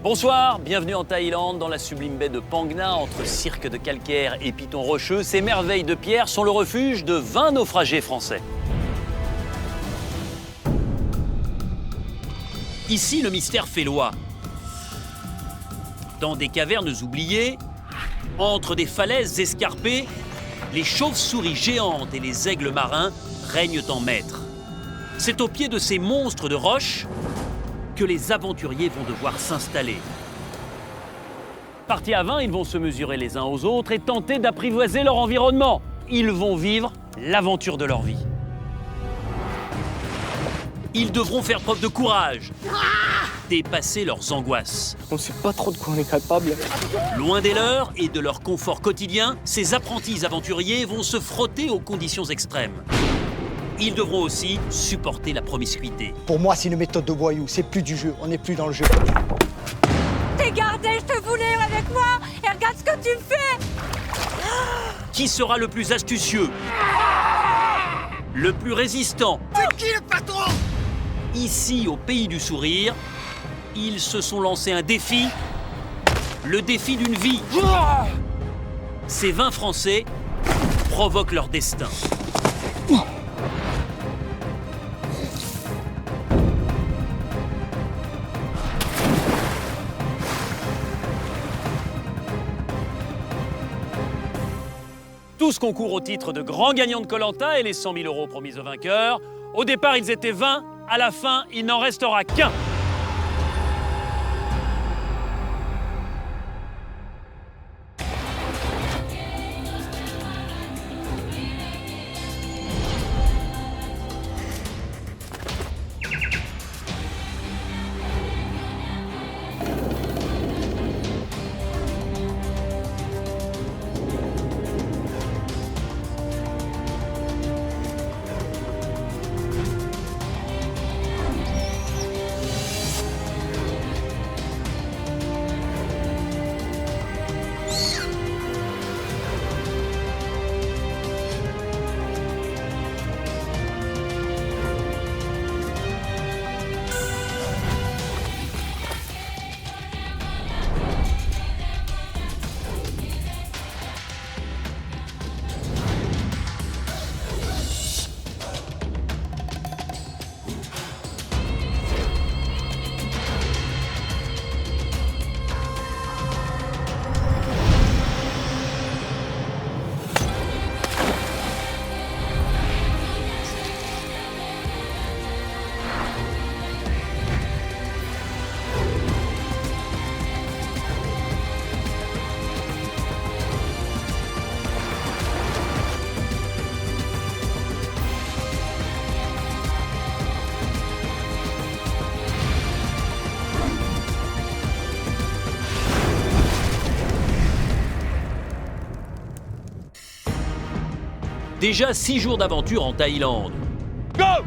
Bonsoir, bienvenue en Thaïlande, dans la sublime baie de Phang Nga, entre cirque de calcaire et pitons rocheux. Ces merveilles de pierre sont le refuge de 20 naufragés français. Ici, le mystère fait loi. Dans des cavernes oubliées, entre des falaises escarpées, les chauves-souris géantes et les aigles marins règnent en maîtres. C'est au pied de ces monstres de roche que les aventuriers vont devoir s'installer. Partis à 20, ils vont se mesurer les uns aux autres et tenter d'apprivoiser leur environnement. Ils vont vivre l'aventure de leur vie. Ils devront faire preuve de courage, dépasser leurs angoisses. On sait pas trop de quoi on est capable. Loin des leurs et de leur confort quotidien, ces apprentis aventuriers vont se frotter aux conditions extrêmes. Ils devront aussi supporter la promiscuité. Pour moi, c'est une méthode de voyou. C'est plus du jeu. On n'est plus dans le jeu. T'es gardé, je te voulais avec moi. Et regarde ce que tu me fais. Qui sera le plus astucieux? Le plus résistant? C'est qui le patron? Ici, au pays du sourire, ils se sont lancés un défi. Le défi d'une vie. Ces 20 Français provoquent leur destin. Tous concourent au titre de grands gagnants de Koh-Lanta et les 100 000 € promis aux vainqueurs. Au départ, ils étaient 20. À la fin, il n'en restera qu'un. Déjà 6 jours d'aventure en Thaïlande. Go!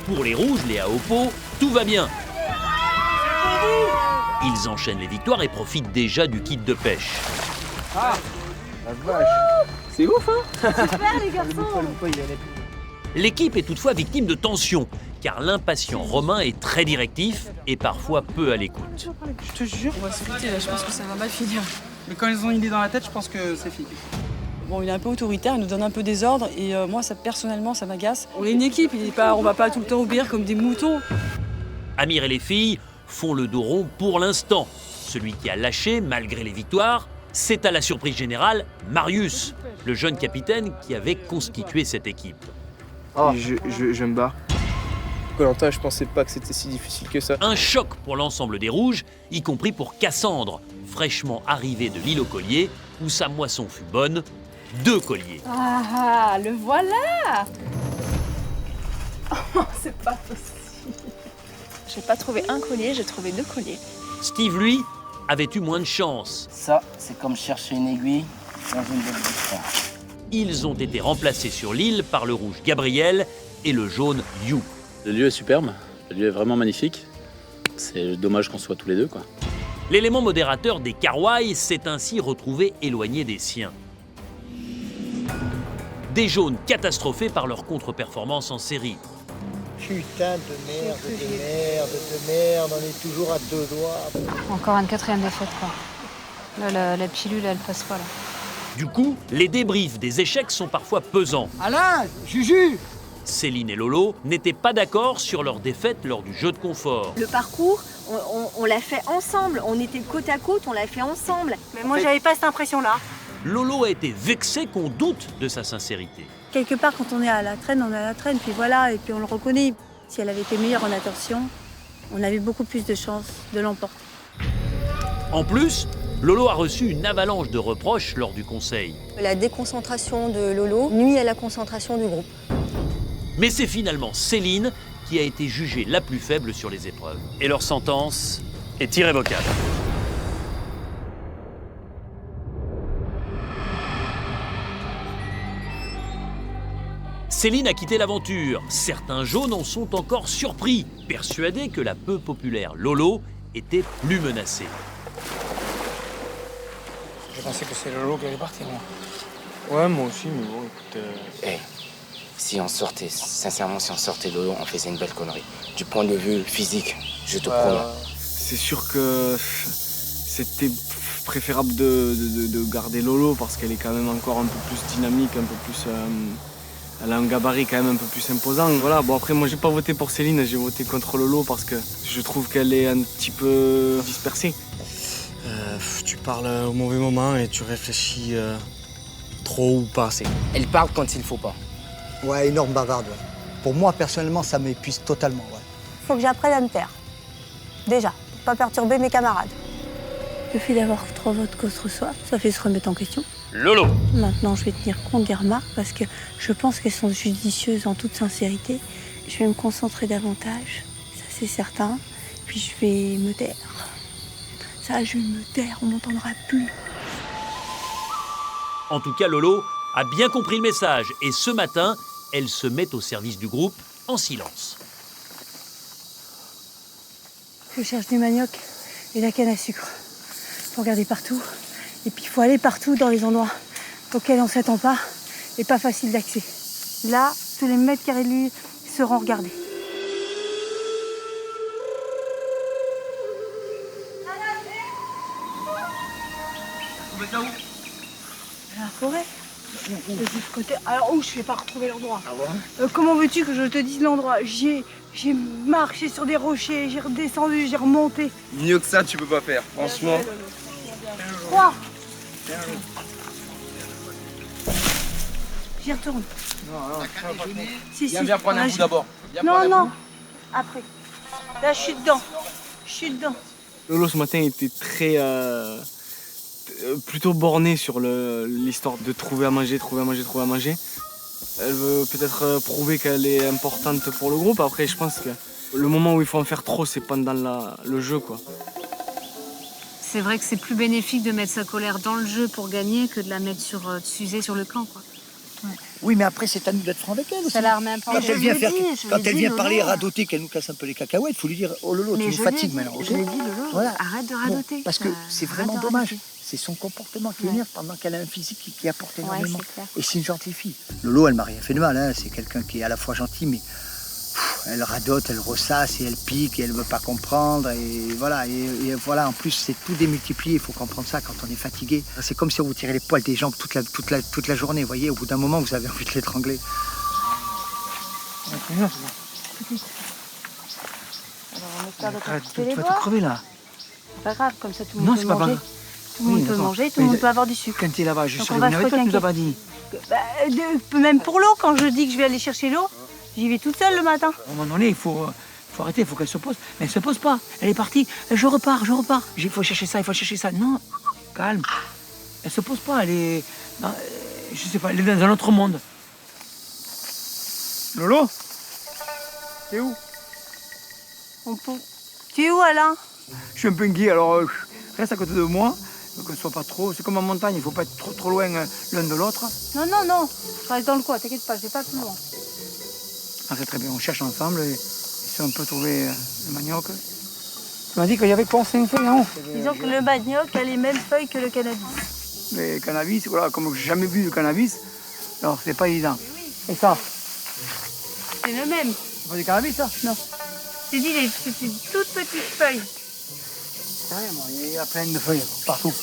Pour les rouges, les Aopo, tout va bien. Ils enchaînent les victoires et profitent déjà du kit de pêche. Ah, la vache. C'est ouf, hein? Super les garçons. L'équipe est toutefois victime de tensions, car l'impatient Romain est très directif et parfois peu à l'écoute. Je te jure, on va se friter là, je pense que ça va mal finir. Mais quand ils ont une idée dans la tête, je pense que c'est fini. Bon, il est un peu autoritaire, il nous donne un peu des ordres et moi, ça personnellement, ça m'agace. On est une équipe, on va pas tout le temps obéir comme des moutons. Amir et les filles font le dos rond pour l'instant. Celui qui a lâché, malgré les victoires, c'est à la surprise générale Marius, le jeune capitaine qui avait constitué cette équipe. Oh. Je me bats. Koh-Lanta, je pensais pas que c'était si difficile que ça. Un choc pour l'ensemble des Rouges, y compris pour Cassandre, fraîchement arrivée de l'île aux colliers, où sa moisson fut bonne. 2 colliers. Ah, le voilà. Oh, c'est pas possible. J'ai pas trouvé un collier, j'ai trouvé 2 colliers. Steve, lui, avait eu moins de chance. Ça, c'est comme chercher une aiguille dans une botte de fer. Ils ont été remplacés sur l'île par le rouge Gabriel et le jaune You. Le lieu est superbe, le lieu est vraiment magnifique. C'est dommage qu'on soit tous les deux, quoi. L'élément modérateur des Karwai s'est ainsi retrouvé éloigné des siens. Des jaunes catastrophés par leur contre-performance en série. Putain de merde, de merde, on est toujours à 2 doigts. Encore une 4e défaite, quoi. Là, la pilule, elle passe pas, là. Du coup, les débriefs des échecs sont parfois pesants. Alain, Juju. Céline et Lolo n'étaient pas d'accord sur leur défaite lors du jeu de confort. Le parcours, on l'a fait ensemble. On était côte à côte, on l'a fait ensemble. Mais moi, j'avais pas cette impression-là. Lolo a été vexé qu'on doute de sa sincérité. Quelque part, quand on est à la traîne, on est à la traîne, puis voilà, et puis on le reconnaît. Si elle avait été meilleure en natation, on avait beaucoup plus de chances de l'emporter. En plus, Lolo a reçu une avalanche de reproches lors du conseil. La déconcentration de Lolo nuit à la concentration du groupe. Mais c'est finalement Céline qui a été jugée la plus faible sur les épreuves. Et leur sentence est irrévocable. Céline a quitté l'aventure. Certains jaunes en sont encore surpris, persuadés que la peu populaire Lolo était plus menacée. Je pensais que c'est Lolo qui allait partir, moi. Ouais, moi aussi, mais bon, écoute... Si on sortait, sincèrement, si on sortait Lolo, on faisait une belle connerie. Du point de vue physique, je te promets. C'est sûr que c'était préférable de garder Lolo parce qu'elle est quand même encore un peu plus dynamique, un peu plus... elle a un gabarit quand même un peu plus imposant. Voilà, bon après moi j'ai pas voté pour Céline, j'ai voté contre Lolo parce que je trouve qu'elle est un petit peu dispersée. Tu parles au mauvais moment et tu réfléchis trop ou pas assez. Elle parle quand il faut pas. Ouais, énorme bavarde. Ouais. Pour moi, personnellement, ça m'épuise totalement. Ouais. Faut que j'apprenne à me taire. Déjà, pour pas perturber mes camarades. Le fait d'avoir 3 votes contre soi, ça fait se remettre en question. Lolo. Maintenant, je vais tenir compte des remarques parce que je pense qu'elles sont judicieuses en toute sincérité. Je vais me concentrer davantage, ça c'est certain. Puis je vais me taire. Ça, je vais me taire, on m'entendra plus. En tout cas, Lolo a bien compris le message et ce matin, elle se met au service du groupe en silence. Je cherche du manioc et de la canne à sucre. Faut regarder partout. Et puis il faut aller partout dans les endroits auxquels on ne s'attend pas et pas facile d'accès. Là, tous les mètres carrés de l'île seront regardés. Vous êtes là où? La forêt. De ce côté. Alors où je ne vais pas retrouver l'endroit. Comment veux-tu que je te dise l'endroit? J'ai marché sur des rochers, j'ai redescendu, j'ai remonté. Mieux que ça tu peux pas faire, franchement. 3. J'y retourne. Si, Viens prendre un bout d'abord. Non. Après. Là, je suis dedans. Lolo ce matin était très... plutôt borné sur l'histoire de trouver à manger. Elle veut peut-être prouver qu'elle est importante pour le groupe. Après, je pense que le moment où il faut en faire trop, c'est pendant le jeu, quoi. C'est vrai que c'est plus bénéfique de mettre sa colère dans le jeu pour gagner que de la mettre s'user sur le camp, quoi. Ouais. Oui, mais après, c'est à nous d'être francs avec elle aussi. Ça la remet un peu en Quand elle vient Lolo. parler, radoter, qu'elle nous casse un peu les cacahuètes, il faut lui dire « Oh Lolo, tu nous fatigues maintenant. » Je l'ai dit, Lolo, Voilà. arrête de radoter. Bon, parce que c'est vraiment Arrête de dommage. radoter. C'est son comportement qui énerve pendant qu'elle a un physique qui apporte énormément. c'est clair. Et c'est une gentille fille. Lolo, elle m'a rien fait de mal. Hein. C'est quelqu'un qui est à la fois gentil, mais elle radote, elle ressasse et elle pique et elle veut pas comprendre. Et voilà, en plus, c'est tout démultiplié. Il faut comprendre ça quand on est fatigué. C'est comme si on vous tirait les poils des jambes toute la journée. Vous voyez, au bout d'un moment, vous avez envie de l'étrangler. Petite. Alors, on espère de pas Tu couper les vas doigts. te crever là. C'est pas grave, comme ça tout le Non, monde c'est peut pas manger. grave. Tout le monde peut manger, tout le monde peut avoir du sucre. Quand tu es là-bas, je Donc serai on va venu avec se toi, tu nous as requinquer. pas dit. Même pour l'eau, quand je dis que je vais aller chercher l'eau, j'y vais toute seule le matin. À un moment donné, il faut arrêter, il faut qu'elle se pose. Mais elle se pose pas. Elle est partie. Je repars. Il faut chercher ça. Non, calme. Elle se pose pas. Elle est, je sais pas, elle est dans un autre monde. Lolo, t'es où? Tu es où, Alain? Je suis un peu inquiet. Alors reste à côté de moi. Donc on ne soit pas trop. C'est comme en montagne. Il faut pas être trop loin l'un de l'autre. Non. Je reste dans le coin, t'inquiète pas, je vais pas plus loin. Ah, c'est très bien. On cherche ensemble et si on peut trouver le manioc. Tu m'as dit qu'il y avait quoi 5 feuilles, non? Disons que le manioc a les mêmes feuilles que le cannabis. Mais cannabis, voilà, comme j'ai jamais vu de cannabis, alors c'est pas évident. Et ça? C'est le même. C'est pas des carabis, ça? Non. C'est dit, c'est une toute petite feuille. C'est rien, moi, il y a plein de feuilles partout.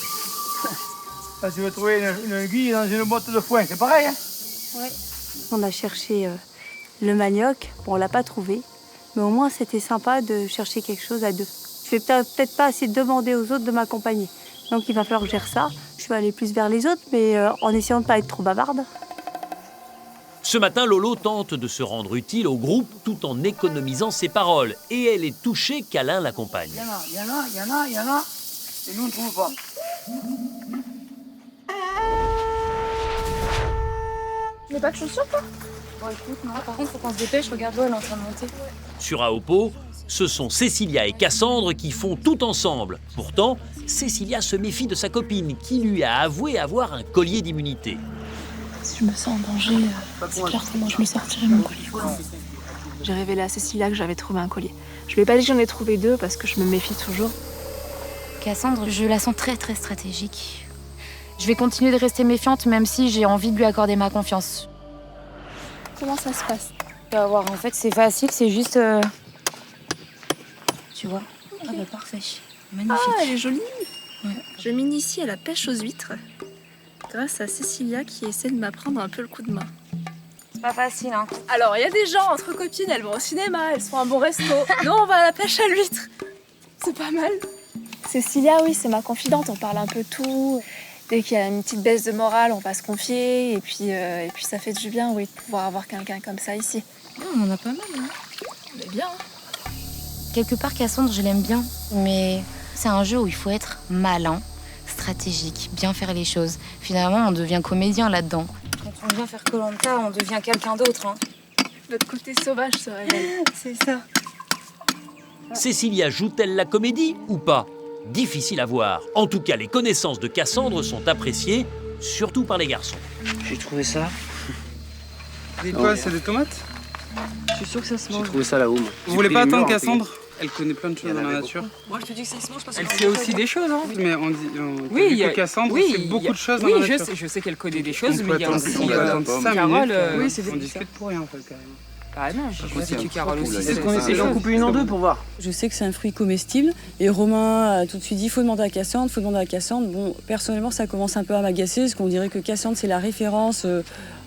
Là, tu veux trouver une aiguille dans une botte de foin, c'est pareil, hein? Ouais. On a cherché le manioc, bon, on l'a pas trouvé, mais au moins c'était sympa de chercher quelque chose à deux. Je vais peut-être pas assez demander aux autres de m'accompagner, donc il va falloir que je gère ça. Je vais aller plus vers les autres, mais en essayant de pas être trop bavarde. Ce matin, Lolo tente de se rendre utile au groupe tout en économisant ses paroles. Et elle est touchée qu'Alain l'accompagne. Il y en a. Et nous, on ne trouve pas. Tu n'as pas de chaussures, toi? Bon, écoute, non. Par contre, faut qu'on se dépêche. Regarde l'eau, elle est en train de monter. Sur Aopo, ce sont Cécilia et Cassandre qui font tout ensemble. Pourtant, Cécilia se méfie de sa copine qui lui a avoué avoir un collier d'immunité. Si je me sens en danger, c'est clair comment je me sortirai mon collier. J'ai révélé à Cécilia que j'avais trouvé un collier. Je lui ai pas dit que j'en ai trouvé deux parce que je me méfie toujours. Cassandre, je la sens très très stratégique. Je vais continuer de rester méfiante même si j'ai envie de lui accorder ma confiance. Comment ça se passe? Tu vas voir, en fait c'est facile, c'est juste... Tu vois? Ah bah parfait, magnifique. Ah, elle est jolie. Ouais. Je m'initie à la pêche aux huîtres grâce à Cécilia qui essaie de m'apprendre un peu le coup de main. C'est pas facile, hein. Alors, il y a des gens entre copines, elles vont au cinéma, elles se font un bon resto. Nous, on va à la pêche à l'huître. C'est pas mal. Cécilia, oui, c'est ma confidente, on parle un peu tout. Dès qu'il y a une petite baisse de morale, on va se confier. Et puis ça fait du bien, oui, de pouvoir avoir quelqu'un comme ça ici. On en a pas mal, hein. On est bien, hein. Quelque part, Cassandre, je l'aime bien. Mais c'est un jeu où il faut être malin, stratégique, bien faire les choses. Finalement, on devient comédien là-dedans. Quand on vient faire Koh-Lanta, on devient quelqu'un d'autre, hein. Notre côté sauvage se révèle. C'est ça. Cécilia joue-t-elle la comédie ou pas? Difficile à voir. En tout cas, les connaissances de Cassandre sont appréciées, surtout par les garçons. J'ai trouvé ça. C'est quoi, c'est des tomates? Je suis sûre que ça se mange. J'ai trouvé ça là-haut. Vous voulez pas attendre Cassandre? Elle connaît plein de choses dans la nature. Moi, je te dis que ça se mange parce que... Elle sait aussi des choses, hein? Mais on dit Oui, que Cassandre sait beaucoup de choses dans la nature. Oui, je sais qu'elle connaît des choses, On mais peut il y a attendre aussi 5 minutes. Carole. Oui, c'est des On discute pour rien, en fait, carrément. Ah non, je dis que Carole aussi. Est-ce qu'on essaie d'en couper une en deux pour voir? Je sais que c'est un fruit comestible et Romain a tout de suite dit il faut demander à Cassandre, Bon, personnellement, ça commence un peu à m'agacer parce qu'on dirait que Cassandre, c'est la référence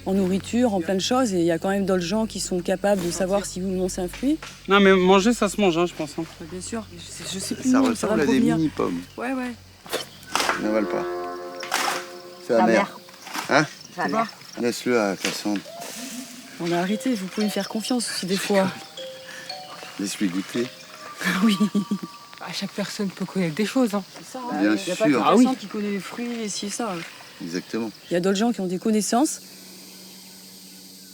en nourriture, en plein de choses. Et il y a quand même d'autres gens qui sont capables de savoir si oui ou non c'est un fruit. Non, mais manger, ça se mange, hein, je pense. Hein. Bien sûr. Je sais plus. Ça va ressemble me à des revenir. mini-pommes. Ouais. N'avale pas. C'est La amer. mer. Hein? Ça a l'air. Laisse-le à Cassandre. On a arrêté, vous pouvez me faire confiance aussi des fois. Laisse-lui goûter. Oui. Chaque personne peut connaître des choses. Hein. C'est ça, Bien il n'y a pas sûr. que personne qui connaît les fruits et ci et ça. Exactement. Il y a d'autres gens qui ont des connaissances.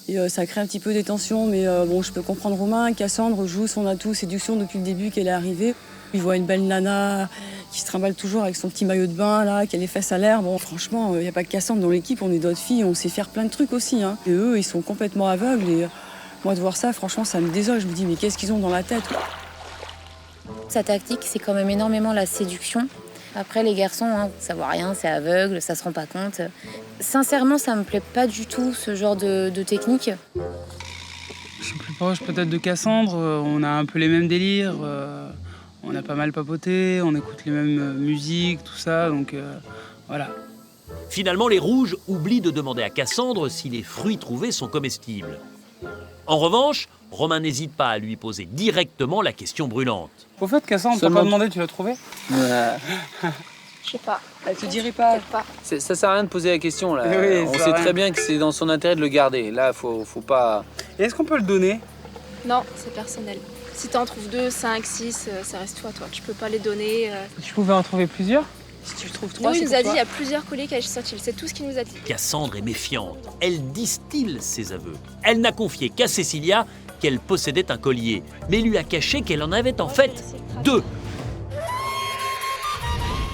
Et ça crée un petit peu des tensions, mais bon, je peux comprendre Romain. Cassandre joue son atout séduction depuis le début qu'elle est arrivée. Il voit une belle nana qui se trimballe toujours avec son petit maillot de bain, là, qui a les fesses à l'air. Bon, franchement, il n'y a pas que Cassandre dans l'équipe, on est d'autres filles, on sait faire plein de trucs aussi. Hein. Et eux, ils sont complètement aveugles. Et moi, de voir ça, franchement, ça me désole. Je me dis, mais qu'est-ce qu'ils ont dans la tête? Sa tactique, c'est quand même énormément la séduction. Après, les garçons, hein, ça voit rien, c'est aveugle, ça se rend pas compte. Sincèrement, ça me plaît pas du tout, ce genre de technique. Je suis plus proche peut-être de Cassandre, on a un peu les mêmes délires, on a pas mal papoté, on écoute les mêmes musiques, tout ça, donc voilà. Finalement, les rouges oublient de demander à Cassandre si les fruits trouvés sont comestibles. En revanche, Romain n'hésite pas à lui poser directement la question brûlante. Au fait, Cassandre, t'as pas demandé, tu l'as trouvé? Je sais pas. Elle te dirait pas. Ça sert à rien de poser la question là. Oui, on ça sait sert à très rien. bien que c'est dans son intérêt de le garder. Là, faut pas. Et est-ce qu'on peut le donner? Non, c'est personnel. Si t'en trouves 2, 5, 6, ça reste toi. Tu peux pas les donner. Tu pouvais en trouver plusieurs? Si tu trouves 3, Nous, c'est il nous pour a dit toi. il y a plusieurs colliers qui a sorti. C'est tout ce qu'il nous a dit. Cassandre est méfiante. Elle distille ses aveux. Elle n'a confié qu'à Cécilia qu'elle possédait un collier, mais lui a caché qu'elle en avait en fait 2.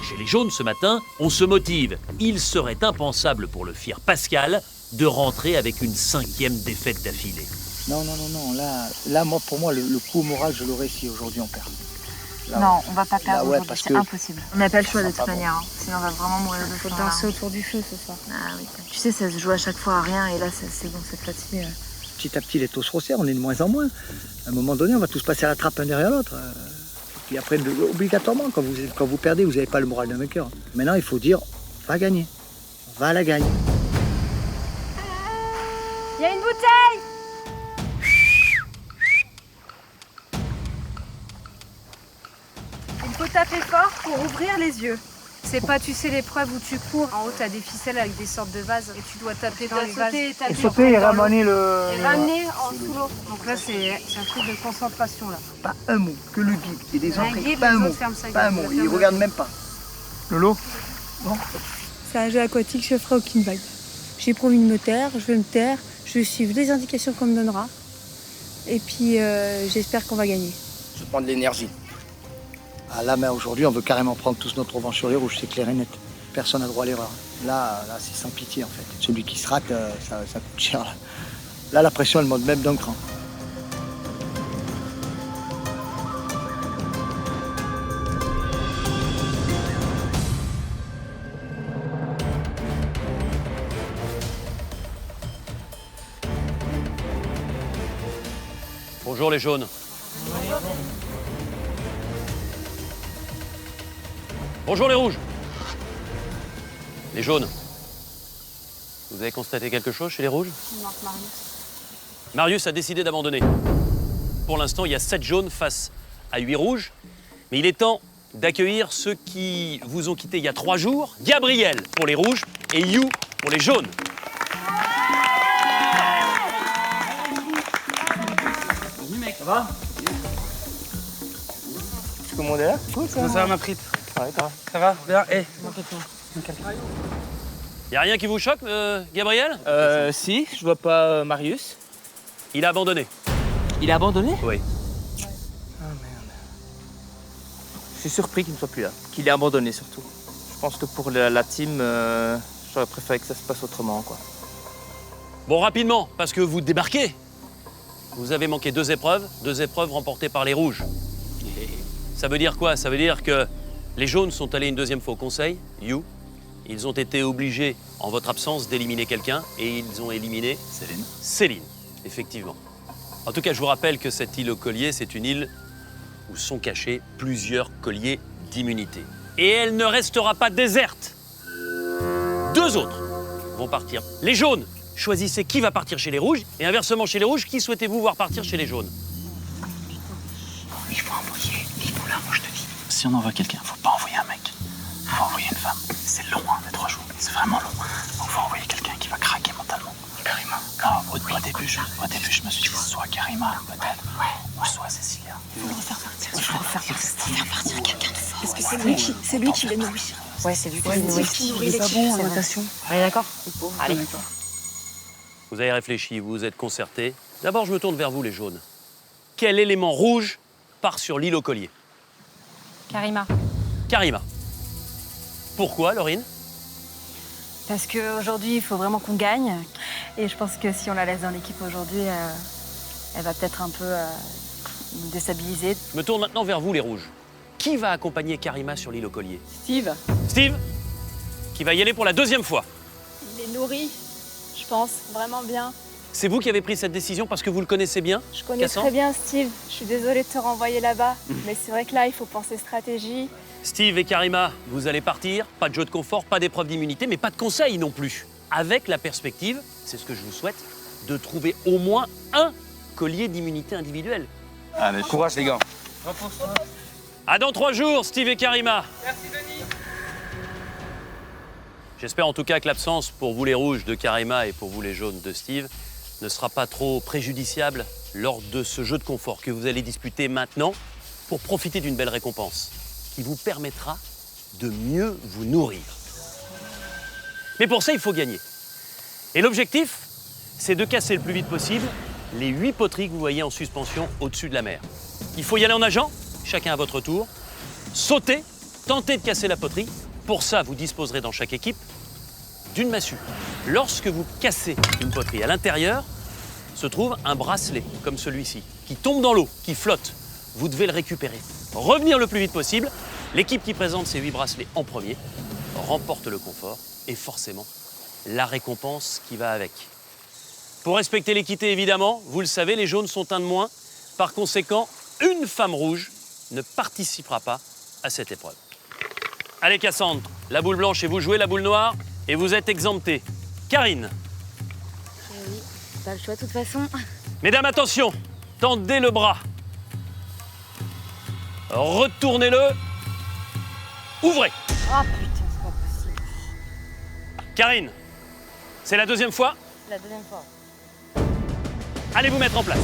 Chez les jaunes ce matin, on se motive. Il serait impensable pour le fier Pascal de rentrer avec une 5e défaite d'affilée. Non. Là, moi, pour moi, le coup moral, je l'aurais si aujourd'hui on perd. Là, Non, on va pas Là, perdre ouais, aujourd'hui, parce c'est que impossible. On n'a pas le choix de ça toute sera pas manière, hein. Sinon on va vraiment mourir de faim. Faut danser autour du feu ce soir. Ah oui. Tu sais, ça se joue à chaque fois à rien et là c'est bon, cette fois-ci. petit à petit les taux se resserrent, on est de moins en moins. À un moment donné, on va tous passer à la trappe un derrière l'autre. Puis après, obligatoirement, quand vous perdez, vous n'avez pas le moral d'un vainqueur. Maintenant, il faut dire, on va gagner. On va la gagner. Il y a une bouteille! Il faut taper fort pour ouvrir les yeux. C'est pas, tu sais, l'épreuve où tu cours. En haut, t'as des ficelles avec des sortes de vases et tu dois taper dans les vases. Et sauter et ramener le... Et ramener en sous l'eau. Donc là, c'est un truc de concentration, là. Pas un mot, que le guide qui est des entrées. guide, Pas un les mot, autres ferment sa pas un gueule. mot. Il regarde même pas. Lolo? Bon. C'est un jeu aquatique, je ferai aucune vague. J'ai promis de me taire, je vais me taire, je vais suivre les indications qu'on me donnera. Et puis j'espère qu'on va gagner. Je prends de l'énergie. À la main aujourd'hui, on veut carrément prendre tous notre revanche sur les rouges, c'est clair et net. Personne n'a droit à l'erreur. Là, c'est sans pitié en fait. Celui qui se rate, ça coûte cher. Là, la pression, elle monte même d'un cran. Bonjour les jaunes. Bonjour les rouges. Les jaunes. Vous avez constaté quelque chose chez les rouges? Marius a décidé d'abandonner. Pour l'instant, il y a 7 jaunes face à 8 rouges. Mais il est temps d'accueillir ceux qui vous ont quitté il y a 3 jours. Gabriel pour les rouges et You pour les jaunes. Ça va? Tu commandes là? Ça va ma frite? Ouais, ça va? Bien? Eh, Y a rien qui vous choque, Gabriel? Si, je vois pas Marius. Il a abandonné. Il a abandonné? Oui. Ah merde. Je suis surpris qu'il ne soit plus là. Qu'il ait abandonné surtout. Je pense que pour la team, j'aurais préféré que ça se passe autrement, quoi. Bon, rapidement, parce que vous débarquez. Vous avez manqué 2 épreuves remportées par les rouges. Ça veut dire quoi? Ça veut dire que les jaunes sont allés une 2e fois au conseil, You. Ils ont été obligés, en votre absence, d'éliminer quelqu'un et ils ont éliminé Céline, effectivement. En tout cas, je vous rappelle que cette île aux colliers, c'est une île où sont cachés plusieurs colliers d'immunité. Et elle ne restera pas déserte. 2 autres vont partir. Les jaunes, choisissez qui va partir chez les rouges et inversement chez les rouges, qui souhaitez-vous voir partir chez les jaunes? Il faut envoyer, là, moi je te dis. Si on envoie quelqu'un, faut pas envoyer un mec. Faut envoyer une femme. C'est long, hein, les 3 jours. C'est vraiment long. Donc faut envoyer quelqu'un qui va craquer mentalement. Karima. Non, au début, je me suis dit soit Karima, peut-être, ou soit Cécilia. Il faut le refaire partir. Il faut refaire partir quelqu'un de fort. Parce que c'est lui qui les nourrit. Ouais, c'est lui qui les nourrit. Il est pas bon en natation. On est d'accord? Allez. Vous avez réfléchi, vous vous êtes concertés. D'abord, je me tourne vers vous, les jaunes. Quel élément rouge part sur l'île aux colliers? Karima. Karima. Pourquoi, Laurine? Parce qu'aujourd'hui, il faut vraiment qu'on gagne. Et je pense que si on la laisse dans l'équipe aujourd'hui, elle va peut-être un peu nous déstabiliser. Je me tourne maintenant vers vous, les rouges. Qui va accompagner Karima sur l'île aux colliers? Steve. Steve, qui va y aller pour la 2e fois. Il est nourri, je pense, vraiment bien. C'est vous qui avez pris cette décision parce que vous le connaissez bien? Je connais très bien Steve. Je suis désolée de te renvoyer là-bas. Mais c'est vrai que là, il faut penser stratégie. Steve et Karima, vous allez partir. Pas de jeu de confort, pas d'épreuve d'immunité, mais pas de conseils non plus. Avec la perspective, c'est ce que je vous souhaite, de trouver au moins un collier d'immunité individuelle. Allez, courage les gars. À dans 3 jours, Steve et Karima. Merci Denis. J'espère en tout cas que l'absence pour vous les rouges de Karima et pour vous les jaunes de Steve ne sera pas trop préjudiciable lors de ce jeu de confort que vous allez disputer maintenant pour profiter d'une belle récompense qui vous permettra de mieux vous nourrir. Mais pour ça, il faut gagner. Et l'objectif, c'est de casser le plus vite possible les 8 poteries que vous voyez en suspension au-dessus de la mer. Il faut y aller en nageant, chacun à votre tour, sauter, tenter de casser la poterie. Pour ça, vous disposerez dans chaque équipe d'une massue. Lorsque vous cassez une poterie, à l'intérieur se trouve un bracelet, comme celui-ci, qui tombe dans l'eau, qui flotte. Vous devez le récupérer. Revenir le plus vite possible. L'équipe qui présente ces 8 bracelets en premier remporte le confort et forcément la récompense qui va avec. Pour respecter l'équité, évidemment, vous le savez, les jaunes sont un de moins. Par conséquent, une femme rouge ne participera pas à cette épreuve. Allez, Cassandre, la boule blanche et vous jouez la boule noire et vous êtes exemptés. Karine. Oui, pas le choix de toute façon. Mesdames, attention, tendez le bras. Retournez-le. Ouvrez. Oh putain, c'est pas possible. Karine, c'est la deuxième fois. La deuxième fois. Allez vous mettre en place.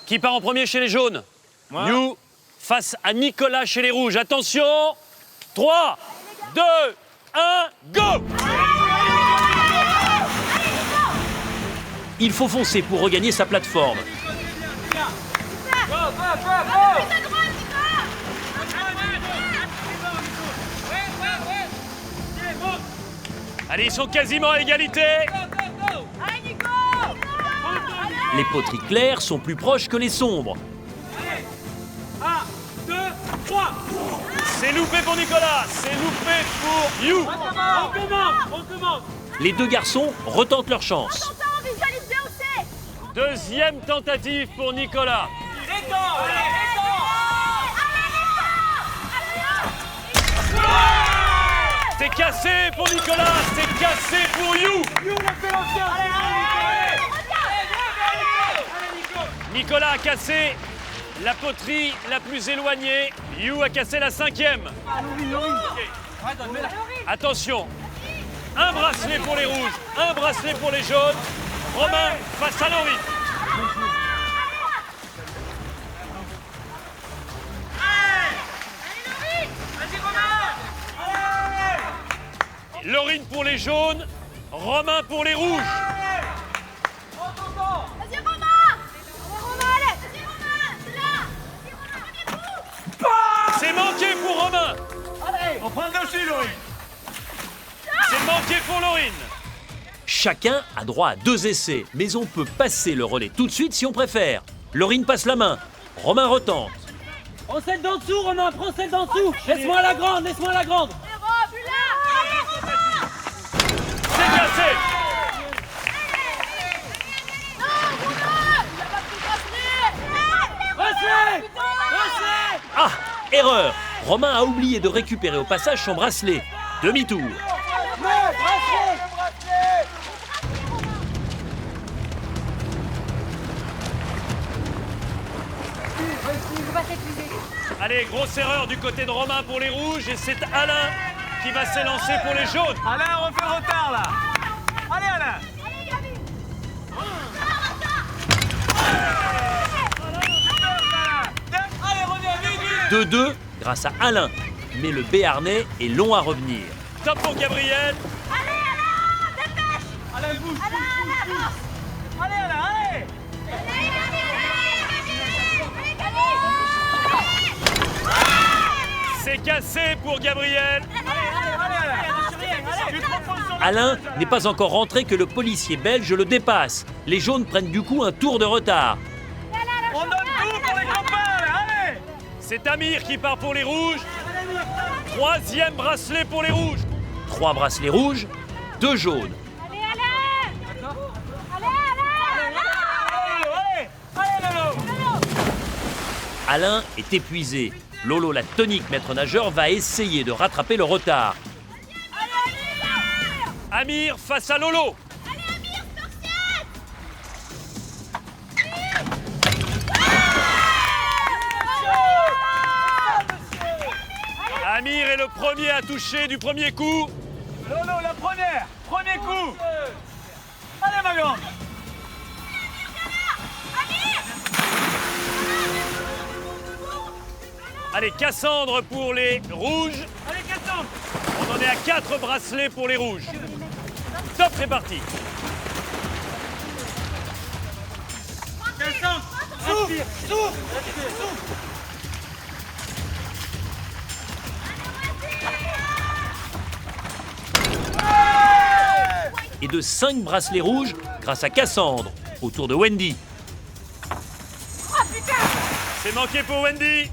Qui part en premier chez les jaunes? Nous, face à Nicolas chez les rouges. Attention. 3, 2, 1, go! Il faut foncer pour regagner sa plateforme. Allez, ils sont quasiment à égalité. Les poteries claires sont plus proches que les sombres. 1, 2, 3. C'est loupé pour Nicolas, c'est loupé pour You. On commence. Les deux garçons retentent leur chance. Deuxième tentative pour Nicolas. C'est cassé pour Nicolas, c'est cassé pour You. Nicolas a cassé la poterie la plus éloignée. You a cassé la 5e. Attention, un bracelet pour les rouges, un bracelet pour les jaunes. Romain face à Laurine. Laurine pour les jaunes, Romain pour les rouges. Vas-y Romain! Romain, allez! Vas-y Romain! C'est là! C'est manqué pour Romain. Allez! On prend le dessus, Laurine! C'est manqué pour Laurine. Chacun a droit à 2 essais, mais on peut passer le relais tout de suite si on préfère. Laurine passe la main, Romain retente. Prends celle d'en dessous, Romain, prends celle d'en dessous. Laisse-moi la grande, laisse-moi la grande. C'est cassé. Ah, erreur. Romain a oublié de récupérer au passage son bracelet. Demi-tour. Allez, grosse erreur du côté de Romain pour les rouges et c'est Alain qui va s'élancer pour les jaunes. Alain, on fait le retard là. Allez Alain. 2-2 grâce à Alain. Mais le Béarnais est long à revenir. Top pour Gabriel. Alain, bouge. Allez Alain, allez. C'est cassé pour Gabriel. Alain n'est pas encore rentré que le policier belge le dépasse. Les jaunes prennent du coup un tour de retard. On donne tout pour les copains, là, allez. C'est Amir qui part pour les rouges. 3e bracelet pour les rouges. 3 bracelets rouges, 2 jaunes. Alain est épuisé. Lolo, la tonique maître nageur, va essayer de rattraper le retard. Amir face à Lolo. Amir est le premier à toucher du premier coup. Lolo, la première, premier coup. Allez ma grande. Allez, Cassandre pour les rouges. Allez Cassandre. On en est à 4 bracelets pour les rouges. Top, c'est parti. Cassandre, souffle, souffle. Et de 5 bracelets rouges grâce à Cassandre, au tour de Wendy. C'est manqué pour Wendy.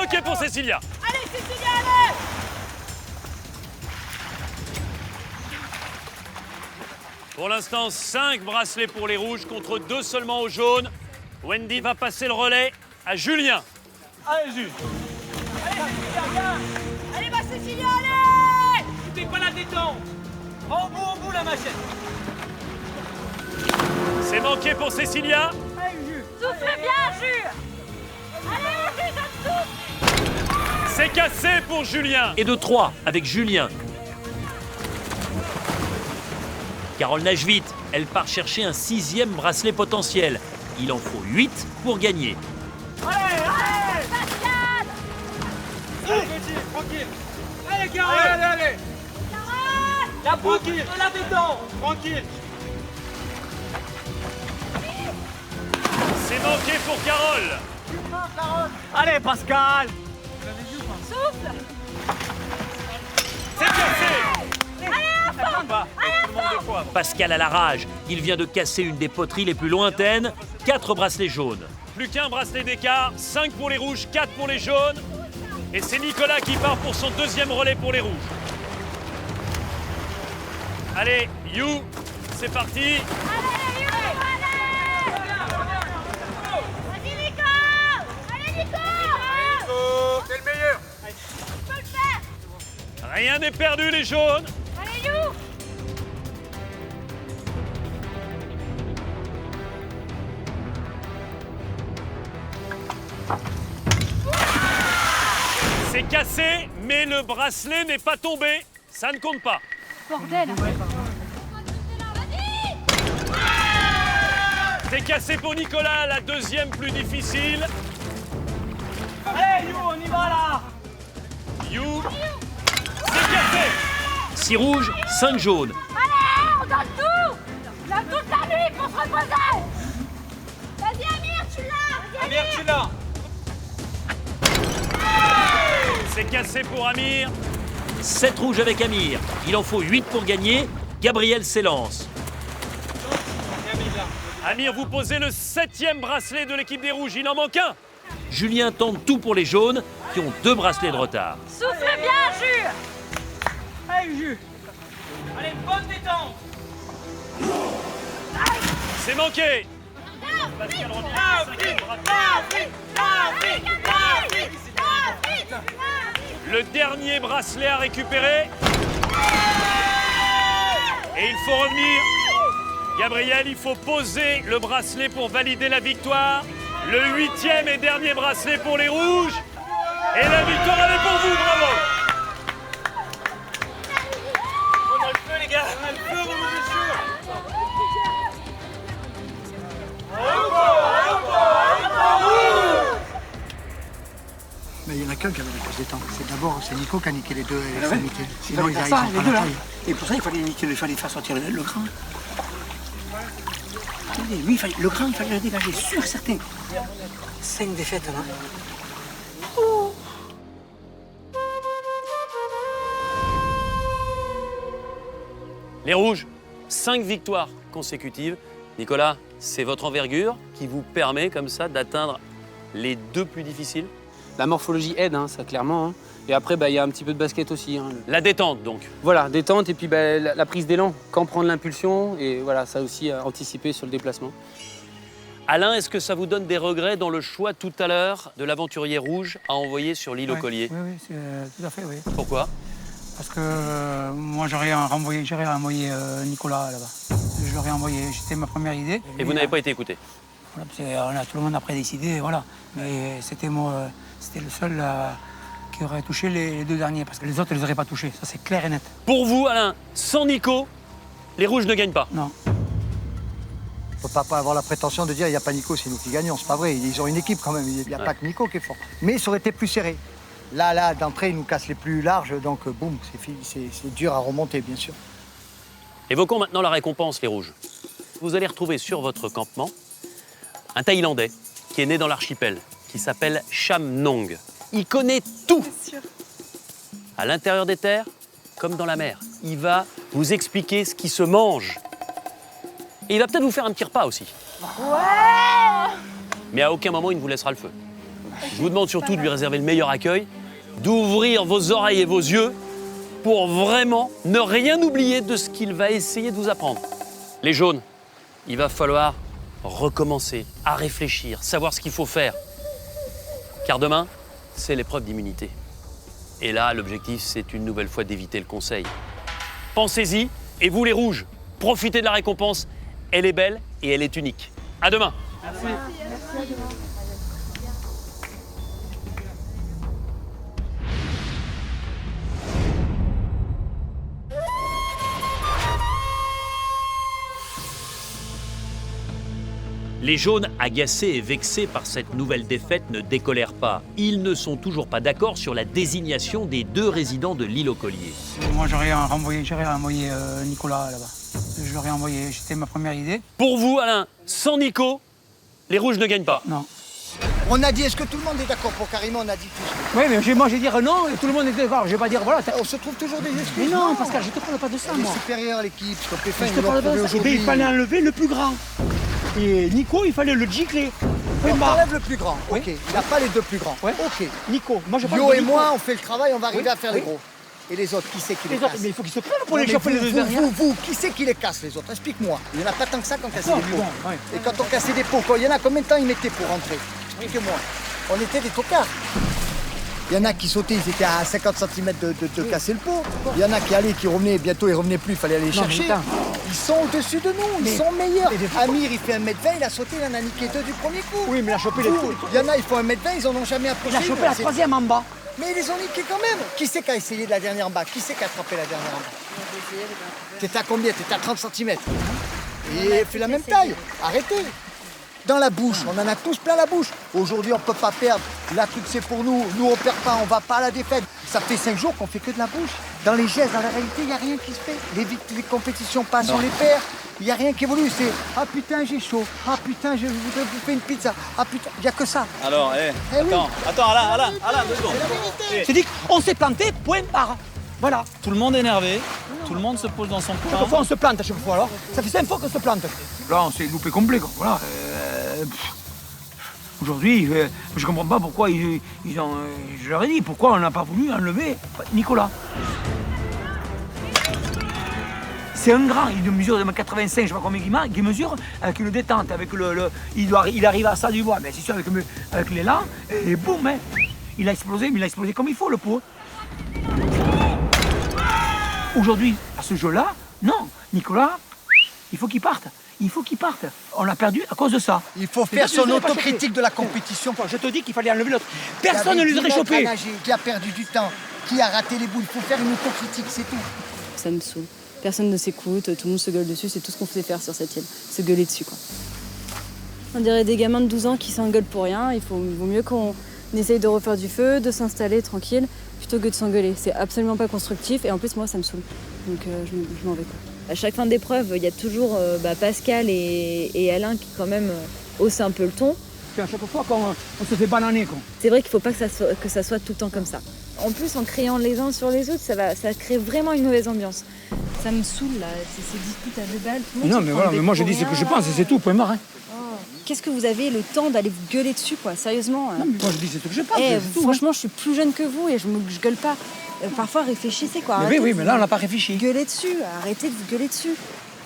Ok pour Cécilia. Allez Cécilia, allez! Pour l'instant, 5 bracelets pour les rouges contre 2 seulement aux jaunes. Wendy va passer le relais à Julien. Allez, Jules. Allez, ma Cécilia, allez! N'oublie pas la détente. En bout, la machette. C'est manqué pour Cécilia. Souffle bien, Jules! Allez, Jules, je souffle! C'est cassé pour Julien. Et de 3 avec Julien. Carole nage vite. Elle part chercher un 6e bracelet potentiel. Il en faut 8 pour gagner. Allez, allez! Pascal! Allez, petit, tranquille. Allez, Carole, allez. Carole! La tranquille, la détente. Tranquille. C'est manqué pour Carole. Allez, Pascal. Souffle! C'est cassé. Allez, enfant! Pascal a la rage. Il vient de casser une des poteries les plus lointaines. 4 bracelets jaunes. Plus qu'un bracelet d'écart. 5 pour les rouges, 4 pour les jaunes. Et c'est Nicolas qui part pour son 2e relais pour les rouges. Allez, You, c'est parti. Allez, You, allez! Vas-y, Nico! Allez, Nico! T'es le meilleur. Tu peux le faire! Rien n'est perdu, les jaunes. Allez, You! C'est cassé, mais le bracelet n'est pas tombé. Ça ne compte pas. Bordel! C'est cassé pour Nicolas, la 2e plus difficile. Allez, You, on y va là. You, c'est cassé. 6 rouges, 5 jaunes. Allez, on donne tout! On a toute la nuit pour se reposer! Vas-y, Amir, tu l'as! Vas-y, Amir, tu l'as. C'est cassé pour Amir. 7 rouges avec Amir. Il en faut 8 pour gagner. Gabriel s'élance. Amir, vous posez le 7e bracelet de l'équipe des rouges. Il en manque un. Julien tente tout pour les jaunes, qui ont 2 bracelets de retard. Souffle bien, Jules! Allez, Jules. Allez, bonne détente. C'est manqué. Pascal revient. Le dernier bracelet à récupérer. Et il faut revenir. Gabriel, il faut poser le bracelet pour valider la victoire. Le 8e et dernier bracelet pour les rouges. Et la victoire, elle est pour vous, bravo. On a le feu, les gars. On a le feu, mon monsieur. Mais il n'y en a qu'un qui avait la cause des temps. C'est Nico qui a niqué les deux Ah ouais. extrémités. Sinon, Sinon, il ils a n'arrivent ça, pas les à deux la là. taille. Et pour ça, il fallait faire sortir le grand. Attendez, lui, le grand, il fallait le dégager, sûr, certain. 5 défaites, là. Les rouges, 5 victoires consécutives. Nicolas, c'est votre envergure qui vous permet comme ça d'atteindre les 2 plus difficiles. La morphologie aide, hein, ça clairement. Hein. Et après, il y a un petit peu de basket aussi. Hein. La détente donc. Voilà, détente et puis la prise d'élan, quand prendre l'impulsion et voilà, ça aussi anticiper sur le déplacement. Alain, est-ce que ça vous donne des regrets dans le choix tout à l'heure de l'aventurier rouge à envoyer sur l'île aux colliers? Oui, tout à fait, oui. Pourquoi? Parce que moi, j'aurais renvoyé Nicolas là-bas. Je l'aurais envoyé, c'était ma première idée. Et vous n'avez pas été écouté? Voilà, tout le monde a après décidé, voilà. Mais c'était le seul qui aurait touché les 2 derniers, parce que les autres, ils les auraient pas touchés, ça c'est clair et net. Pour vous, Alain, sans Nico, les rouges ne gagnent pas? Non. Il ne faut pas avoir la prétention de dire il n'y a pas Nico, c'est nous qui gagnons. C'est pas vrai. Ils ont une équipe quand même. Il n'y a pas que Nico qui est fort. Mais ça aurait été plus serré. Là, d'entrée, ils nous cassent les plus larges. Donc, boum, c'est dur à remonter, bien sûr. Évoquons maintenant la récompense, les rouges. Vous allez retrouver sur votre campement un Thaïlandais qui est né dans l'archipel, qui s'appelle Cham Nong. Il connaît tout. À l'intérieur des terres, comme dans la mer. Il va vous expliquer ce qui se mange. Et il va peut-être vous faire un petit repas aussi. Ouais! Mais à aucun moment, il ne vous laissera le feu. Je vous demande surtout de lui réserver le meilleur accueil, d'ouvrir vos oreilles et vos yeux pour vraiment ne rien oublier de ce qu'il va essayer de vous apprendre. Les jaunes, il va falloir recommencer à réfléchir, savoir ce qu'il faut faire. Car demain, c'est l'épreuve d'immunité. Et là, l'objectif, c'est une nouvelle fois d'éviter le conseil. Pensez-y, et vous les rouges, profitez de la récompense. Elle est belle et elle est unique. À demain. Merci. Les jaunes, agacés et vexés par cette nouvelle défaite, ne décolèrent pas. Ils ne sont toujours pas d'accord sur la désignation des 2 résidents de l'île aux Colliers. Moi, j'aurais renvoyé Nicolas là-bas. Je l'aurais envoyé, c'était ma première idée. Pour vous, Alain, sans Nico, les rouges ne gagnent pas. Non. On a dit, est-ce que tout le monde est d'accord pour Karim? On a dit tous. Oui, mais moi, je vais dire non et tout le monde est d'accord. Je vais pas dire voilà. On se trouve toujours des excuses. Mais non, Pascal, je te parle pas de ça, Elle est moi. supérieure, l'équipe. Ce qu'on peut Je faire, te parle pas de ça. aujourd'hui. Il fallait enlever le plus grand. Et Nico, il fallait le gicler. On enlève le plus grand. Ok. Il n'a pas les 2 plus grands. Ouais. Ok. Nico, moi je parle Yo de et Nico. moi, on fait le travail, on va arriver Oui, à faire les oui. gros. Et les autres, qui c'est qui les Les autres, casse? mais il faut qu'ils se prennent pour Non, les mais choper les vous, deux derrière. vous, qui c'est qui les casse les autres? Explique-moi. Il n'y en a pas tant que ça qui ont cassé Non, des pots. bon, ouais. Et quand on cassait des pots, il y en a combien de temps ils mettaient pour rentrer? Explique-moi. On était des tocards. Il y en a qui sautaient, ils étaient à 50 cm de casser le pot. Il y en a qui allaient, qui revenaient, bientôt ils revenaient plus, il fallait aller les Non, chercher. mais attends. Ils sont au-dessus de nous, ils sont meilleurs. Amir, il fait 1m20, il a sauté, il en a niqué 2 du premier coup. Oui, mais il a chopé les Vous, il y en a, ils font 1m20, ils en ont jamais approché. Il a chopé la C'est- troisième en bas. Mais ils les ont niqués quand même. Qui c'est qui a essayé de la dernière en bas? Qui c'est qui a attrapé la dernière en bas? T'étais à combien? T'étais à 30 cm. Et fait la même taille. Arrêtez. Dans la bouche, on en a tous plein la bouche. Aujourd'hui, on ne peut pas perdre. La truc, c'est pour nous. Nous, on perd pas, on va pas à la défaite. Ça fait 5 jours qu'on fait que de la bouche. Dans les gestes, dans la réalité, il n'y a rien qui se fait. Les compétitions passent, on les perd. Il n'y a rien qui évolue. C'est « Ah putain, j'ai chaud. Ah putain, je voudrais bouffer une pizza. Ah putain, il n'y a que ça. » Alors, Eh oui. attends, Alain, 2 secondes. C'est dit qu'on s'est planté, point barre. Voilà. Tout le monde est énervé, tout le monde se pose dans son coin. Chaque fois, on se plante à chaque fois, alors. Ça fait 5 fois qu'on se plante. Là, on s'est loupé complet, quoi. Voilà. Aujourd'hui, je comprends pas pourquoi ils ont... je leur ai dit, pourquoi on n'a pas voulu enlever Nicolas. C'est un grand, il mesure 1m85, je sais pas combien il mesure, avec une détente, avec il arrive à ça du bois, mais c'est sûr avec l'élan, et boum, hein, il a explosé, mais il a explosé comme il faut le pot. Aujourd'hui, à ce jeu-là, non, Nicolas, il faut qu'il parte. Il faut qu'il parte. On l'a perdu à cause de ça. Il faut faire son autocritique de la compétition. Je te dis qu'il fallait enlever l'autre. Personne ne les aurait chopés. Qui a perdu du temps, qui a raté les boules. Il faut faire une autocritique, c'est tout. Ça me saoule. Personne ne s'écoute, tout le monde se gueule dessus, c'est tout ce qu'on faisait faire sur cette île. Se gueuler dessus, quoi. On dirait des gamins de 12 ans qui s'engueulent pour rien. Il vaut mieux qu'on essaye de refaire du feu, de s'installer tranquille, plutôt que de s'engueuler. C'est absolument pas constructif et en plus, moi, ça me saoule. Donc je m'en vais, quoi. À chaque fin d'épreuve, il y a toujours Pascal et Alain qui, quand même, haussent un peu le ton. À chaque fois qu'on se fait bananer, quoi. C'est vrai qu'il ne faut pas que ça soit tout le temps comme ça. En plus, en criant les uns sur les autres, ça crée vraiment une mauvaise ambiance. Ça me saoule, là, ces disputes à 2 balles. Tout le monde Non, se mais prend voilà, le mais bec moi je pour dis ce que rien. je pense, et c'est tout, point barre. Hein. Qu'est-ce que vous avez le temps d'aller vous gueuler dessus, quoi, sérieusement? Non, mais moi je dis ce que je pense. c'est tout, franchement, je suis plus jeune que vous et je gueule pas. Parfois, réfléchissez, quoi. Mais Arrêtez oui, de mais là, on vous n'a pas réfléchi. Gueuler dessus, arrêtez de vous gueuler dessus.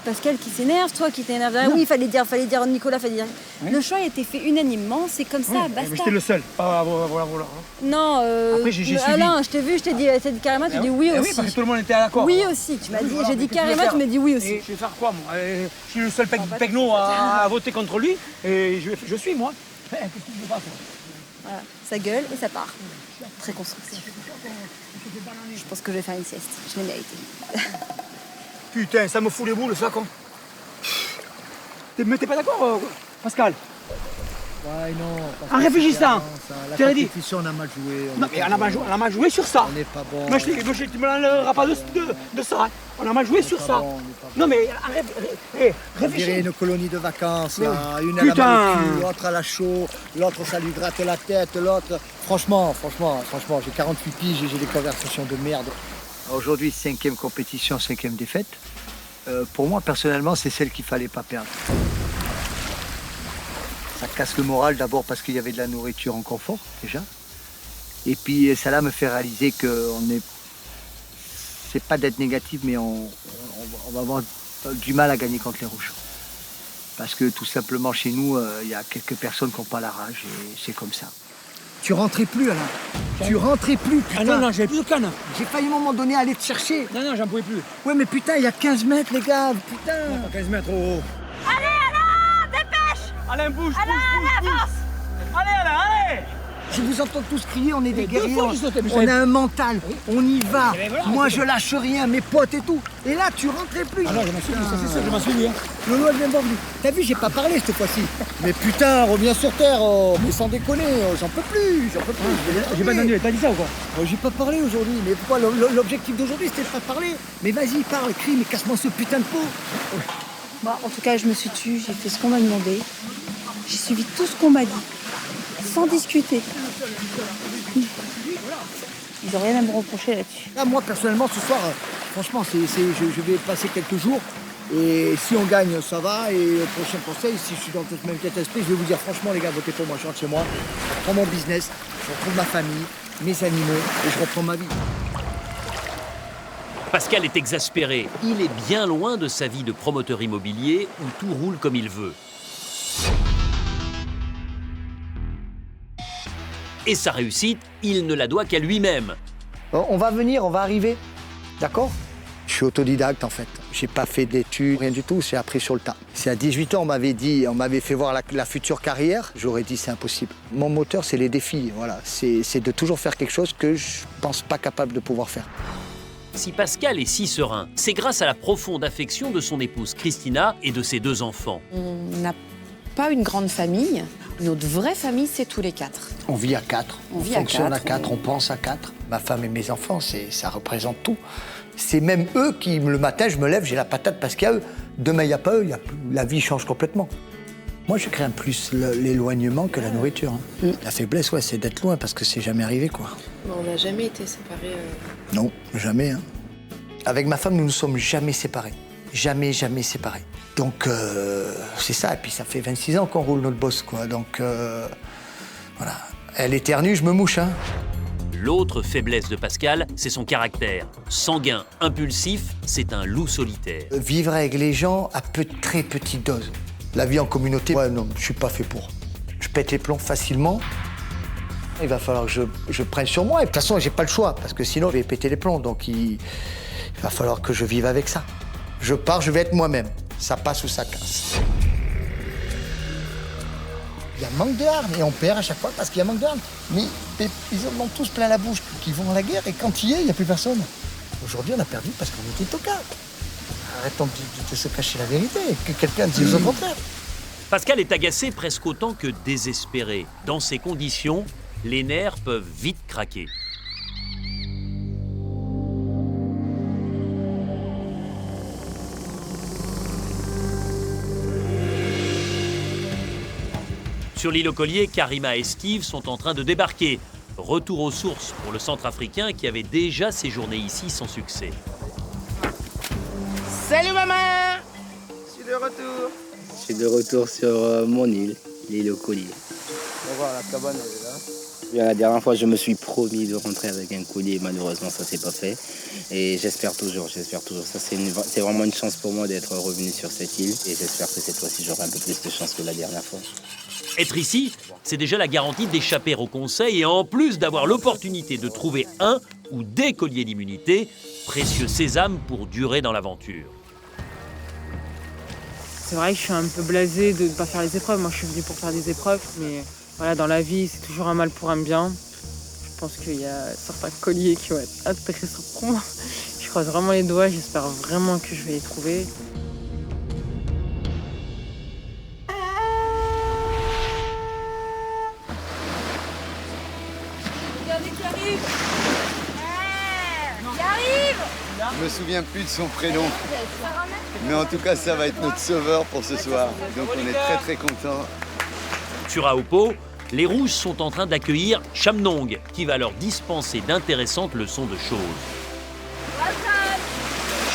Pascal qui s'énerve, toi qui t'énerve derrière. Oui, il fallait dire Nicolas, fallait dire. Oui. Le choix a été fait unanimement, c'est comme ça, Oui, basta. mais j'étais le seul. Voilà. Non, Après, j'ai suivi. Alain, je t'ai vu, je t'ai dit carrément, tu dis oui Eh aussi. Oui, parce que tout le monde était d'accord. Oui aussi, tu m'as dit, Voilà, j'ai dit mais qu'est-ce que je carrément, vais tu m'as dit oui faire aussi. Et je vais faire quoi, moi Je suis le seul pegno à voter contre lui, et je suis, moi. Qu'est-ce que je fasse? Voilà, ça gueule et ça part. Très constructif. Je pense que je vais faire une sieste, je l'ai mérité. Putain, ça me fout les boules, ça, con. Mais t'es pas d'accord, Pascal? Ouais, non. En réfléchissant, La tu l'as dit. compétition, on a mal joué. Non, mais on a mal joué sur ça. On n'est pas bon. Moi, tu me l'enlèveras pas de ça. Hein. On a mal joué sur ça. Non, mais On réfléchis. dirait une colonie de vacances, là. Mais Une à la putain. main au cul, l'autre à la chaud, l'autre ça lui gratte la tête, l'autre... Franchement, j'ai 48 piges et j'ai des conversations de merde. Aujourd'hui, 5e compétition, 5e défaite. Pour moi, personnellement, c'est celle qu'il fallait pas perdre. Ça casse le moral d'abord parce qu'il y avait de la nourriture en confort, déjà. Et puis, ça là me fait réaliser que c'est pas d'être négatif, mais on va avoir du mal à gagner contre les rouges. Parce que tout simplement chez nous, il y a quelques personnes qui n'ont pas la rage et c'est comme ça. Tu rentrais plus, Alain. Tu rentrais plus, putain. Ah non, non, j'avais plus de canne. J'ai failli à un moment donné aller te chercher. Non, non, j'en pouvais plus. Ouais, mais putain, il y a 15 mètres, les gars. Putain. Non, pas 15 mètres, oh. Allez, Alain, dépêche! Alain, bouge, Alain, bouge, avance! Allez, Alain, allez! Je vous entends tous crier, on est des deux guerriers, fois, j'ai sauté, mais on j'avais- a un mental, on y va. Mais voilà, Moi, c'est je lâche rien, mes potes et tout. Et là, tu rentrais plus. Ah non, je m'en suis dit, ça c'est sûr, je m'en suis dit. Hein. Lolo, elle vient de revenir. T'as vu, j'ai pas parlé cette fois-ci. Mais putain, reviens sur terre, oh. Mais sans déconner, oh, j'en peux plus, j'en peux plus. J'ai pas entendu, t'as dit ça ou quoi? Oh, j'ai pas parlé aujourd'hui, mais pourquoi l'objectif d'aujourd'hui c'était de pas parler. Mais vas-y, parle, crie, mais casse-moi ce putain de pot. Bon, en tout cas, je me suis tue, j'ai fait ce qu'on m'a demandé. J'ai suivi tout ce qu'on m'a dit, sans discuter. Ils n'ont rien à me reprocher là-dessus. Là, moi, personnellement, ce soir, franchement, je vais passer quelques jours. Et si on gagne, ça va. Et le prochain conseil, si je suis dans le même état d'esprit, je vais vous dire franchement, les gars, votez pour moi, je rentre chez moi. Je prends mon business, je retrouve ma famille, mes animaux, et je reprends ma vie. Pascal est exaspéré. Il est bien loin de sa vie de promoteur immobilier où tout roule comme il veut. Et sa réussite, il ne la doit qu'à lui-même. On va venir, on va arriver, d'accord? Je suis autodidacte en fait. J'ai pas fait d'études, rien du tout, j'ai appris sur le tas. Si à 18 ans on m'avait fait voir la future carrière, j'aurais dit c'est impossible. Mon moteur, c'est les défis, voilà. C'est de toujours faire quelque chose que je pense pas capable de pouvoir faire. Si Pascal est si serein, c'est grâce à la profonde affection de son épouse Christina et de ses 2 enfants. On n'a pas une grande famille. Notre vraie famille, c'est tous les 4. On vit à 4, On vit fonctionne à 4, on pense à 4. Ma femme et mes enfants, ça représente tout. C'est même eux qui, le matin, je me lève, j'ai la patate parce qu'il y a eux. Demain, il n'y a pas eux, la vie change complètement. Moi, je crains plus l'éloignement que la nourriture. Hein. La faiblesse, ouais, c'est d'être loin parce que c'est jamais arrivé, quoi. On n'a jamais été séparés. Non, jamais. Hein. Avec ma femme, nous ne sommes jamais séparés. Jamais, jamais séparés. Donc, c'est ça. Et puis, ça fait 26 ans qu'on roule notre boss, quoi. Donc, voilà. Elle éternue, je me mouche, hein. L'autre faiblesse de Pascal, c'est son caractère. Sanguin, impulsif, c'est un loup solitaire. Vivre avec les gens à très petite dose. La vie en communauté, ouais, non, je suis pas fait pour. Je pète les plombs facilement. Il va falloir que je prenne sur moi. Et de toute façon, j'ai pas le choix, parce que sinon, je vais péter les plombs. Donc, il va falloir que je vive avec ça. Je pars, je vais être moi-même. Ça passe ou ça casse. Il y a manque de armes et on perd à chaque fois parce qu'il y a manque d'armes. Mais ils en ont tous plein la bouche qu'ils vont à la guerre et quand il n'y a plus personne. Aujourd'hui, on a perdu parce qu'on était tocards. Arrêtons de se cacher la vérité, que quelqu'un dise le contraire. Pascal est agacé presque autant que désespéré. Dans ces conditions, les nerfs peuvent vite craquer. Sur l'île aux Colliers, Karima et Steve sont en train de débarquer. Retour aux sources pour le Centrafricain qui avait déjà séjourné ici sans succès. Salut maman! Je suis de retour. Je suis de retour sur mon île, l'île aux Colliers. On va voir, la cabane elle est là. La dernière fois, je me suis promis de rentrer avec un collier. Malheureusement, ça s'est pas fait. Et j'espère toujours. Ça, c'est vraiment une chance pour moi d'être revenu sur cette île. Et j'espère que cette fois-ci, j'aurai un peu plus de chance que la dernière fois. Être ici, c'est déjà la garantie d'échapper au conseil et en plus d'avoir l'opportunité de trouver un ou des colliers d'immunité, précieux sésame pour durer dans l'aventure. C'est vrai que je suis un peu blasée de ne pas faire les épreuves. Moi, je suis venue pour faire des épreuves, mais voilà, dans la vie, c'est toujours un mal pour un bien. Je pense qu'il y a certains colliers qui vont être intéressants pour moi. Je croise vraiment les doigts, j'espère vraiment que je vais les trouver. Regardez qui arrive! Qui arrive! Je me souviens plus de son prénom. Mais en tout cas, ça va être notre sauveur pour ce soir. Donc on est très très contents. Sur Aopo, les Rouges sont en train d'accueillir Chamnong, qui va leur dispenser d'intéressantes leçons de choses.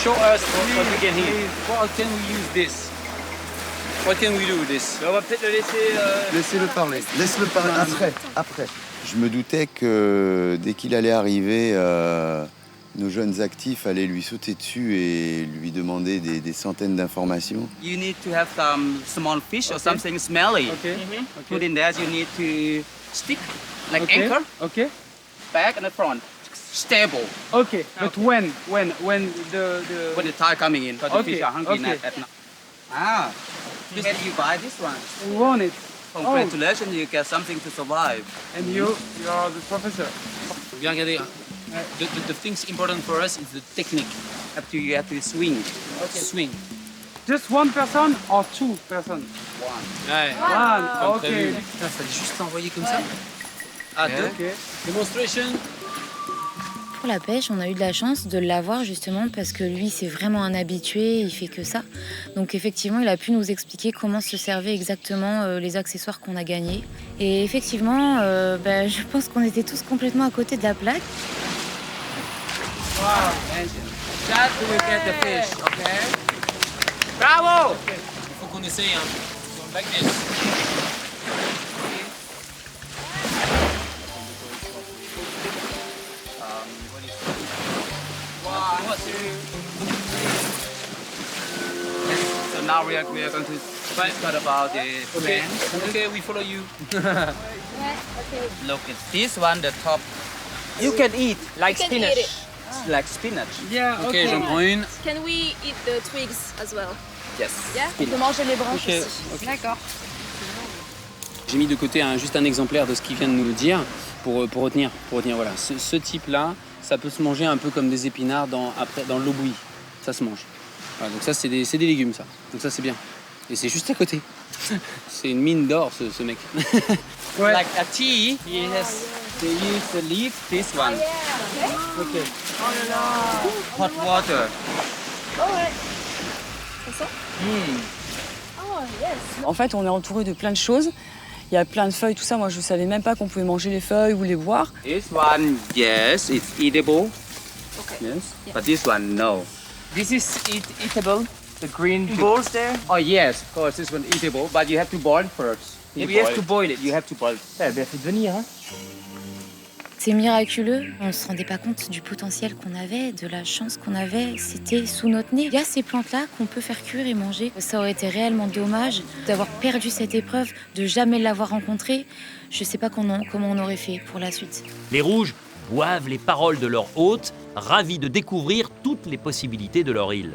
Show us what we can here. What can we use this? What can we do with this? On va peut-être le laisser... Laissez-le parler. Laisse-le parler après. Je me doutais que dès qu'il allait arriver, nos jeunes actifs allaient lui sauter dessus et lui demander des centaines d'informations. You need to have some small fish or something smelly. Okay. Put in there. You need to stick like Okay. anchor. Okay. Back and the front. Stable. Okay. But when the When the tide coming in, because the Okay, fish are hungry okay. at night. Ah. Where do you buy this one? we want it. Congratulations, you get something to survive. And you are the professor. Faut bien regarder. The things important for us is the technique. You have to swing. Swing. Just one person or two person? Ouais. One. Comme Okay. prévu. Putain, fallait juste l'envoyer comme ça. Ah, deux. Okay. Demonstration. Pour la pêche, on a eu de la chance de l'avoir justement parce que lui, c'est vraiment un habitué, il fait que ça. Donc effectivement, il a pu nous expliquer comment se servaient exactement les accessoires qu'on a gagnés. Et effectivement, je pense qu'on était tous complètement à côté de la plaque. Wow. That will get the fish, okay? Bravo! Il faut qu'on essaye, hein. Like this. So now we are going to discuss about the Okay. plan. Okay, we follow you. Look, it's this one, the top. You can eat like You can spinach. eat it. It's like spinach. Yeah. Ok, j'en prends une. Can we eat the twigs as well? Yes. Yeah? On peut manger les branches Ok, aussi. ok. D'accord. J'ai mis de côté juste un exemplaire de ce qu'il vient de nous dire pour retenir. Voilà, ce type-là, ça peut se manger un peu comme des épinards dans l'eau bouillie. Ça se mange. Voilà, donc ça, c'est des légumes, ça. Donc ça, c'est bien. Et c'est juste à côté. C'est une mine d'or, ce mec. Like a tea, they use the leaf, this one. Okay. Hot water. Oh ouais. C'est ça? Oh yes. En fait, on est entouré de plein de choses. Il y a plein de feuilles, tout ça. Moi, je ne savais même pas qu'on pouvait manger les feuilles ou les boire. This one, yes, it's eatable. Yes. But this one, no. This is eatable. The green balls there? Oh yes, of course, this one eatable, but you have to boil first. You have to boil it. You have to boil. Elle a bien fait de venir, hein? C'est miraculeux, on ne se rendait pas compte du potentiel qu'on avait, de la chance qu'on avait, c'était sous notre nez. Il y a ces plantes-là qu'on peut faire cuire et manger. Ça aurait été réellement dommage d'avoir perdu cette épreuve, de jamais l'avoir rencontrée. Je ne sais pas comment on aurait fait pour la suite. Les rouges boivent les paroles de leur hôte, ravis de découvrir toutes les possibilités de leur île.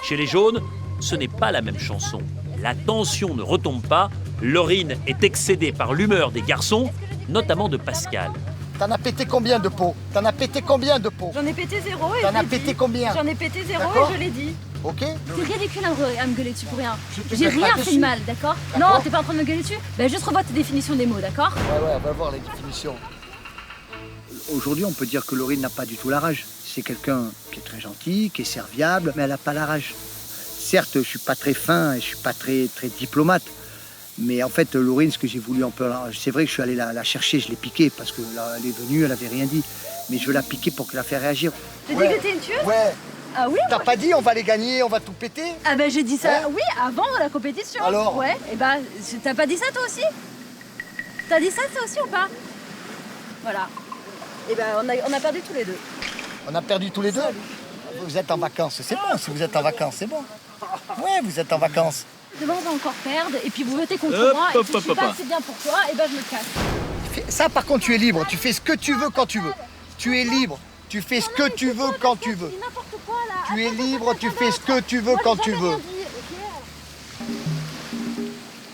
Chez les jaunes, ce n'est pas la même chanson. La tension ne retombe pas, Laurine est excédée par l'humeur des garçons, notamment de Pascal. T'en as pété combien de pots? T'en as pété combien de pots? J'en ai pété 0 et T'en je as l'ai pété dit. combien? J'en ai pété 0 D'accord. et je l'ai dit. Ok? C'est ridicule à me gueuler dessus pour rien. te J'ai gueule pas rien fait dessus. de mal, d'accord? Non, t'es pas en train de me gueuler dessus? Ben juste revois tes définitions des mots, d'accord? Ouais, on va voir les définitions. Aujourd'hui, on peut dire que Laurine n'a pas du tout la rage. C'est quelqu'un qui est très gentil, qui est serviable, mais elle n'a pas la rage. Certes, je suis pas très fin et je suis pas très diplomate. Mais en fait, Laurine, ce que j'ai voulu un peu... C'est vrai que je suis allé la chercher, je l'ai piquée, parce qu'elle est venue, elle avait rien dit. Mais je veux la piquer pour la faire réagir. T'as dit que t'étais une tueuse? Ouais. Ah oui? T'as pas dit on va les gagner, on va tout péter? Ah ben j'ai dit ça, Ouais. oui, avant la compétition. Alors? Ouais, et ben t'as pas dit ça toi aussi? T'as dit ça toi aussi ou pas? Voilà. Et ben on a perdu tous les deux. On a perdu tous les deux? Vous êtes en vacances, c'est bon. Si vous êtes en vacances, c'est bon. Ouais, vous êtes en vacances. Demain, on va encore perdre, et puis vous votez contre Hop, moi, et hop, si je suis hop, pas hop. assez bien pour toi, et ben je me casse. Ça, par contre, tu es libre. Tu fais ce que tu veux quand tu veux. Tu es libre. Tu fais ce que tu veux quand tu veux. Tu es libre, tu fais ce que tu veux quand tu veux.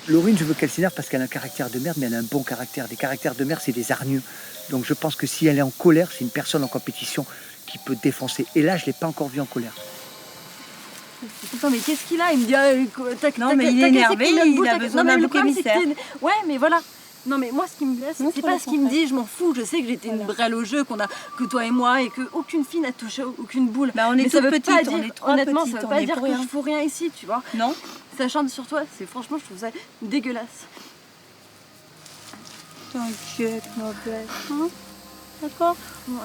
Laurine, je veux qu'elle s'énerve parce qu'elle a un caractère de merde, mais elle a un bon caractère. Des caractères de merde, c'est des hargneux. Donc je pense que si elle est en colère, c'est une personne en compétition qui peut défoncer. Et là, je ne l'ai pas encore vue en colère. Attends, mais qu'est-ce qu'il a? Il me dit, Non, mais il est énervé, il a besoin d'un bouc émissaire. Ouais, mais voilà. Non, mais moi, ce qui me blesse, c'est pas ce qu'il me dit, je m'en fous. Je sais que j'étais une brêle au jeu, que toi et moi, et qu'aucune fille n'a touché aucune boule. Bah, on est mais ça toutes veut pas petites, dire, on est trop honnêtement, petites, ça veut on pas est dire pour que rien. je fous rien ici, tu vois. Non. Ça chante sur toi, franchement, je trouve ça dégueulasse. T'inquiète, ma belle. Hein? D'accord? Ouais.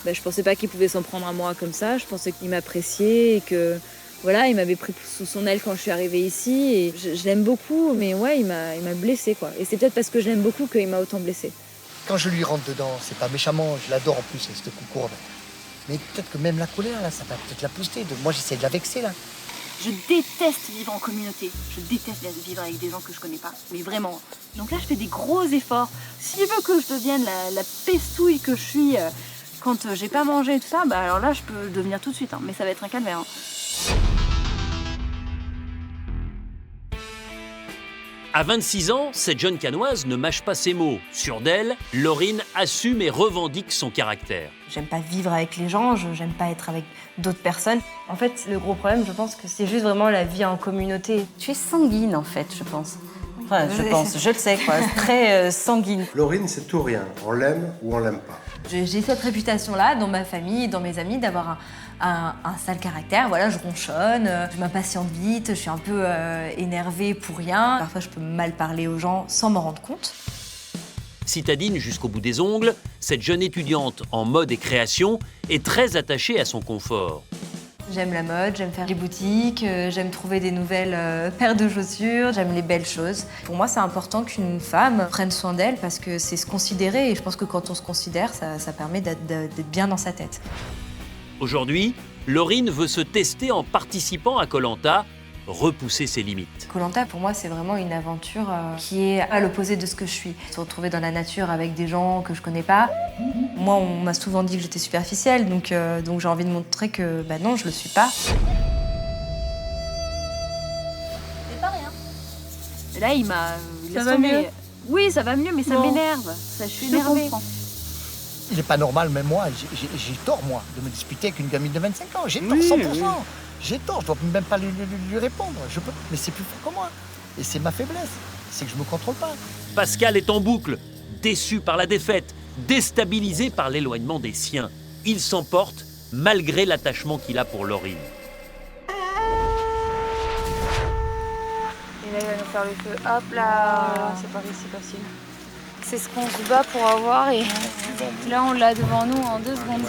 Ben, je pensais pas qu'il pouvait s'en prendre à moi comme ça. Je pensais qu'il m'appréciait et que voilà, il m'avait pris sous son aile quand je suis arrivée ici. Et je l'aime beaucoup, mais ouais, il m'a blessée quoi. Et c'est peut-être parce que je l'aime beaucoup qu'il m'a autant blessée. Quand je lui rentre dedans, c'est pas méchamment, je l'adore en plus avec cette coucourde. Mais peut-être que même la colère, là, ça va peut-être la booster. Moi, j'essaie de la vexer, là. Je déteste vivre en communauté. Je déteste vivre avec des gens que je connais pas. Mais vraiment. Donc là, je fais des gros efforts. S'il veut que je devienne la pestouille que je suis quand j'ai pas mangé et tout ça, bah alors là, je peux le devenir tout de suite. Hein. Mais ça va être un calvaire. Hein. À 26 ans, cette jeune Canoise ne mâche pas ses mots. Sûre d'elle, Laurine assume et revendique son caractère. J'aime pas vivre avec les gens, j'aime pas être avec d'autres personnes. En fait, le gros problème, je pense que c'est juste vraiment la vie en communauté. Tu es sanguine, en fait, je pense. Enfin, je le sais, quoi. Très sanguine. Laurine, c'est tout rien. On l'aime ou on l'aime pas. J'ai cette réputation-là, dans ma famille, dans mes amis, d'avoir un sale caractère. Voilà, je ronchonne, je m'impatiente vite, je suis un peu énervée pour rien. Parfois, je peux mal parler aux gens sans m'en rendre compte. Citadine jusqu'au bout des ongles, cette jeune étudiante en mode et création est très attachée à son confort. J'aime la mode, j'aime faire des boutiques, j'aime trouver des nouvelles paires de chaussures, j'aime les belles choses. Pour moi, c'est important qu'une femme prenne soin d'elle parce que c'est se considérer et je pense que quand on se considère, ça permet d'être bien dans sa tête. Aujourd'hui, Laurine veut se tester en participant à Koh-Lanta, repousser ses limites. Koh-Lanta, pour moi, c'est vraiment une aventure qui est à l'opposé de ce que je suis. Se retrouver dans la nature avec des gens que je connais pas. Moi, on m'a souvent dit que j'étais superficielle, donc j'ai envie de montrer que bah non, je le suis pas. C'est pas rien. Et là, il m'a... Ça va mieux? Oui, ça va mieux, mais ça m'énerve. Je suis énervée. Il n'est pas normal, même moi, j'ai tort, moi, de me disputer avec une gamine de 25 ans. J'ai tort, 100%. Oui. J'ai tort, je ne dois même pas lui répondre. Je peux, mais c'est plus fort que moi. Et c'est ma faiblesse, c'est que je ne me contrôle pas. Pascal est en boucle, déçu par la défaite, déstabilisé par l'éloignement des siens. Il s'emporte malgré l'attachement qu'il a pour Laurine. Et là, il va nous faire le feu. Hop là, c'est pas si facile. C'est ce qu'on se bat pour avoir et là, on l'a devant nous en 2 secondes.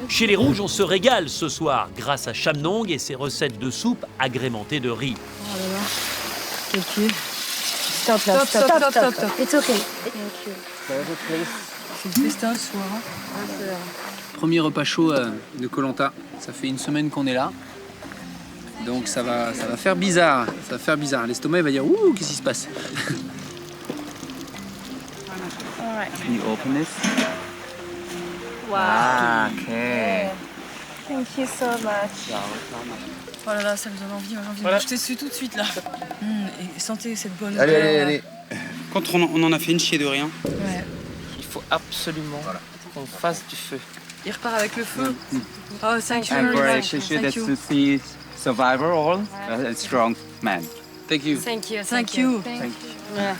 Chez les Rouges, on se régale ce soir grâce à Chamnong et ses recettes de soupe agrémentées de riz. Oh là là. Ok. Stop. It's okay. C'est le festin ce soir. Premier repas chaud de Koh-Lanta. Ça fait une semaine qu'on est là. Donc ça va faire bizarre. Ça va faire bizarre. L'estomac il va dire ouh, qu'est-ce qui se passe? Can you open this? Wow. Ah, okay. Thank you so much. Oh là là, ça me donne envie, Voilà. Je te suis tout de suite là. Et sentez cette bonne Allez, odeur, allez, là. allez. Quand on en a fait une chier de rien. Ouais. Il faut absolument qu'on fasse du feu. Il repart avec le feu. Oh, thank you I'm very very much. appreciated Thank you. to see survival and strong man. Thank you. Thank you. Thank you. Ouais.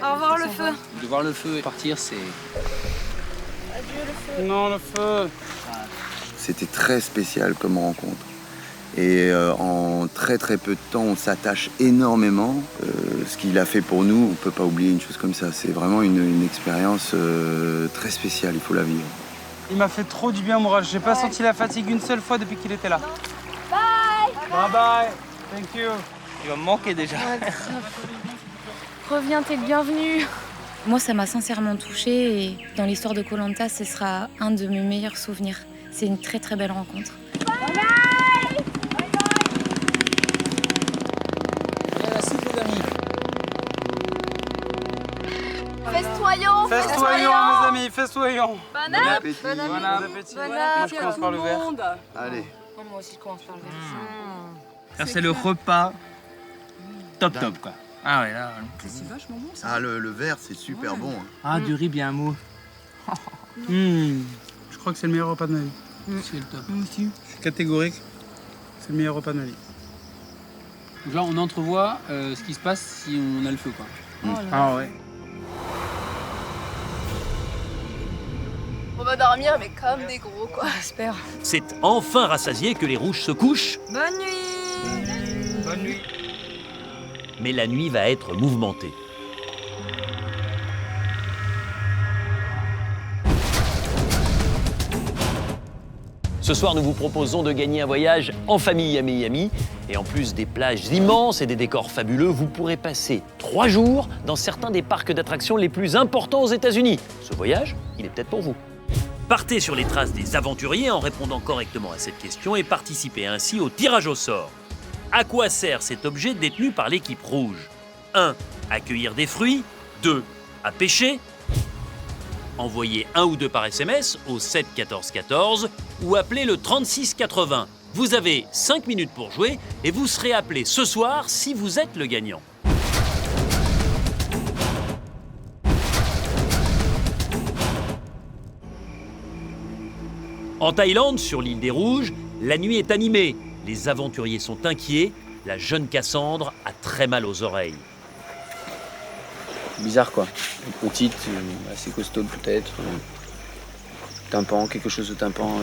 Au revoir le feu. De voir le feu et partir, c'est... Adieu le feu. Non, le feu. C'était très spécial comme rencontre. Et en très très peu de temps, on s'attache énormément. Ce qu'il a fait pour nous, on ne peut pas oublier une chose comme ça. C'est vraiment une expérience très spéciale, il faut la vivre. Il m'a fait trop du bien, Mourad. J'ai pas senti la fatigue une seule fois depuis qu'il était là. Bye. Bye bye. Thank you. Il va me manquer déjà. Reviens, t'es le bienvenu. Moi, ça m'a sincèrement touchée et dans l'histoire de Koh-Lanta, ce sera un de mes meilleurs souvenirs. C'est une très très belle rencontre. Festoyons. Festoyons, mes amis, festoyons. Bon appétit. Bon appétit. Bon Moi, je commence par le verre. Allez. Moi aussi, je commence par le verre. C'est le repas top quoi. Ah ouais là. C'est vachement bon ça. Ah, le verre, c'est super bon. Hein. Ah du riz bien mou. Je crois que c'est le meilleur repas de ma vie. C'est le top. Moi aussi. Je suis catégorique. C'est le meilleur repas de ma vie. Donc là, on entrevoit ce qui se passe si on a le feu, quoi. Ah ouais. On va dormir mais comme des gros quoi. J'espère. C'est enfin rassasié que les Rouges se couchent, Bonne nuit. Bonne nuit. mais la nuit va être mouvementée. Ce soir, nous vous proposons de gagner un voyage en famille à Miami. Et en plus des plages immenses et des décors fabuleux, vous pourrez passer 3 jours dans certains des parcs d'attractions les plus importants aux États-Unis. Ce voyage, il est peut-être pour vous. Partez sur les traces des aventuriers en répondant correctement à cette question et participez ainsi au tirage au sort. À quoi sert cet objet détenu par l'équipe rouge? 1. À cueillir des fruits. 2. À pêcher. Envoyez 1 ou 2 par SMS au 7 14 14 ou appelez le 36 80. Vous avez 5 minutes pour jouer et vous serez appelé ce soir si vous êtes le gagnant. En Thaïlande, sur l'île des Rouges, la nuit est animée. Les aventuriers sont inquiets. La jeune Cassandre a très mal aux oreilles. Bizarre quoi. Petite, assez costaud peut-être. Tympan, quelque chose de tympan,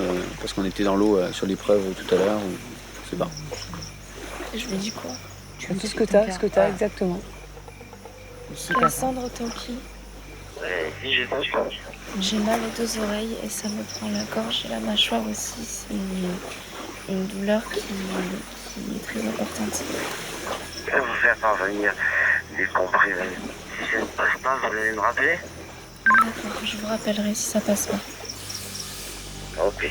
parce qu'on était dans l'eau sur l'épreuve tout à l'heure. Je sais pas. Je lui dis quoi? Tu dis ce que t'as, exactement. Cassandre, tant pis. J'ai mal aux 2 oreilles et ça me prend la gorge et la mâchoire aussi. C'est une douleur qui est très importante. Je vais vous faire parvenir des comprimés. Si ça ne passe pas, vous allez me rappeler? D'accord, je vous rappellerai si ça passe pas. Ok.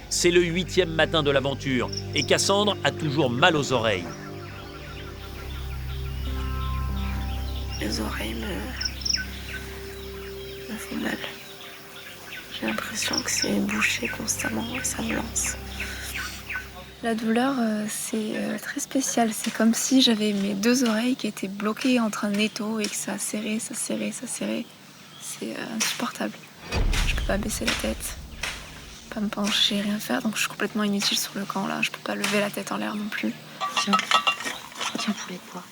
C'est le 8e matin de l'aventure et Cassandre a toujours mal aux oreilles. Les oreilles me font mal. J'ai l'impression que c'est bouché constamment et ça me lance. La douleur, c'est très spécial. C'est comme si j'avais mes 2 oreilles qui étaient bloquées entre un étau et que ça serrait, ça serrait, ça serrait. C'est insupportable. Je peux pas baisser la tête, pas me pencher, rien faire. Donc je suis complètement inutile sur le camp là. Je peux pas lever la tête en l'air non plus. Tiens, poulet de pois.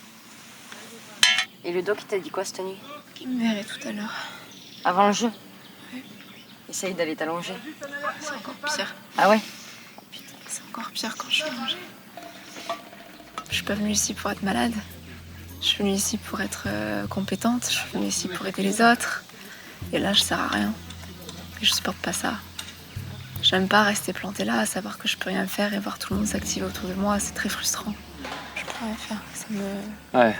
Et le doc, il t'a dit quoi cette nuit? Il me verrait tout à l'heure. Avant le jeu? Oui. Essaye d'aller t'allonger. C'est encore pire. Ah ouais? C'est encore pire quand je suis allongée. Je suis pas venue ici pour être malade. Je suis venue ici pour être compétente. Je suis venue ici pour aider les autres. Et là, je sers à rien. Et je supporte pas ça. J'aime pas rester plantée là, à savoir que je peux rien faire et voir tout le monde s'activer autour de moi. C'est très frustrant. Je peux rien faire. Ça me... Ouais.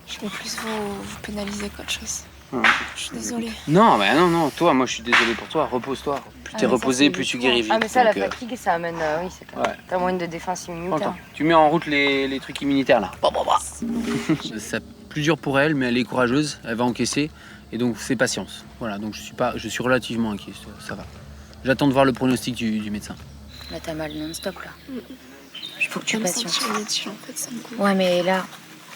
Je vais plus vous pénaliser qu'autre chose. Ouais. Je suis désolée. Non, bah non, toi, moi je suis désolé pour toi, repose-toi. Plus t'es reposé, plus tu guéris vite. Ah mais ça, donc, la fatigue, ça amène... oui, c'est clair. Ouais. T'as moyen de défense immunitaire. Tu mets en route les trucs immunitaires là. C'est plus dur pour elle, mais elle est courageuse, elle va encaisser. Et donc c'est patience. Voilà, donc je suis relativement inquiet, ça va. J'attends de voir le pronostic du médecin. Là, t'as mal non-stop là. Il faut que tu Je me patientes. sens inutile en fait, ça me gonfle. Ouais, mais là,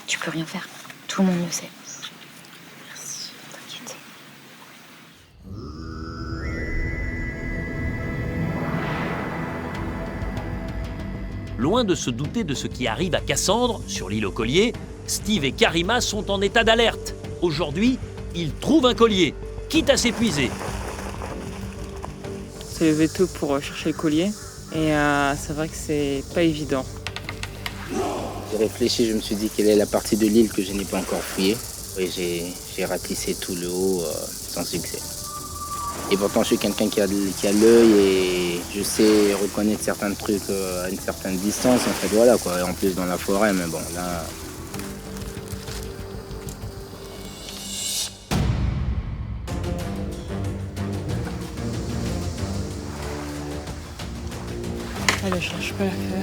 tu peux rien faire. Tout le monde le sait. Merci, t'inquiète. Loin de se douter de ce qui arrive à Cassandre, sur l'île aux colliers, Steve et Karima sont en état d'alerte. Aujourd'hui, ils trouvent un collier, quitte à s'épuiser. On s'est levé tôt pour chercher le collier et c'est vrai que c'est pas évident. J'ai réfléchi, je me suis dit quelle est la partie de l'île que je n'ai pas encore fouillée. Et j'ai ratissé tout le haut sans succès. Et pourtant, je suis quelqu'un qui a l'œil et je sais reconnaître certains trucs à une certaine distance. En fait, voilà quoi. Et en plus dans la forêt, mais bon, là. Allez, je cherche pas la feuille.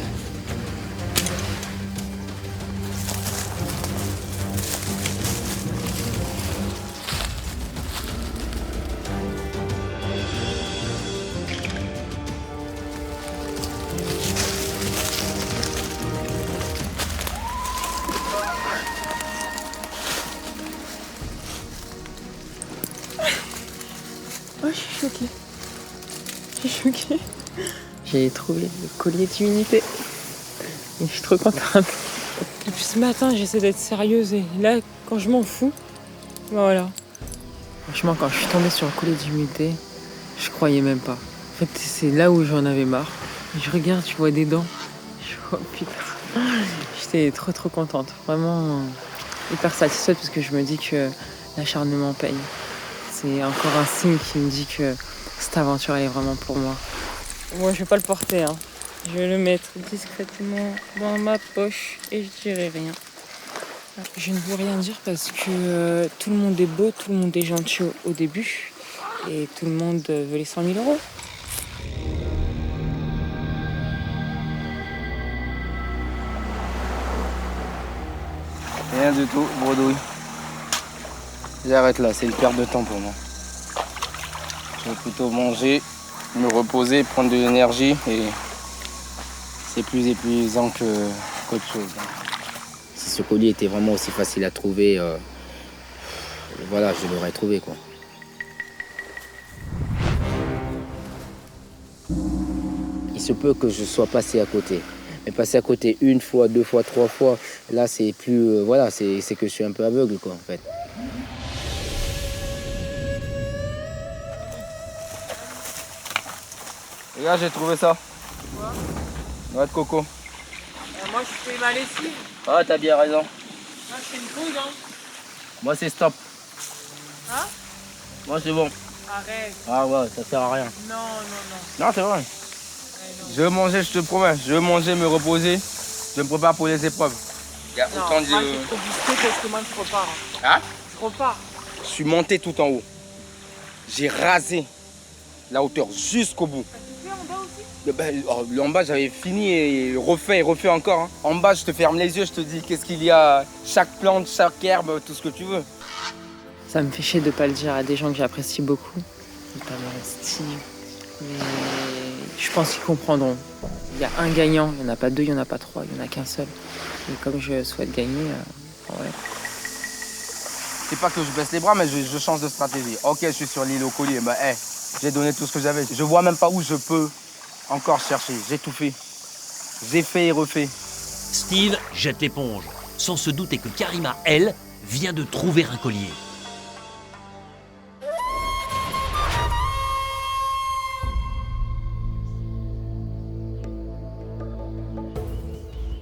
Oh, je suis choquée. Je suis choquée. J'ai trouvé le collier d'immunité. Et je suis trop contente. Depuis ce matin, j'essaie d'être sérieuse et là, quand je m'en fous, voilà. Franchement, quand je suis tombée sur le collier d'immunité, Je croyais même pas. En fait, c'est là où j'en avais marre. Je regarde, je vois des dents. Je vois, putain. J'étais trop contente. Vraiment hyper satisfaite parce que je me dis que l'acharnement paye. C'est encore un signe qui me dit que cette aventure elle est vraiment pour moi. Moi, je vais pas le porter. Hein. Je vais le mettre discrètement dans ma poche et je dirai rien. Je ne veux rien dire parce que tout le monde est beau, tout le monde est gentil au début et tout le monde veut les 100 000 €. Rien du tout, bredouille. J'arrête là, c'est une perte de temps pour moi. Je vais plutôt manger, me reposer, prendre de l'énergie et c'est plus épuisant qu'autre chose. Si ce collier était vraiment aussi facile à trouver, voilà, je l'aurais trouvé quoi. Il se peut que je sois passé à côté. Mais passer à côté une fois, deux fois, trois fois, là c'est plus, voilà, c'est que je suis un peu aveugle quoi en fait. Les gars, j'ai trouvé ça. Quoi? Noix de coco. Moi je fais ma lessive. Ah, t'as bien raison. Là je fais une pause hein. Moi c'est stop. Hein? Moi c'est bon. Arrête. Ah ouais, ça sert à rien. Non. Non, c'est vrai. Je veux manger, je te promets. Je veux manger, me reposer. Je me prépare pour les épreuves. Il y a autant de... Moi j'ai trop boosté parce que moi je repars. Hein? Je repars. Je suis monté tout en haut. J'ai rasé la hauteur jusqu'au bout. En bas, j'avais fini et refait encore. Hein. En bas, je te ferme les yeux, je te dis qu'est-ce qu'il y a, chaque plante, chaque herbe, tout ce que tu veux. Ça me fait chier de ne pas le dire à des gens que j'apprécie beaucoup. Pas Steve. Mais je pense qu'ils comprendront. Il y a un gagnant, il n'y en a pas deux, il n'y en a pas trois, il n'y en a qu'un seul. Et comme je souhaite gagner, ouais. C'est pas que je baisse les bras, mais je change de stratégie. Ok, je suis sur l'île au collier, bah, j'ai donné tout ce que j'avais. Je vois même pas où je peux encore chercher. J'ai tout fait. J'ai fait et refait. Steve jette l'éponge, sans se douter que Karima, elle, vient de trouver un collier.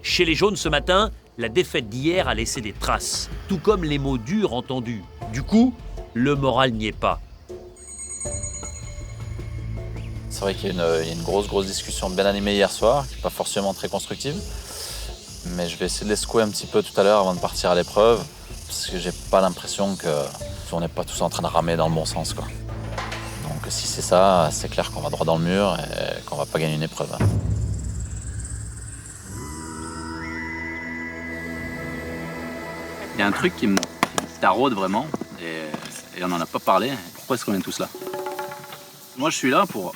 Chez les jaunes ce matin, la défaite d'hier a laissé des traces, tout comme les mots durs entendus. Du coup, le moral n'y est pas. C'est vrai qu'il y a une grosse discussion bien animée hier soir, qui n'est pas forcément très constructive. Mais je vais essayer de les secouer un petit peu tout à l'heure avant de partir à l'épreuve, parce que j'ai pas l'impression qu'on n'est pas tous en train de ramer dans le bon sens, quoi. Donc si c'est ça, c'est clair qu'on va droit dans le mur et qu'on va pas gagner une épreuve. Il y a un truc qui me taraude vraiment, et on n'en a pas parlé. Pourquoi est-ce qu'on est tous là? Moi, je suis là pour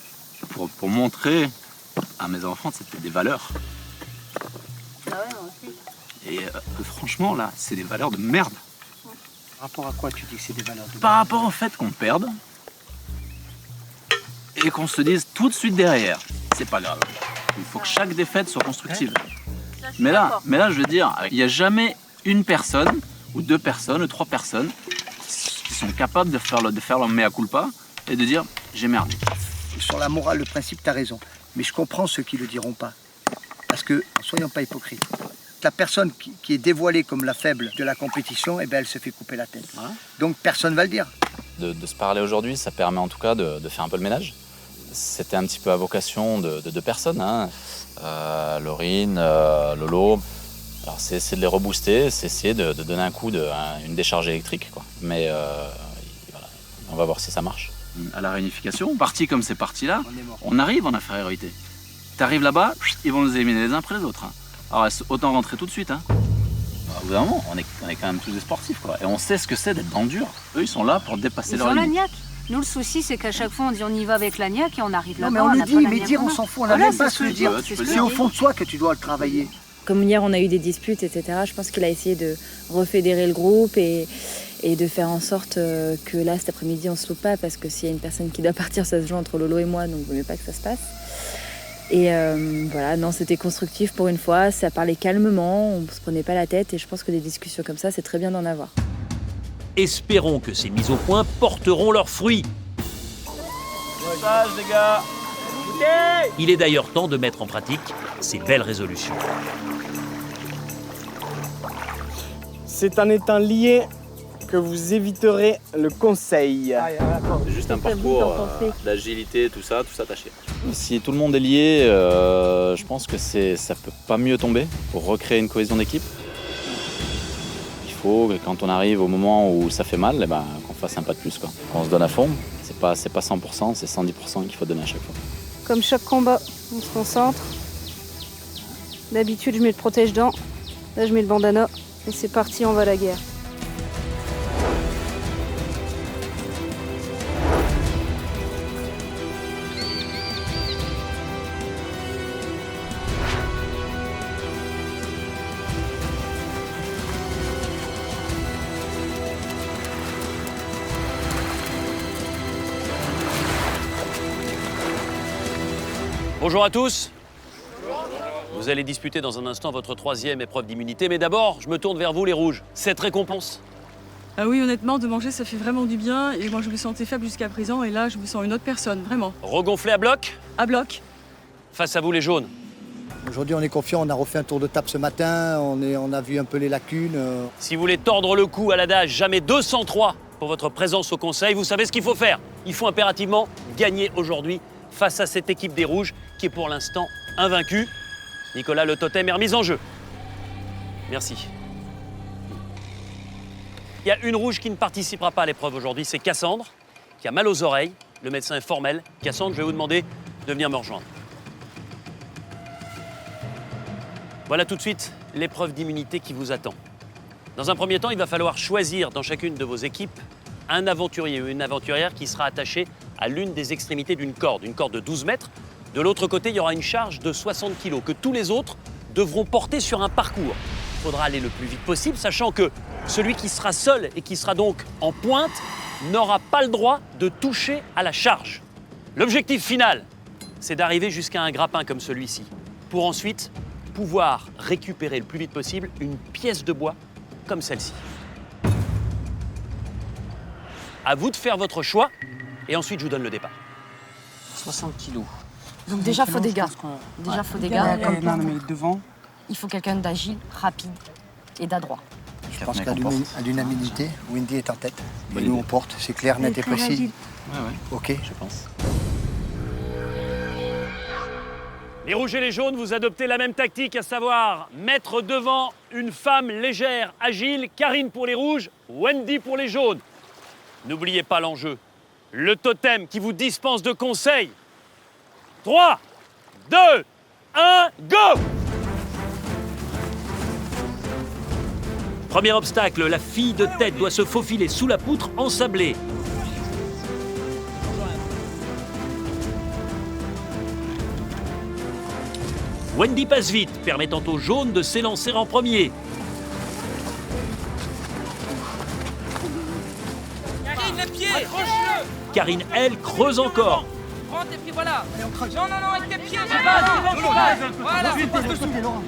montrer à mes enfants que c'était des valeurs. Ah ouais, moi aussi. Et franchement, là, c'est des valeurs de merde. Par rapport à quoi tu dis que c'est des valeurs de merde? Par rapport au fait qu'on perde et qu'on se dise tout de suite derrière, c'est pas grave. Il faut que chaque défaite soit constructive. Mais là, je veux dire, il n'y a jamais une personne, ou deux personnes, ou trois personnes qui sont capables de faire leur mea culpa et de dire j'ai merdé. Sur la morale, le principe, tu as raison. Mais je comprends ceux qui ne le diront pas. Parce que, soyons pas hypocrites, la personne qui est dévoilée comme la faible de la compétition, eh ben, elle se fait couper la tête. Ouais. Donc personne ne va le dire. De se parler aujourd'hui, ça permet en tout cas de faire un peu le ménage. C'était un petit peu à vocation de deux personnes, hein. Laurine, Lolo. Alors c'est de les rebooster, c'est essayer de donner un coup, une décharge électrique, quoi. Mais voilà, on va voir si ça marche. À la réunification, parti comme c'est parti là, on arrive en infériorité. T'arrives là-bas, ils vont nous éliminer les uns après les autres. Hein. Alors autant rentrer tout de suite. Hein. Au bout d'un moment, on est quand même tous des sportifs, quoi. Et on sait ce que c'est d'être dans le dur. Eux, ils sont là pour dépasser leur limite. L'agnac. Nous, le souci, c'est qu'à chaque fois, on dit on y va avec l'agnac et on arrive là-bas. Non, mais on le dit, mais dire, on s'en fout, on n'a même pas à se le dire. C'est au fond de soi que tu dois le travailler. Comme hier, on a eu des disputes, etc. Je pense qu'il a essayé de refédérer le groupe et de faire en sorte que là, cet après-midi, on ne se loupe pas, parce que s'il y a une personne qui doit partir, ça se joue entre Lolo et moi, donc il ne vaut mieux pas que ça se passe. Et voilà, non, c'était constructif pour une fois, ça parlait calmement, on ne se prenait pas la tête, et je pense que des discussions comme ça, c'est très bien d'en avoir. Espérons que ces mises au point porteront leurs fruits. passage, les gars. Il est d'ailleurs temps de mettre en pratique ces belles résolutions. C'est en étant lié que vous éviterez le conseil. C'est juste un parcours d'agilité, tout ça attaché. Si tout le monde est lié, je pense que ça peut pas mieux tomber pour recréer une cohésion d'équipe. Il faut que quand on arrive au moment où ça fait mal, qu'on fasse un pas de plus, quoi. Qu'on se donne à fond. C'est pas 100%, c'est 110% qu'il faut donner à chaque fois. Comme chaque combat, on se concentre. D'habitude, je mets le protège-dents. Là, je mets le bandana. Et c'est parti, on va à la guerre. Bonjour à tous. Vous allez disputer dans un instant votre 3e épreuve d'immunité, mais d'abord, je me tourne vers vous, les rouges. Cette récompense. Ah oui, honnêtement, de manger, ça fait vraiment du bien. Et moi, je me sentais faible jusqu'à présent. Et là, je me sens une autre personne, vraiment. Regonflé à bloc. À bloc. Face à vous, les jaunes. Aujourd'hui, on est confiant. On a refait un tour de table ce matin. On a vu un peu les lacunes. Si vous voulez tordre le cou à l'adage jamais 203 pour votre présence au Conseil, vous savez ce qu'il faut faire. Il faut impérativement gagner aujourd'hui face à cette équipe des rouges qui est pour l'instant invaincue. Nicolas, le totem est remis en jeu. Merci. Il y a une rouge qui ne participera pas à l'épreuve aujourd'hui, c'est Cassandre, qui a mal aux oreilles. Le médecin est formel. Cassandre, je vais vous demander de venir me rejoindre. Voilà tout de suite l'épreuve d'immunité qui vous attend. Dans un premier temps, il va falloir choisir dans chacune de vos équipes un aventurier ou une aventurière qui sera attaché à l'une des extrémités d'une corde de 12 mètres. De l'autre côté, il y aura une charge de 60 kg que tous les autres devront porter sur un parcours. Il faudra aller le plus vite possible, sachant que celui qui sera seul et qui sera donc en pointe n'aura pas le droit de toucher à la charge. L'objectif final, c'est d'arriver jusqu'à un grappin comme celui-ci, pour ensuite pouvoir récupérer le plus vite possible une pièce de bois comme celle-ci. À vous de faire votre choix, et ensuite je vous donne le départ. 60 kilos. Donc déjà, faut des gars. Déjà, faut des gars. Devant. Il faut quelqu'un d'agile, rapide et d'adroit. Je pense qu'à l'unanimité, Wendy est en tête. Et nous, on porte. C'est clair, net et précis. Ok. Je pense. Les rouges et les jaunes, vous adoptez la même tactique, à savoir mettre devant une femme légère, agile, Karine pour les rouges, Wendy pour les jaunes. N'oubliez pas l'enjeu, le totem qui vous dispense de conseils. 3, 2, 1, go! Premier obstacle, la fille de tête doit se faufiler sous la poutre ensablée. Wendy passe vite, permettant aux jaunes de s'élancer en premier. Karine, les pieds, accroche-le. Karine, elle, creuse encore. Prends tes pieds, voilà. Non, avec tes pieds, voilà.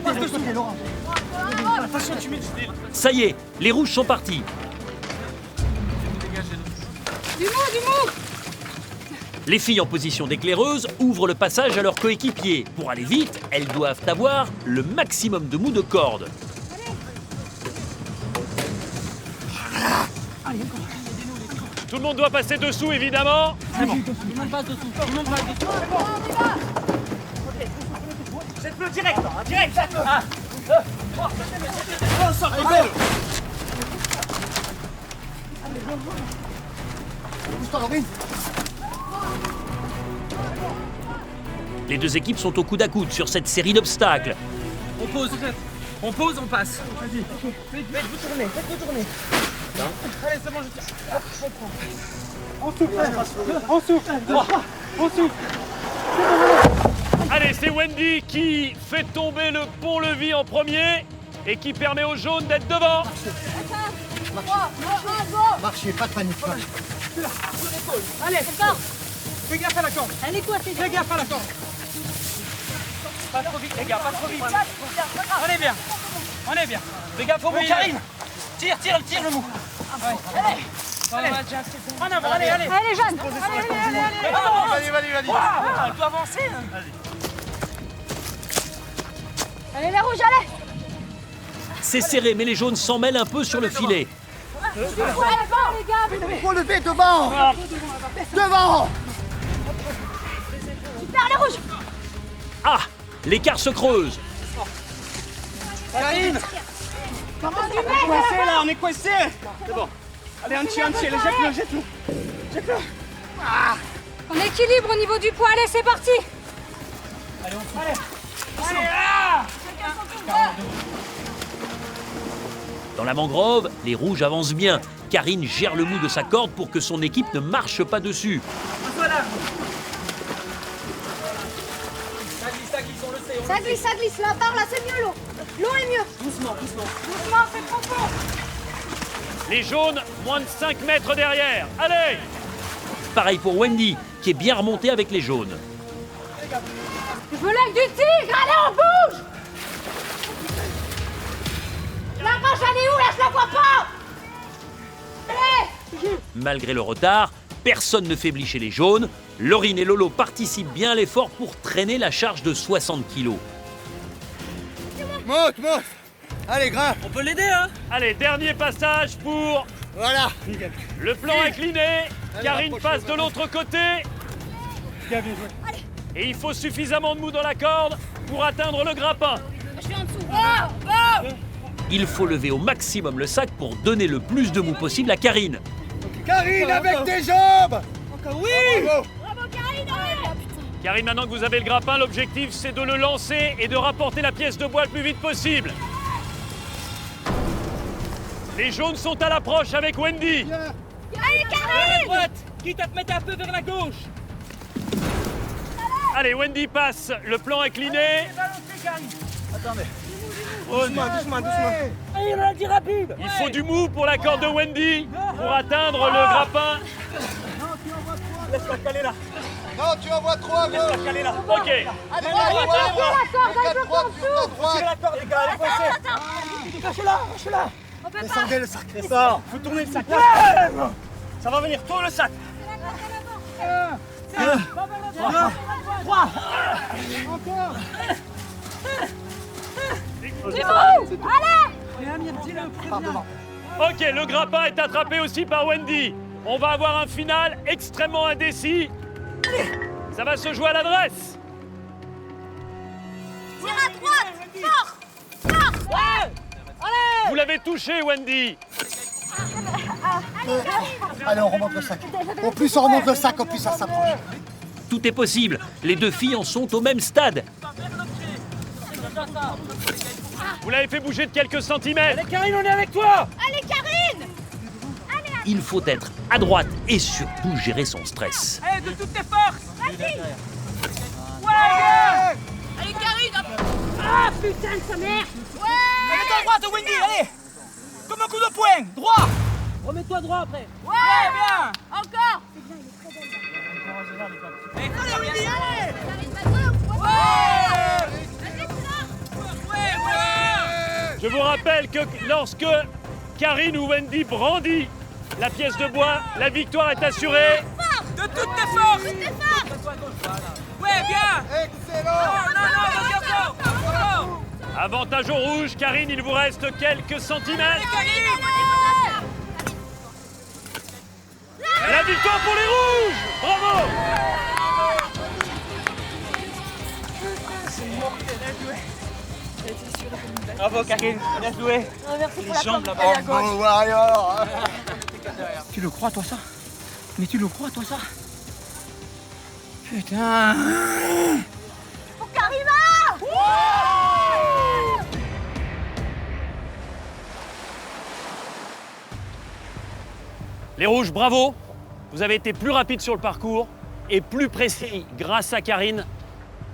Passe dessous. Attention, tu mets Ça y est, les rouges sont partis. Du mou. Les filles en position d'éclaireuse ouvrent le passage à leurs coéquipiers. Pour aller vite, elles doivent avoir le maximum de mou de corde. Tout le monde doit passer dessous, évidemment. C'est bon. Tout le monde passe dessous. Jette-le direct. Jette-le. 1, 2, 3. Les deux équipes sont au coude à coude sur cette série d'obstacles. On pose, on passe. Vas-y. Faites-vous tourner. Allez, c'est bon, On souffle. Allez, c'est Wendy qui fait tomber le pont-levis en premier et qui permet aux jaunes d'être devant. Marchez, pas de panique. Allez, fais gaffe à la corde. Elle est quoi, fais gaffe à la corde. Pas trop vite, les gars, pas trop vite. On est bien. Fais gaffe au mou, Karine. Tire le mou. Allez. Allez, en avant, allez. Allez, Jeanne. Allez. Elle peut avancer. Allez, les rouges, allez. C'est serré, mais les jaunes s'en mêlent un peu sur le filet. Il faut lever devant. Devant. Super, les rouges. Ah, l'écart se creuse. Karine, on est coincé là, on est coincé. C'est bon. Allez, un petit, jette-le. Jette-le. Ah. On équilibre au niveau du poids, allez, c'est parti. Allez, là. Dans la mangrove, les rouges avancent bien. Karine gère le mou de sa corde pour que son équipe ne marche pas dessus. Ça glisse, la barre là, c'est mieux l'eau. L'eau est mieux. Doucement. Doucement, c'est profond. Les jaunes, moins de 5 mètres derrière. Allez! Pareil pour Wendy, qui est bien remontée avec les jaunes. Je veux l'œil du tigre, allez, on bouge. La vache, elle est où là, je la vois pas. Allez. Malgré le retard, personne ne faiblit chez les jaunes. Laurine et Lolo participent bien à l'effort pour traîner la charge de 60 kilos. Monte. Allez, grimpe. On peut l'aider, hein? Allez, dernier passage pour... Voilà. Le plan incliné. Karine passe de l'autre côté. Bien joué. Et il faut suffisamment de mou dans la corde pour atteindre le grappin. Je suis en dessous. Il faut lever au maximum le sac pour donner le plus de mou possible à Karine. Karine, avec tes jambes. Encore oui. Bravo, Karine, allez. Karine, maintenant que vous avez le grappin, l'objectif c'est de le lancer et de rapporter la pièce de bois le plus vite possible. Les jaunes sont à l'approche avec Wendy. Allez, Vers Karine. la droite, quitte à te mettre un peu vers la gauche. Allez, Wendy passe, le plan incliné. Attendez. Doucement. Allez, on a dit rapide. Il faut du mou pour la corde de Wendy pour atteindre le grappin. Laisse-la caler là. Non, tu envoies trop à gauche. Laisse-la caler là. Ok. À droite, Tirez la corde, les gars, elle est coincée. Lâchez-la. On peut pas. Descendez le sac. Descends. Faut tourner le sac. Ouais. Ça va venir, tourne le sac. 3. C'est bon. Allez. Par devant. Ok, le grappin est attrapé aussi par Wendy. On va avoir un final extrêmement indécis. Ça va se jouer à l'adresse. Tire à droite. Fort. Ouais. Vous l'avez touché, Wendy. Allez, on remonte le sac. Au plus on remonte le sac, au plus ça s'approche. Tout est possible. Les deux filles en sont au même stade. Vous l'avez fait bouger de quelques centimètres. Allez, Karine, on est avec toi. Allez, Karine. Il faut être à droite et surtout gérer son stress. Allez, de toutes tes forces. Vas-y. Ouais. Allez, Karine. Ah, putain de sa mère. Ouais. Allez, à droite, Wendy, allez. Comme un coup de poing, droit. Remets-toi droit après. Ouais. Bien. Encore. Allez, Wendy, allez. Je vous rappelle que lorsque Karine ou Wendy brandit la pièce de bois, la victoire est assurée. De toutes tes forces. Ouais, bien. Excellent. Non, vas-y, encore. Avantage au rouge, Karine, il vous reste quelques centimètres. La victoire pour les rouges. Bravo. Bravo, Karine. Bien joué. Merci pour Les jambes là-bas. Oh, warrior. Tu le crois, toi, ça? Mais tu le crois, toi, ça? Putain. Pour Karima. Les rouges, bravo. Vous avez été plus rapide sur le parcours et plus précis grâce à Karine.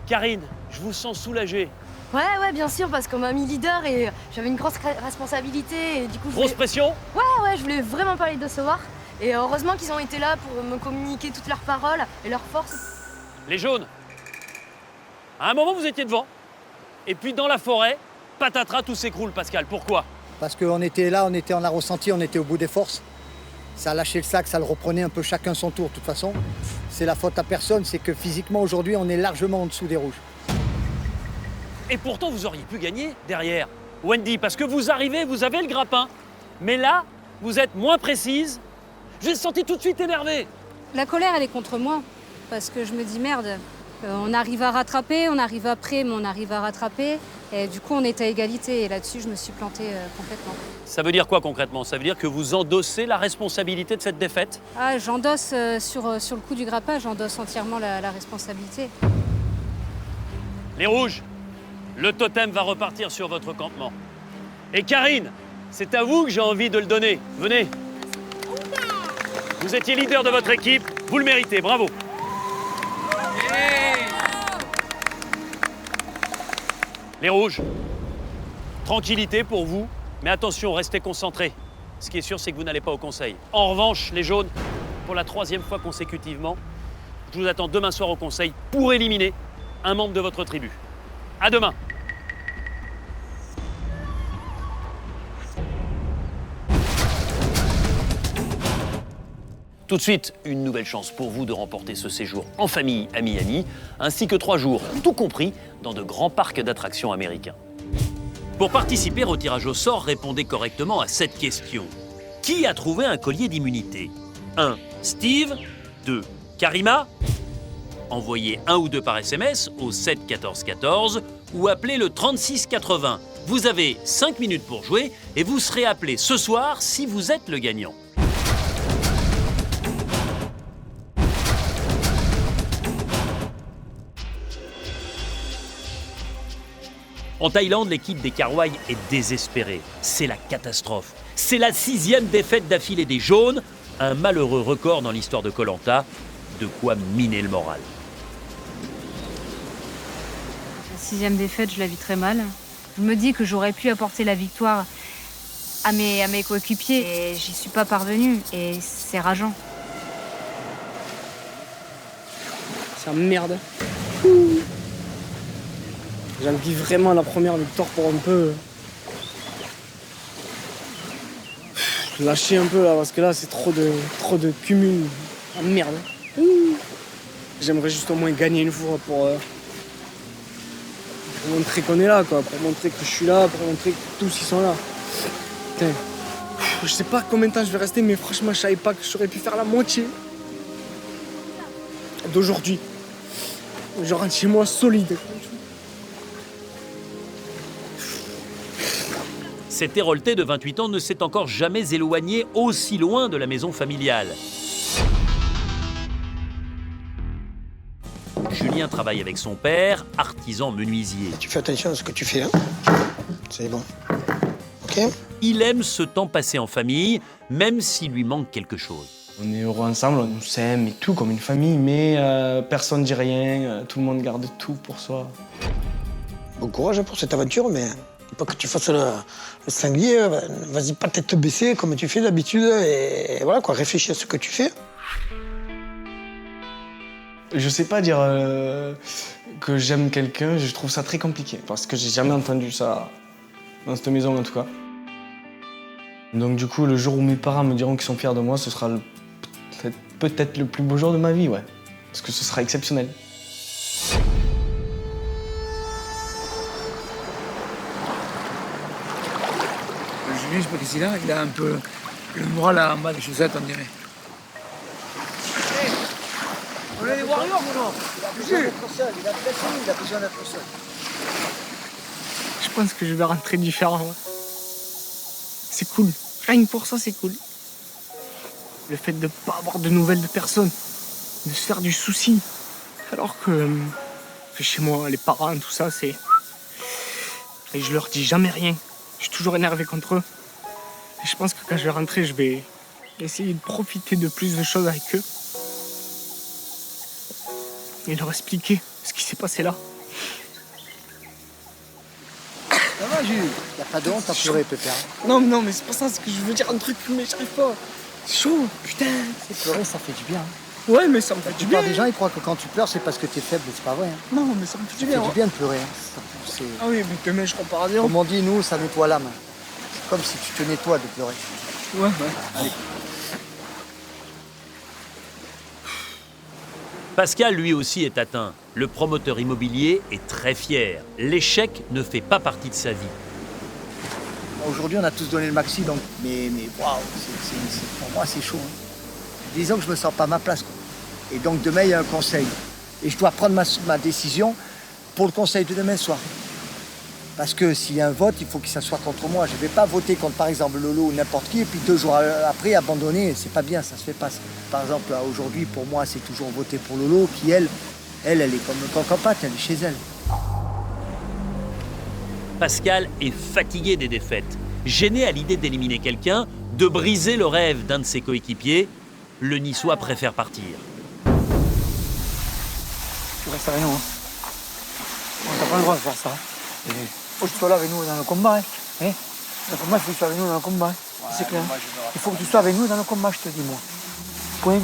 Karine, je vous sens soulagée. Ouais, bien sûr, parce qu'on m'a mis leader et j'avais une grosse responsabilité. Et du coup, Grosse pression? Ouais, je voulais vraiment parler de ce soir. Et heureusement qu'ils ont été là pour me communiquer toutes leurs paroles et leurs forces. Les jaunes, à un moment vous étiez devant, et puis dans la forêt, patatras, tout s'écroule, Pascal. Pourquoi? Parce qu'on était là, on était en a ressenti, on était au bout des forces. Ça a lâché le sac, ça le reprenait un peu chacun son tour. De toute façon, c'est la faute à personne, c'est que physiquement aujourd'hui on est largement en dessous des rouges. Et pourtant vous auriez pu gagner derrière, Wendy, parce que vous arrivez, vous avez le grappin. Mais là, vous êtes moins précise. Je l'ai senti tout de suite énervé. La colère, elle est contre moi. Parce que je me dis, merde, on arrive à rattraper, on arrive après, mais on arrive à rattraper. Et du coup, on est à égalité. Et là-dessus, je me suis plantée complètement. Ça veut dire quoi concrètement? Ça veut dire que vous endossez la responsabilité de cette défaite? Ah, j'endosse sur le coup du grappin, j'endosse entièrement la responsabilité. Les rouges, le totem va repartir sur votre campement. Et Karine, c'est à vous que j'ai envie de le donner. Venez. Vous étiez leader de votre équipe, vous le méritez, bravo. Les rouges, tranquillité pour vous, mais attention, restez concentrés. Ce qui est sûr, c'est que vous n'allez pas au conseil. En revanche, les jaunes, pour la 3e fois consécutivement, je vous attends demain soir au conseil pour éliminer un membre de votre tribu. À demain. Tout de suite, une nouvelle chance pour vous de remporter ce séjour en famille à Miami, ainsi que 3 jours, tout compris, dans de grands parcs d'attractions américains. Pour participer au tirage au sort, répondez correctement à cette question. Qui a trouvé un collier d'immunité? 1. Steve. 2. Karima. Envoyez 1 ou 2 par SMS au 7 14 14 ou appelez le 36 80. Vous avez 5 minutes pour jouer et vous serez appelé ce soir si vous êtes le gagnant. En Thaïlande, l'équipe des Karwai est désespérée. C'est la catastrophe. C'est la 6e défaite d'affilée des jaunes, un malheureux record dans l'histoire de Koh Lanta, de quoi miner le moral. La 6e défaite, je la vis très mal. Je me dis que j'aurais pu apporter la victoire à mes coéquipiers et j'y suis pas parvenue et c'est rageant. Ça merde. J'envie vraiment la première victoire pour un peu lâcher un peu là, parce que là c'est trop de cumul. Ah merde. J'aimerais juste au moins gagner une fois pour montrer qu'on est là, quoi, pour montrer que je suis là, pour montrer que tous ils sont là. Putain. Je sais pas combien de temps je vais rester, mais franchement je savais pas que j'aurais pu faire la moitié d'aujourd'hui. Je rentre chez moi solide. Cet Héroltais de 28 ans ne s'est encore jamais éloigné aussi loin de la maison familiale. Julien travaille avec son père, artisan menuisier. Tu fais attention à ce que tu fais, hein? C'est bon. Ok? Il aime ce temps passé en famille, même s'il lui manque quelque chose. On est heureux ensemble, on s'aime et tout comme une famille, mais personne ne dit rien, tout le monde garde tout pour soi. Bon courage pour cette aventure, mais pas que tu fasses le sanglier, vas-y pas tête baissée comme tu fais d'habitude, et voilà quoi, réfléchis à ce que tu fais. Je sais pas dire que j'aime quelqu'un, je trouve ça très compliqué, parce que j'ai jamais entendu ça dans cette maison en tout cas. Donc du coup, le jour où mes parents me diront qu'ils sont fiers de moi, ce sera peut-être le plus beau jour de ma vie, ouais. Parce que ce sera exceptionnel. Julien, je sais pas là, il a un peu le moral en bas des chaussettes, on dirait. On est des warriors, non? Il a besoin d'être seul. Je pense que je vais rentrer différent. Ouais. C'est cool. Rien que pour ça, c'est cool. Le fait de ne pas avoir de nouvelles de personne, de se faire du souci. Alors que chez moi, les parents, tout ça, c'est... Et je leur dis jamais rien. Je suis toujours énervé contre eux. Et je pense que quand je vais rentrer, je vais essayer de profiter de plus de choses avec eux. Et leur expliquer ce qui s'est passé là. Ça va, Jules? Y'a pas de honte à pleurer, Pépère. Non, mais c'est pas ça, c'est que je veux dire un truc, mais j'arrive pas. C'est chaud, putain. C'est pleurer, ça fait du bien. Ouais, mais ça me fait du bien. Des gens, ils croient que quand tu pleures, c'est parce que t'es faible, mais c'est pas vrai. Hein. Non, mais ça me fait du bien. Ça fait du bien de pleurer. Hein. Ah oui, mais demain, je repars à zéro. Comme on dit, nous, ça nettoie l'âme. C'est comme si tu te nettoies de pleurer. Ouais. Allez. Pascal, lui aussi, est atteint. Le promoteur immobilier est très fier. L'échec ne fait pas partie de sa vie. Aujourd'hui, on a tous donné le maxi, donc. Mais waouh, pour moi, c'est chaud. Hein. Disons que je me sens pas à ma place, quoi. Et donc, demain, il y a un conseil. Et je dois prendre ma décision pour le conseil de demain soir. Parce que s'il y a un vote, il faut que ça soit contre moi. Je ne vais pas voter contre, par exemple, Lolo ou n'importe qui, et puis 2 jours après, abandonner. C'est pas bien, ça se fait pas. Par exemple, aujourd'hui, pour moi, c'est toujours voter pour Lolo, qui, elle est comme le coq en pâte, elle est chez elle. Pascal est fatigué des défaites. Gêné à l'idée d'éliminer quelqu'un, de briser le rêve d'un de ses coéquipiers, le Niçois préfère partir. Tu restes avec nous. Hein. On n'a pas le droit de faire ça. Il faut que tu sois là avec nous dans le combat. Hein. Le combat, il faut que tu sois avec nous dans le combat. Hein. Ouais, c'est clair. Il faut que tu sois avec nous dans le combat, je te dis, moi. Point.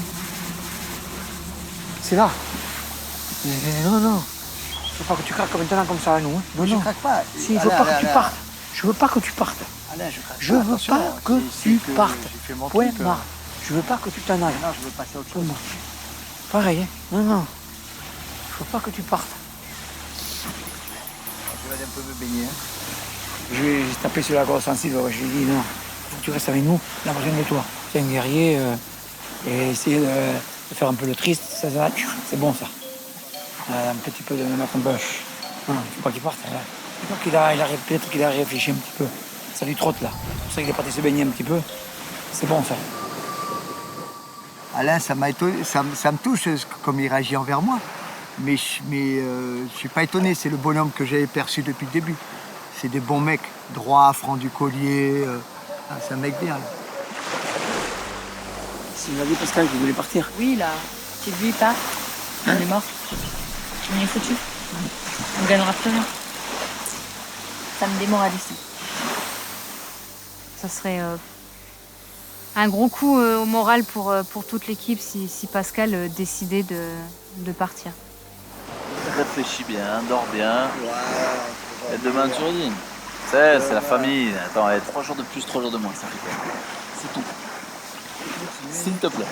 C'est là. Non. Il ne faut pas que tu craques maintenant comme ça à nous. Hein. Non, je craque pas. Si, il ne faut pas que tu partes. Je veux pas que tu partes. Alain, je veux pas que tu partes. Point barre. Je veux pas que tu t'en ailles. Non, je veux passer à autre chose. Pareil, hein. Non. Je veux pas que tu partes. Je vais aller un peu me baigner. Hein. Je vais taper sur la grosse sensible. Je lui ai dit non, il faut que tu restes avec nous. On a besoin de toi. Tu es un guerrier. Et essayer de faire un peu le triste, ça c'est bon ça. Un petit peu de mettre un peu. Non, il ne faut pas qu'il parte. Peut-être qu'il a réfléchi un petit peu. Ça lui trotte là. C'est pour ça qu'il est parti se baigner un petit peu. C'est bon ça. Alain, ça m'a étonné, ça me touche comme il réagit envers moi. Mais je suis pas étonné, c'est le bonhomme que j'avais perçu depuis le début. C'est des bons mecs, droits, francs du collier. C'est un mec bien. Là. C'est la vie Pascal qui voulait partir. Oui, là. Si lui part, on est mort. On est foutu. On gagnera plus rien. Ça me démoralise. Ça serait un gros coup au moral pour toute l'équipe si Pascal décidait de partir. Réfléchis bien, dors bien. Et demain tu redis. C'est la famille. Attends, 3 jours de plus, 3 jours de moins, ça fait quoi? C'est tout. S'il te plaît.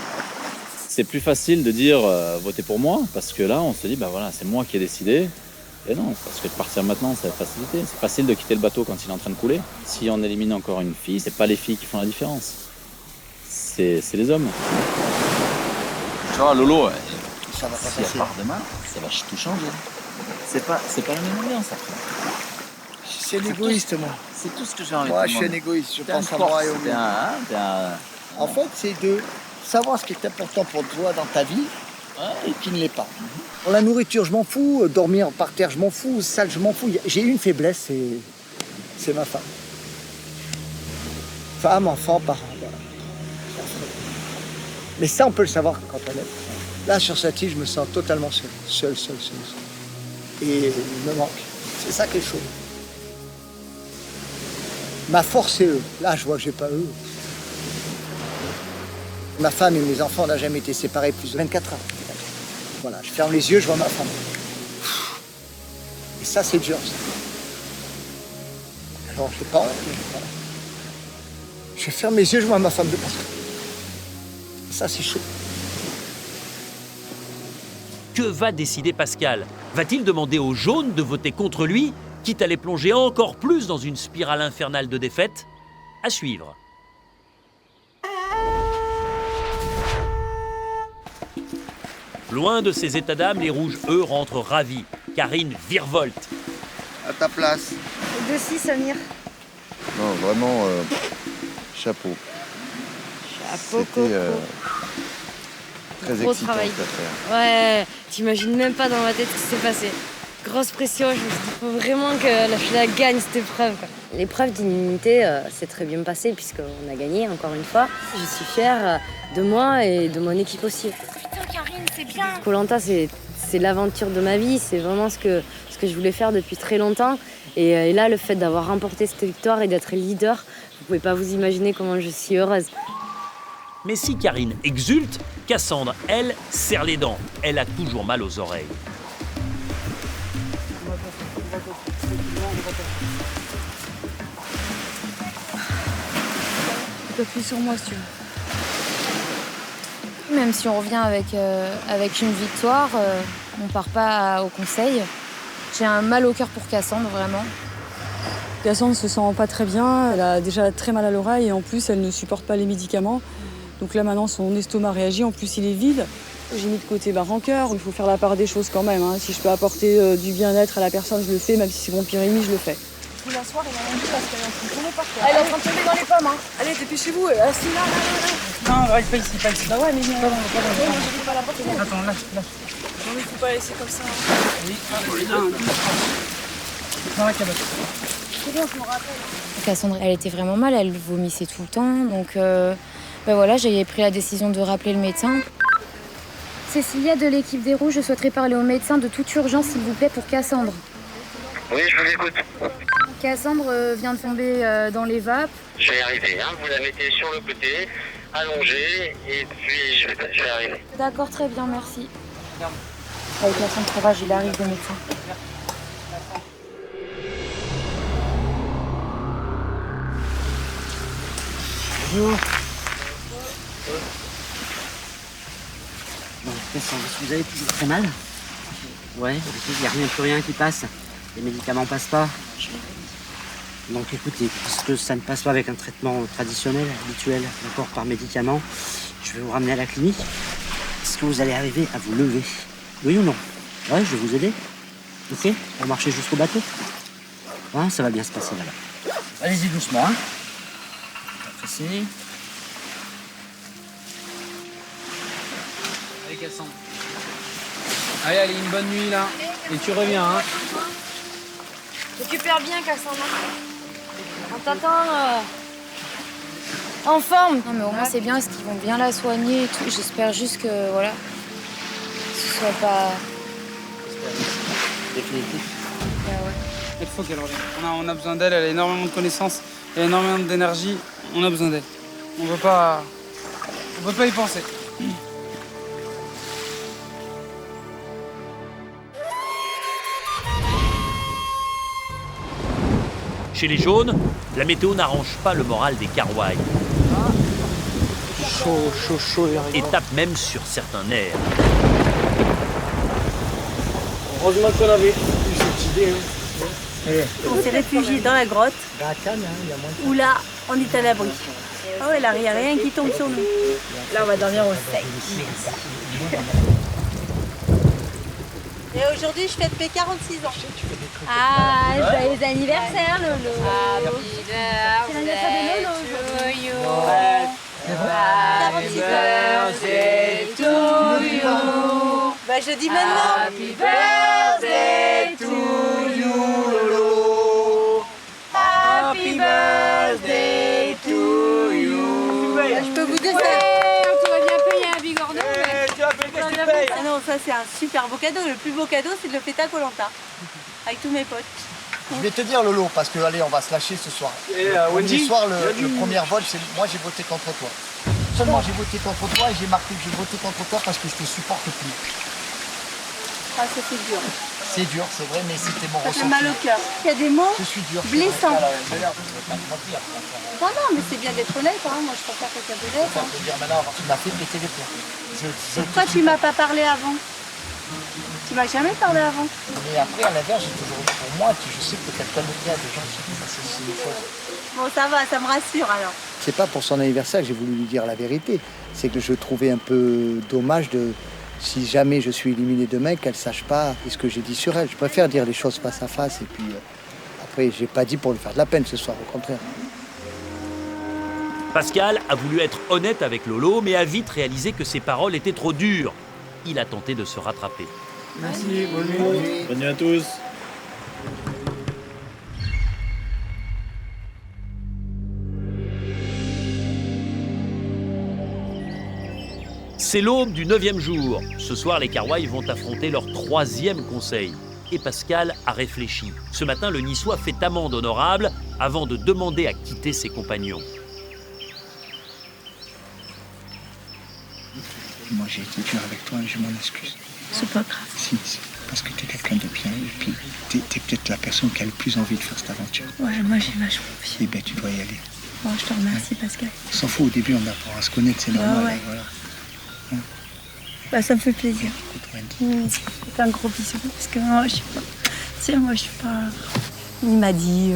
C'est plus facile de dire votez pour moi, parce que là on se dit bah voilà, c'est moi qui ai décidé. Et non, parce que de partir maintenant, c'est la facilité. C'est facile de quitter le bateau quand il est en train de couler. Si on élimine encore une fille, c'est pas les filles qui font la différence. C'est les hommes. Tu vois, Lolo, si elle part demain, ça va tout changer. C'est pas la même ambiance après. C'est l'égoïste, moi. C'est tout ce que j'ai envie de dire. Moi, je suis un égoïste. Je pense à moi et au mien. En fait, c'est de savoir ce qui est important pour toi dans ta vie et qui ne l'est pas. Pour la nourriture, je m'en fous. Dormir par terre, je m'en fous. Sale, je m'en fous. J'ai une faiblesse, c'est ma femme. Femme, enfant, parent. Voilà. Mais ça, on peut le savoir quand on est. Là, sur cette île, je me sens totalement seul. Et il me manque. C'est ça qui est chaud. Ma force, c'est eux. Là, je vois que j'ai pas eux. Ma femme et mes enfants n'ont jamais été séparés plus de 24 heures. Voilà, je ferme les yeux, je vois ma femme. Et ça, c'est dur, ça. Alors, je sais pas. Voilà. Je ferme les yeux, je vois ma femme de partout. Ça, c'est chaud. Que va décider Pascal? Va-t-il demander aux jaunes de voter contre lui, quitte à les plonger encore plus dans une spirale infernale de défaites? À suivre. Loin de ces états d'âme, les rouges, eux, rentrent ravis. Karine virevolte. À ta place. De 6, Samir. Non, vraiment, chapeau. Chapeau, C'était très gros excitant travail. cette affaire. Ouais, t'imagines même pas dans ma tête ce qui s'est passé. Grosse pression, je me suis dit, faut vraiment que je la gagne cette épreuve. L'épreuve d'immunité s'est très bien passée puisqu'on a gagné encore une fois. Je suis fière de moi et de mon équipe aussi. Putain, Karine, c'est bien. Koh-Lanta, c'est l'aventure de ma vie, c'est vraiment ce que je voulais faire depuis très longtemps. Et là, le fait d'avoir remporté cette victoire et d'être leader, vous pouvez pas vous imaginer comment je suis heureuse. Mais si Karine exulte, Cassandre, elle, serre les dents. Elle a toujours mal aux oreilles. Tu peux appuyer sur moi si tu veux. même si on revient avec une victoire, on part pas au conseil. J'ai un mal au cœur pour Cassandre, vraiment. Cassandre se sent pas très bien, elle a déjà très mal à l'oreille et en plus elle ne supporte pas les médicaments. Donc là maintenant son estomac réagit, en plus il est vide. J'ai mis de côté ma rancœur, il faut faire la part des choses quand même. Si je peux apporter du bien-être à la personne, je le fais, même si c'est mon pire ennemi, je le fais. Tous la soirée, elle a rien dit parce qu'elle est en train de tomber par terre. Elle est en train de tomber dans les pommes, hein. Allez, dépêchez-vous, assis là. Non, pas ici, pas ici. Bah ouais, mais il y a... Pas bon. Ouais, moi, je vais pas la porter. Attends, lâche. Non, mais faut pas laisser comme ça. Oui, dans la cabane. C'est bon, je me rappelle. Cassandre, elle était vraiment mal, elle vomissait tout le temps. Donc voilà, j'ai pris la décision de rappeler le médecin. Cécilia de l'équipe des Rouges, je souhaiterais parler au médecin de toute urgence, s'il vous plaît, pour Cassandre. Oui, je vous écoute. Cassandre vient de tomber dans les vapes. Je vais y arriver, hein. Vous la mettez sur le côté, allongée, et puis je vais arriver. D'accord, très bien, merci. Avec Cassandre, courage, il arrive, le médecin. Bonjour. Bon, Cassandre, est-ce que vous avez toujours très mal? Ouais, il n'y a rien, plus rien qui passe. Les médicaments passent pas. Donc écoutez, puisque ça ne passe pas avec un traitement traditionnel, habituel, d'accord, par médicament, je vais vous ramener à la clinique. Est-ce que vous allez arriver à vous lever? Oui ou non? Ouais, je vais vous aider. Ok? Pour marcher jusqu'au bateau. Hein, ça va bien se passer là-bas. Allez-y doucement, hein. Pressez. Allez, Cassandre. Allez, une bonne nuit là. Et tu reviens, hein. Récupère bien, Cassandre. On t'attend en forme. Non mais au moins c'est bien, parce qu'ils vont bien la soigner et tout. J'espère juste que, voilà, ce soit pas... Définitif. Ouais. Il faut qu'elle revienne. On a besoin d'elle, elle a énormément de connaissances, elle a énormément d'énergie. On a besoin d'elle. On peut pas y penser. Chez les jaunes, la météo n'arrange pas le moral des Carwailles. Chaud, Et tape même sur certains nerfs. Heureusement qu'on avait eu cette idée. On s'est réfugié dans la grotte, où là, on est à l'abri. Ah ouais, là, il n'y a rien qui tombe sur nous. Là, on va dormir au sec. Et aujourd'hui, je fête mes 46 ans. Ah, joyeux anniversaire, Lolo. C'est l'anniversaire de Lolo. Happy birthday to you. Bah, je dis maintenant. Happy birthday to you, Lolo. Happy birthday to you. Bah, je peux vous dire ça. Tu vas bien payer un bigorneau. Ah non, ça c'est un super beau cadeau. Le plus beau cadeau, c'est de le fêter à Koh Lanta avec tous mes potes. Je vais te dire Lolo, parce que allez, on va se lâcher ce soir. Wendy, Ce soir, le premier vote, c'est moi j'ai voté contre toi. Seulement j'ai voté contre toi et j'ai marqué que j'ai voté contre toi parce que je te supporte plus. Ah, ça c'est dur. C'est dur, c'est vrai, mais c'était mon Ça ressenti. fait mal au cœur. Il y a des mots Je suis dur. blessants. J'ai l'air de pas te mentir. Non, non, mais c'est bien d'être honnête. Hein. Moi, je préfère quelqu'un d'honnête. Ça peut dire maintenant, tu m'as fait péter les plombs. Pourquoi tu m'as pas parlé avant? Tu m'as jamais parlé avant. Mais après, à l'inverse, j'ai toujours eu pour moi, je sais que quelqu'un de bien, des gens qui c'est une chose. Bon, ça va, ça me rassure alors. C'est pas pour son anniversaire que j'ai voulu lui dire la vérité. C'est que je trouvais un peu dommage de, si jamais je suis éliminé demain, qu'elle sache pas ce que j'ai dit sur elle. Je préfère dire les choses face à face et puis après, j'ai pas dit pour lui faire de la peine ce soir, au contraire. Pascal a voulu être honnête avec Lolo, mais a vite réalisé que ses paroles étaient trop dures. Il a tenté de se rattraper. Merci, bonne nuit. Bonne nuit à tous. C'est l'aube du 9e jour. Ce soir, les Carwailles vont affronter leur 3e conseil. Et Pascal a réfléchi. Ce matin, le Niçois fait amende honorable avant de demander à quitter ses compagnons. Moi, j'ai été dur avec toi et je m'en excuse. C'est pas grave. Si, parce que t'es quelqu'un de bien et puis t'es peut-être la personne qui a le plus envie de faire cette aventure. Ouais, moi j'ai vachement envie. Eh bien, tu dois y aller. Bon, je te remercie, Pascal. On s'en fout, au début, on apprend à se connaître, c'est normal. Ouais. Voilà. Bah, ça me fait plaisir. C'est un gros bisou parce que moi, je suis pas. Tu sais, moi, je suis pas. Il m'a dit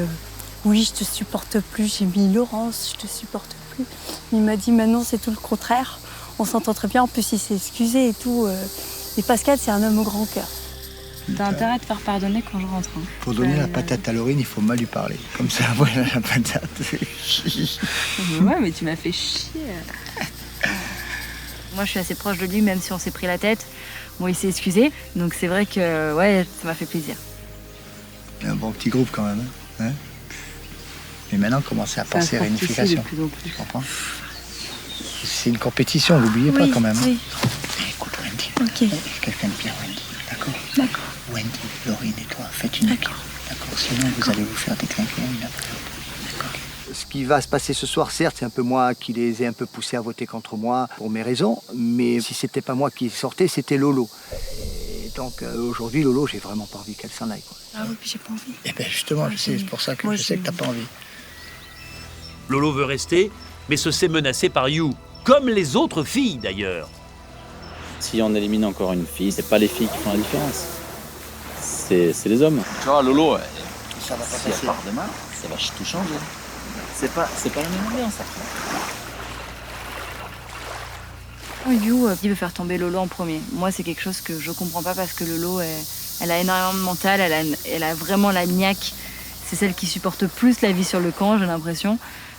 oui, je te supporte plus. J'ai mis Laurence, je te supporte plus. Il m'a dit maintenant, c'est tout le contraire. On s'entend très bien. En plus, il s'est excusé et tout. Et Pascal, c'est un homme au grand cœur. T'as intérêt à te faire pardonner quand je rentre. Hein. Pour donner la patate à Laurine, il faut mal lui parler. Comme ça, voilà la patate. Ouais, mais tu m'as fait chier. Moi, je suis assez proche de lui, même si on s'est pris la tête. Bon, il s'est excusé, donc c'est vrai que ouais, ça m'a fait plaisir. Un bon petit groupe quand même. Hein, mais maintenant, commencez à penser à réunification. Tu comprends? C'est une compétition, n'oubliez pas quand même. Oui. Écoute, Wendy. Ok. Quelqu'un de bien, Wendy. D'accord? D'accord. Wendy, Laurine et toi, faites une équipe. D'accord? Sinon, vous allez vous faire déclinquer. D'accord? Ce qui va se passer ce soir, certes, c'est un peu moi qui les ai un peu poussés à voter contre moi pour mes raisons, mais si c'était pas moi qui sortais, c'était Lolo. Et donc aujourd'hui, Lolo, j'ai vraiment pas envie qu'elle s'en aille, quoi. Ah oui, puis j'ai pas envie. Eh bien justement, je sais, c'est pour ça que Moi, je sais que t'as pas envie. Lolo veut rester, mais se sait menacé par You, comme les autres filles d'ailleurs. Si on élimine encore une fille, c'est pas les filles qui font la différence. C'est les hommes. Tu vois, Lolo, ça va pas si elle passer. part demain, ça va tout changer. C'est pas la même ambiance après. You, il veut faire tomber Lolo en premier. Moi, c'est quelque chose que je comprends pas parce que Lolo, elle a énormément de mental, elle a vraiment la niaque. C'est celle qui supporte plus la vie sur le camp, j'ai l'impression.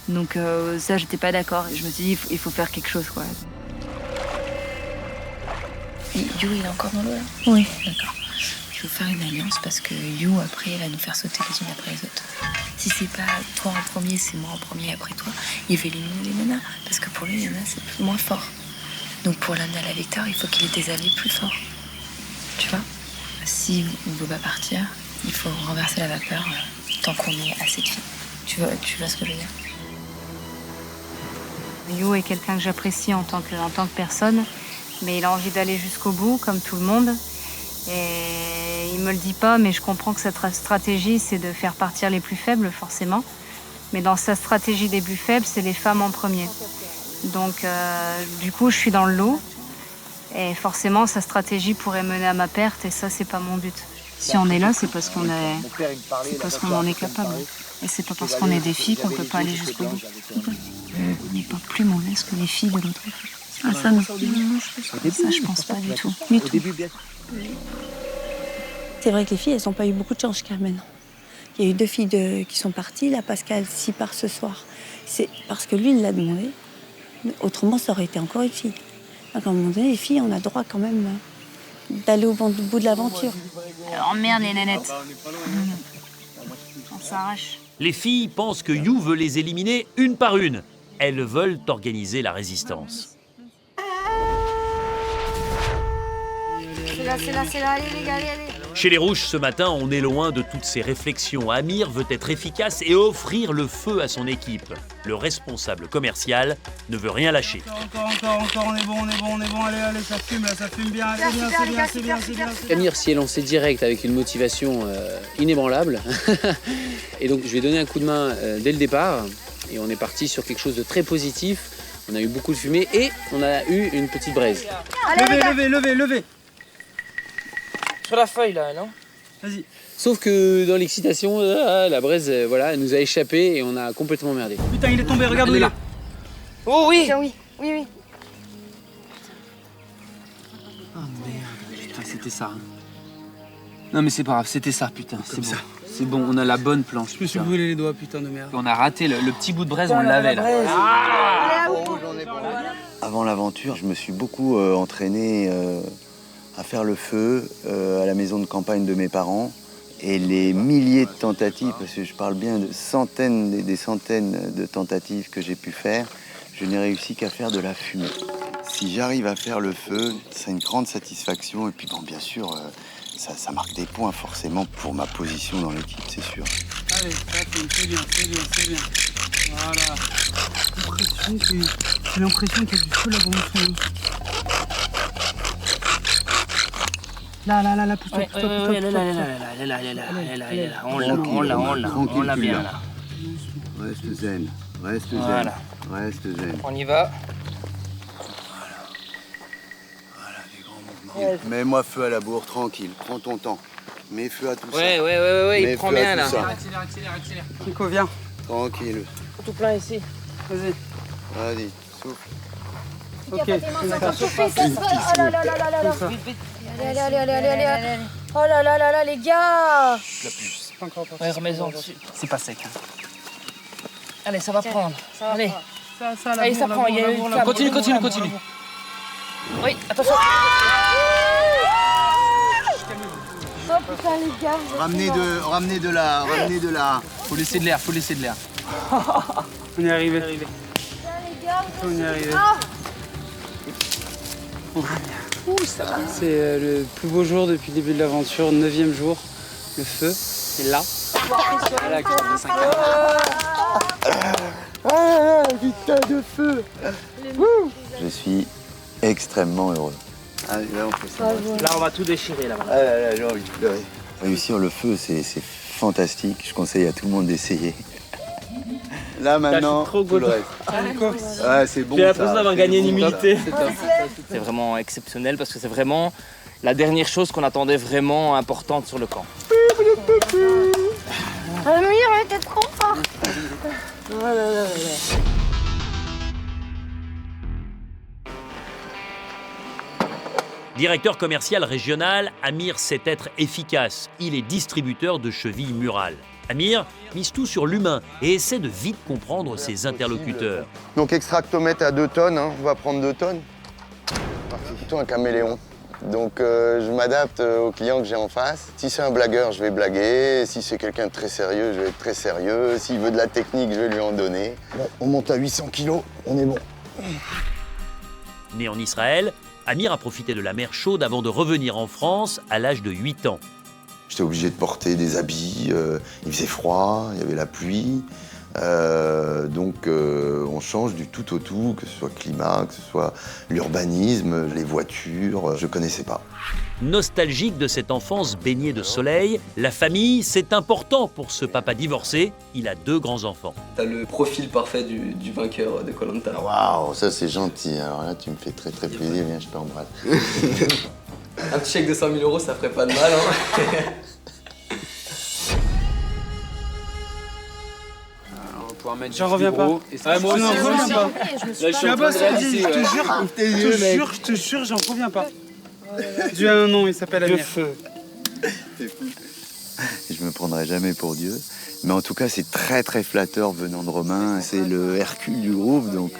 Donc ça, j'étais pas d'accord. Et je me suis dit, il faut faire quelque chose, quoi. You, il est encore dans l'eau, là? Oui. D'accord. Il faut faire une alliance parce que You, après, va nous faire sauter les unes après les autres. Si c'est pas toi en premier, c'est moi en premier après toi, il va éliminer les nanas. Parce que pour lui, les nanas, c'est moins fort. Donc pour l'amener à la victoire, il faut qu'il ait des alliés plus forts. Tu vois? Si on ne veut pas partir, il faut renverser la vapeur tant qu'on est assez de filles. Tu vois ce que je veux dire? You est quelqu'un que j'apprécie en tant que personne, mais il a envie d'aller jusqu'au bout, comme tout le monde. Et il me le dit pas, mais je comprends que cette stratégie, c'est de faire partir les plus faibles, forcément. Mais dans sa stratégie des plus faibles, c'est les femmes en premier. Donc, du coup, je suis dans le lot. Et forcément, sa stratégie pourrait mener à ma perte, et ça, c'est pas mon but. Si on est là, c'est parce qu'on en est capable. Et c'est pas parce qu'on est des filles qu'on peut pas aller jusqu'au bout. On n'est pas plus mauvaise que les filles de l'autre équipe. Ah, ça, non. Ça, je pense pas du tout. Du tout. C'est vrai que les filles, elles n'ont pas eu beaucoup de chance jusqu'à maintenant. Il y a eu 2 filles qui sont parties. Là, Pascal, s'il part ce soir, c'est parce que lui, il l'a demandé. Autrement, ça aurait été encore une fille. Donc, à un moment donné, les filles, on a droit quand même d'aller au bout de l'aventure. Oh merde, les nénettes. On s'arrache. Les filles pensent que You veut les éliminer une par une. Elles veulent organiser la résistance. C'est là, allez les gars, allez. Chez les Rouges, ce matin, on est loin de toutes ces réflexions. Amir veut être efficace et offrir le feu à son équipe. Le responsable commercial ne veut rien lâcher. Encore, on est bon, allez, ça fume bien, c'est bien. Amir s'y est lancé direct avec une motivation inébranlable. Et donc, je lui ai donné un coup de main dès le départ. Et on est parti sur quelque chose de très positif. On a eu beaucoup de fumée et on a eu une petite braise. Levez. Sur la feuille, là, non? Vas-y. Sauf que dans l'excitation, la braise, elle nous a échappé et on a complètement merdé. Putain, il est tombé, regarde où il est. Oh oui! Oui. Oh merde, putain, c'était ça. Non mais c'est pas grave, c'était ça, putain, c'est bon. C'est bon, on a la bonne planche. Je me suis brûlé les doigts, putain de merde. On a raté le petit bout de braise, on l'avait là. Avant l'aventure, je me suis beaucoup entraîné à faire le feu à la maison de campagne de mes parents. Et les milliers de tentatives, parce que je parle bien de centaines et des centaines de tentatives que j'ai pu faire, je n'ai réussi qu'à faire de la fumée. Si j'arrive à faire le feu, c'est une grande satisfaction. Et puis bon, bien sûr, ça marque des points forcément pour ma position dans l'équipe, c'est sûr. Allez, c'est bien. Voilà. J'ai l'impression qu'il y a du feu là dans le fond. Là, pousse-toi. Elle est là. On l'a bien là. Reste zen. On y va. Voilà, des tranquille. Mets-moi feu à la bourre, tranquille. Prends ton temps. Mets feu à tout ça. Ouais, il prend bien là. Accélère. Nico, viens. Tranquille. Tout plein ici. Vas-y. Vas-y, souffle. Ok. Allez. Oh là là là là, les gars. C'est pas encore parti. Ouais, remets-en dessus. C'est pas sec. Allez, ça va prendre. Allez. Allez, ça prend. Continue. Oui, attention. Oh putain, les gars. Ramenez de la. Faut laisser de l'air. On est arrivé. Les gars, On est arrivé. Ça va. C'est le plus beau jour depuis le début de l'aventure, 9e jour. Le feu est là. Voilà, 45 Ah, putain de feu. Je suis extrêmement heureux. Ah, là, on peut Là, on va tout déchirer là. Ah là, j'ai envie de pleurer. Réussir le feu, c'est fantastique. Je conseille à tout le monde d'essayer. Là, maintenant, tout le reste. Ouais, c'est bon. J'ai l'impression d'avoir gagné une humilité. C'est C'est vraiment exceptionnel parce que c'est vraiment la dernière chose qu'on attendait vraiment importante sur le camp. Amir, t'es trop fort. Directeur commercial régional, Amir sait être efficace. Il est distributeur de chevilles murales. Amir mise tout sur l'humain et essaie de vite comprendre ses interlocuteurs. Donc extractomètre à 2 tonnes, hein. On va prendre 2 tonnes. C'est plutôt un caméléon. Donc je m'adapte aux clients que j'ai en face. Si c'est un blagueur, je vais blaguer. Si c'est quelqu'un de très sérieux, je vais être très sérieux. S'il veut de la technique, je vais lui en donner. Bon, on monte à 800 kilos, on est bon. Né en Israël, Amir a profité de la mer chaude avant de revenir en France à l'âge de 8 ans. J'étais obligé de porter des habits, il faisait froid, il y avait la pluie. Donc on change du tout au tout, que ce soit climat, que ce soit l'urbanisme, les voitures, je connaissais pas. Nostalgique de cette enfance baignée de soleil, la famille, c'est important pour ce papa divorcé. Il a 2 grands-enfants. T'as le profil parfait du vainqueur de Koh Lanta. Waouh, ça c'est gentil. Alors là, tu me fais très très plaisir. Viens, je t'embrasse. Un petit chèque de 5 000 €, ça ferait pas de mal, hein. J'en reviens pas. Moi aussi, j'en reviens pas. Je suis un boss, je te jure, j'en reviens pas. Dieu a un nom, il s'appelle Amir. Je me prendrai jamais pour Dieu. Mais en tout cas, c'est très très flatteur venant de Romain. C'est le Hercule du groupe. Donc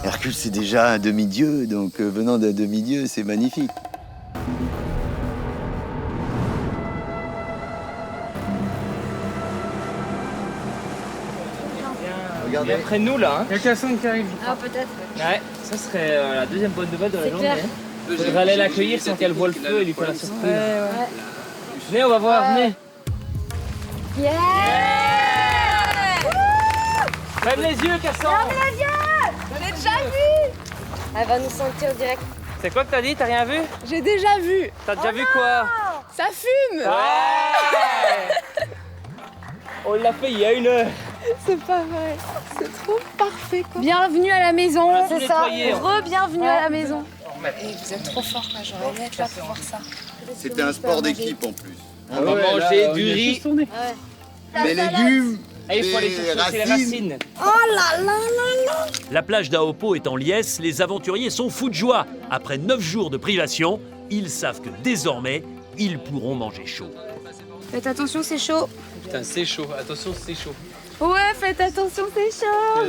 Hercule, c'est déjà un demi-dieu. Donc venant d'un demi-dieu, c'est magnifique. Regardez. Et après nous là, Il y a Cassandre qui arrive. Ah, peut-être. ouais, ça serait la deuxième bonne nouvelle de la C'est journée. clair. Il faudrait aller l'accueillir sans qu'elle voie le feu et lui faire la surprise. Ouais. Venez, on va voir, venez. Yeah. Lève les yeux, Cassandre. Ferme les yeux. Je l'ai déjà vu. Elle va nous sentir direct. C'est quoi que t'as dit? T'as rien vu? J'ai déjà vu. T'as déjà vu quoi? Ça fume. Ouais. On l'a fait il y a 1 heure. C'est pas vrai. C'est trop parfait quoi. Bienvenue à la maison, tout c'est ça. nettoyé. Re-bienvenue à la maison. Vous êtes trop forts, quoi. J'aurais aimé être là pour voir ça. C'était un sport d'équipe en plus. On va manger du riz. Des légumes, Et il faut aller chercher les racines. Oh là là là là. La plage d'Aopo est en liesse, les aventuriers sont fous de joie. Après 9 jours de privation, ils savent que désormais, ils pourront manger chaud. Faites attention, c'est chaud. Putain, c'est chaud. Attention, c'est chaud. Ouais, faites attention, c'est chaud.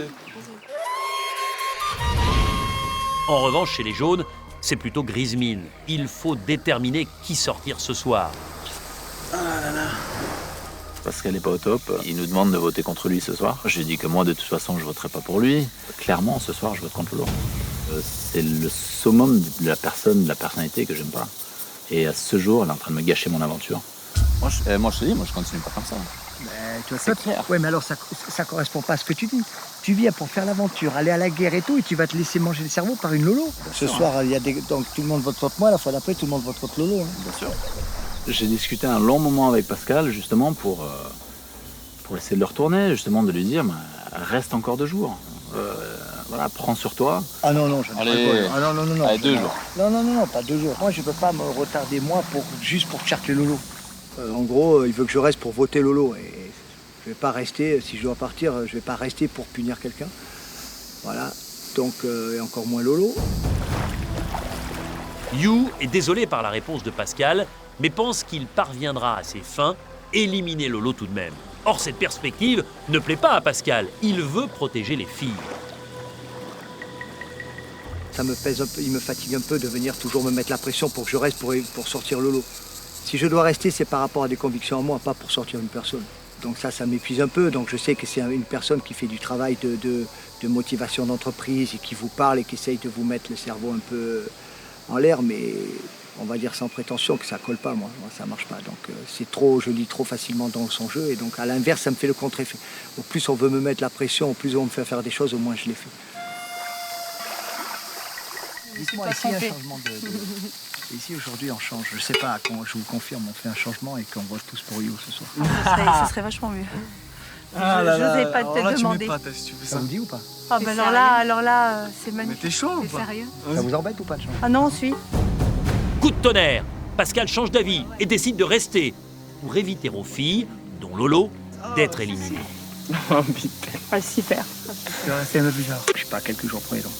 En revanche, chez les jaunes, c'est plutôt grise mine. Il faut déterminer qui sortir ce soir. Parce qu'elle n'est pas au top. Il nous demande de voter contre lui ce soir. J'ai dit que moi, de toute façon, je voterai pas pour lui. Clairement, ce soir, je vote contre Laurent. C'est le summum de la personne, de la personnalité que j'aime pas. Et à ce jour, elle est en train de me gâcher mon aventure. Moi, je te dis, je continue pas comme ça. Tu vois, c'est clair. Ouais, mais alors ça correspond pas à ce que tu dis. Tu viens pour faire l'aventure, aller à la guerre et tout, et tu vas te laisser manger le cerveau par une Lolo. Ce soir, il y a donc tout le monde vote contre moi, la fois d'après, tout le monde vote contre Lolo. Hein. Bien sûr. J'ai discuté un long moment avec Pascal, justement, pour essayer de le retourner, justement, de lui dire, reste encore 2 jours. voilà, prends sur toi. Ah non, non, j'en ai pas Allez, le droit. Ah non, non, non. allez, 2 jours. Non, non, non, non, pas 2 jours. Moi, je peux pas me retarder, moi, juste pour chercher Lolo. En gros, il veut que je reste pour voter Lolo. Et je vais pas rester, si je dois partir, je vais pas rester pour punir quelqu'un. Voilà. Donc, et encore moins Lolo. You est désolé par la réponse de Pascal, mais pense qu'il parviendra à ses fins, éliminer Lolo tout de même. Or, cette perspective ne plaît pas à Pascal. Il veut protéger les filles. Ça me pèse un peu, il me fatigue un peu de venir toujours me mettre la pression pour que je reste pour sortir Lolo. Si je dois rester, c'est par rapport à des convictions en moi, pas pour sortir une personne. Donc ça m'épuise un peu. Donc je sais que c'est une personne qui fait du travail de motivation d'entreprise et qui vous parle et qui essaye de vous mettre le cerveau un peu en l'air, mais on va dire sans prétention que ça colle pas, moi ça marche pas. Donc c'est trop, je lis trop facilement dans son jeu et donc à l'inverse, ça me fait le contre-effet. Au plus on veut me mettre la pression, au plus on me fait faire des choses, au moins je les fais. Dites-moi, ici un changement Ici aujourd'hui on change, je sais pas, je vous confirme, on fait un changement et qu'on vote tous pour You ce soir. Ça serait vachement mieux. Ah là là, je n'osais pas te là, demander. Tu m'épates, si tu fais Ça ça. me dit ou pas? Ah bah alors là, c'est magnifique. Mais t'es chaud ou T'es pas? sérieux? Ça vous embête ou pas de changer? Ah non, on suit. Coup de tonnerre, Pascal change d'avis et décide de rester pour éviter aux filles, dont Lolo, d'être éliminées. Oh putain. Ah super. Tu vas rester un peu plus tard. Je suis pas à quelques jours près, donc...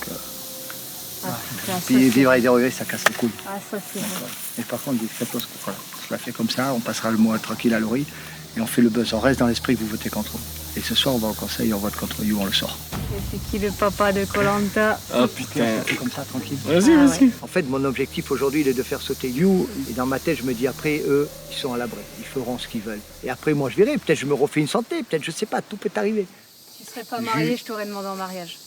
Ça, Puis vivre avec des regrets, ça casse les couilles. Ah ça c'est vrai. Et par contre, faites-le, voilà. Je la fais comme ça, on passera le mois tranquille à Laurie et on fait le buzz. On reste dans l'esprit que vous votez contre eux. Et ce soir, on va au conseil, on vote contre You, on le sort. C'est qui le papa de Koh-Lanta? Oh putain. On fait comme ça, tranquille. Vas-y, vas-y. Ouais. En fait, mon objectif aujourd'hui, il est de faire sauter You. Et dans ma tête, je me dis, après, eux, ils sont à l'abri. Ils feront ce qu'ils veulent. Et après, moi, je verrai. Peut-être je me refais une santé. Peut-être, je sais pas, tout peut arriver. Tu serais pas mariée, je t'aurais demandé en mariage.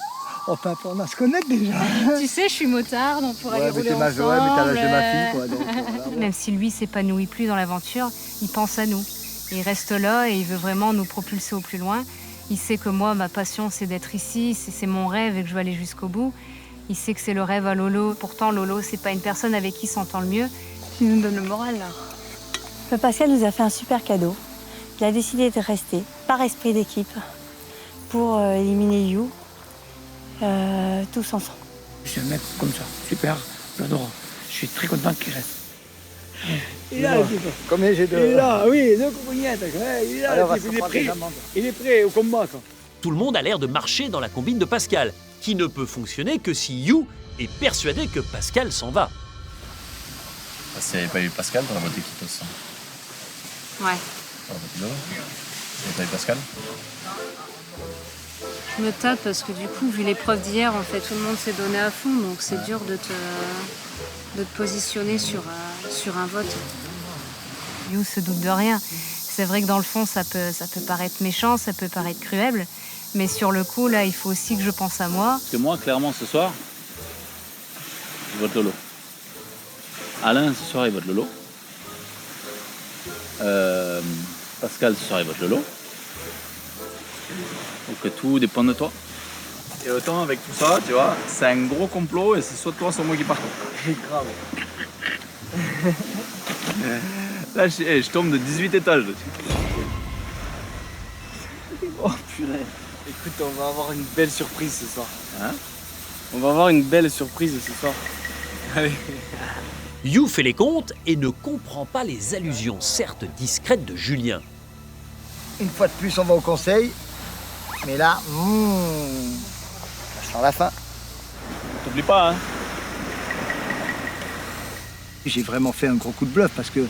Oh, on va se connaître déjà. Tu sais, je suis motarde, on pourrait aller Ouais, mais rouler t'es ensemble. ouais, mais t'as l'âge de ma fille, quoi. Donc, voilà. Même si lui s'épanouit plus dans l'aventure, il pense à nous. Il reste là et il veut vraiment nous propulser au plus loin. Il sait que moi, ma passion, c'est d'être ici, c'est mon rêve et que je veux aller jusqu'au bout. Il sait que c'est le rêve à Lolo. Pourtant, Lolo, c'est pas une personne avec qui il s'entend le mieux. Tu nous donnes le moral, là. Pascal nous a fait un super cadeau. Il a décidé de rester, par esprit d'équipe, pour éliminer You, tous ensemble. C'est un mec comme ça, super, j'adore. Je suis très content qu'il reste. Il est là, combien j'ai de... Il est là, oui, 2 cognettes. Il est là, Alors, il est prêt. Il est prêt au combat, quoi. Tout le monde a l'air de marcher dans la combine de Pascal, qui ne peut fonctionner que si You est persuadé que Pascal s'en va. S'il n'y avait pas eu Pascal, t'aurais voté qui, toi, ça? Ouais. T'aurais voté Lolo? S'il n'y avait pas eu Pascal? Je me tâte parce que du coup, vu l'épreuve d'hier, en fait, tout le monde s'est donné à fond, donc c'est dur de te positionner sur un vote. You se doute de rien. C'est vrai que dans le fond, ça peut paraître méchant, ça peut paraître cruel, mais sur le coup, là, il faut aussi que je pense à moi. Parce que moi, clairement, ce soir, je vote Lolo. Alain, ce soir, il vote Lolo. Pascal, ce soir, il vote Lolo. Donc tout dépend de toi. Et autant avec tout ça, tu vois, c'est un gros complot et c'est soit toi, soit moi qui partons. C'est grave. Là, je tombe de 18 étages dessus. Oh purée. Écoute, on va avoir une belle surprise ce soir. Hein? On va avoir une belle surprise ce soir. Allez. You fait les comptes et ne comprend pas les allusions, certes discrètes, de Julien. Une fois de plus, on va au conseil. Mais là, ça sent la fin. T'oublies pas, hein? J'ai vraiment fait un gros coup de bluff parce que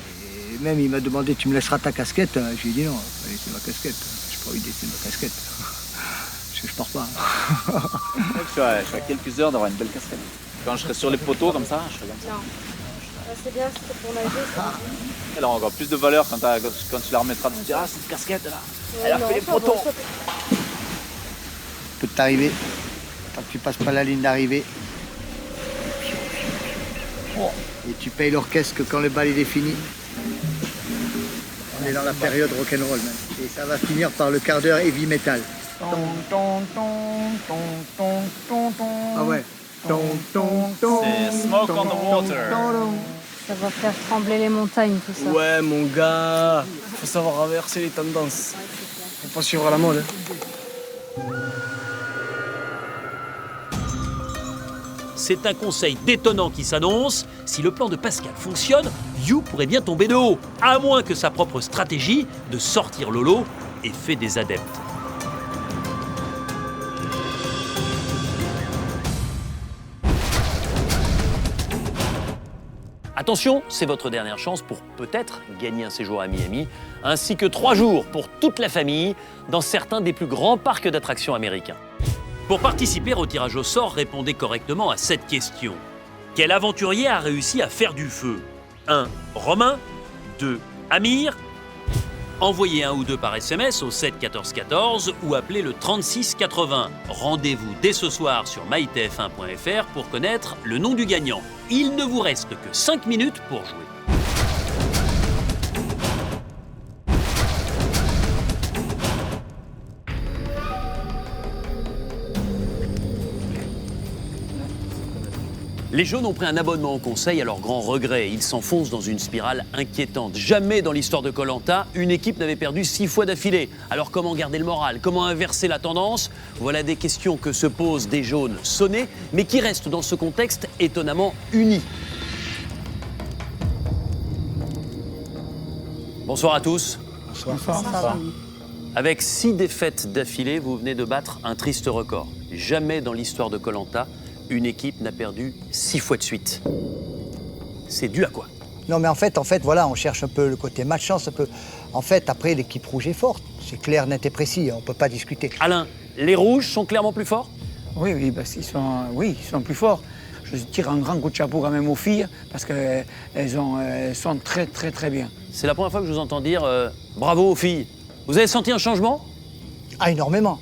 même il m'a demandé, tu me laisseras ta casquette? Je lui ai dit non, je vais laisser ma casquette. Je n'ai pas envie de laisser ma casquette. Parce que je pars pas. Je suis à quelques heures d'avoir une belle casquette. Quand je serai sur les poteaux comme ça, je serai comme ça. C'est bien, c'était pour nager. Elle aura encore plus de valeur quand tu la remettras. Tu te diras, ah, cette casquette là, elle a fait les poteaux. Peut t'arriver, tant que tu passes pas la ligne d'arrivée. Et tu payes l'orchestre que quand le bal il est fini. On est dans la période rock'n'roll même. Et ça va finir par le quart d'heure heavy metal. Ah ouais. C'est Smoke on the Water. Ça va faire trembler les montagnes, tout ça. Ouais, mon gars, faut savoir inverser les tendances. Faut pas suivre la mode. c'est un conseil détonnant qui s'annonce. Si le plan de Pascal fonctionne, You pourrait bien tomber de haut, à moins que sa propre stratégie de sortir Lolo ait fait des adeptes. Attention, c'est votre dernière chance pour peut-être gagner un séjour à Miami, ainsi que 3 jours pour toute la famille dans certains des plus grands parcs d'attractions américains. Pour participer au tirage au sort, répondez correctement à cette question. Quel aventurier a réussi à faire du feu? 1. Romain. 2. Amir. Envoyez 1 ou 2 par SMS au 7 14 14 ou appelez le 36 80. Rendez-vous dès ce soir sur mytf1.fr pour connaître le nom du gagnant. Il ne vous reste que 5 minutes pour jouer. Les jaunes ont pris un abonnement au conseil à leur grand regret. Ils s'enfoncent dans une spirale inquiétante. Jamais dans l'histoire de Koh-Lanta, une équipe n'avait perdu 6 fois d'affilée. Alors comment garder le moral? Comment inverser la tendance? Voilà des questions que se posent des jaunes sonnés, mais qui restent dans ce contexte étonnamment unis. Bonsoir à tous. Bonsoir. Avec 6 défaites d'affilée, vous venez de battre un triste record. Jamais dans l'histoire de Koh-Lanta, une équipe n'a perdu 6 fois de suite. C'est dû à quoi? Non, mais en fait, voilà, on cherche un peu le côté malchance, un peu. En fait, après, l'équipe rouge est forte. C'est clair, net et précis, on peut pas discuter. Alain, les rouges sont clairement plus forts? Oui, parce qu'ils sont plus forts. Je tire un grand coup de chapeau quand même aux filles, parce qu'elles sont très, très, très bien. C'est la première fois que je vous entends dire bravo aux filles. Vous avez senti un changement? Ah, énormément.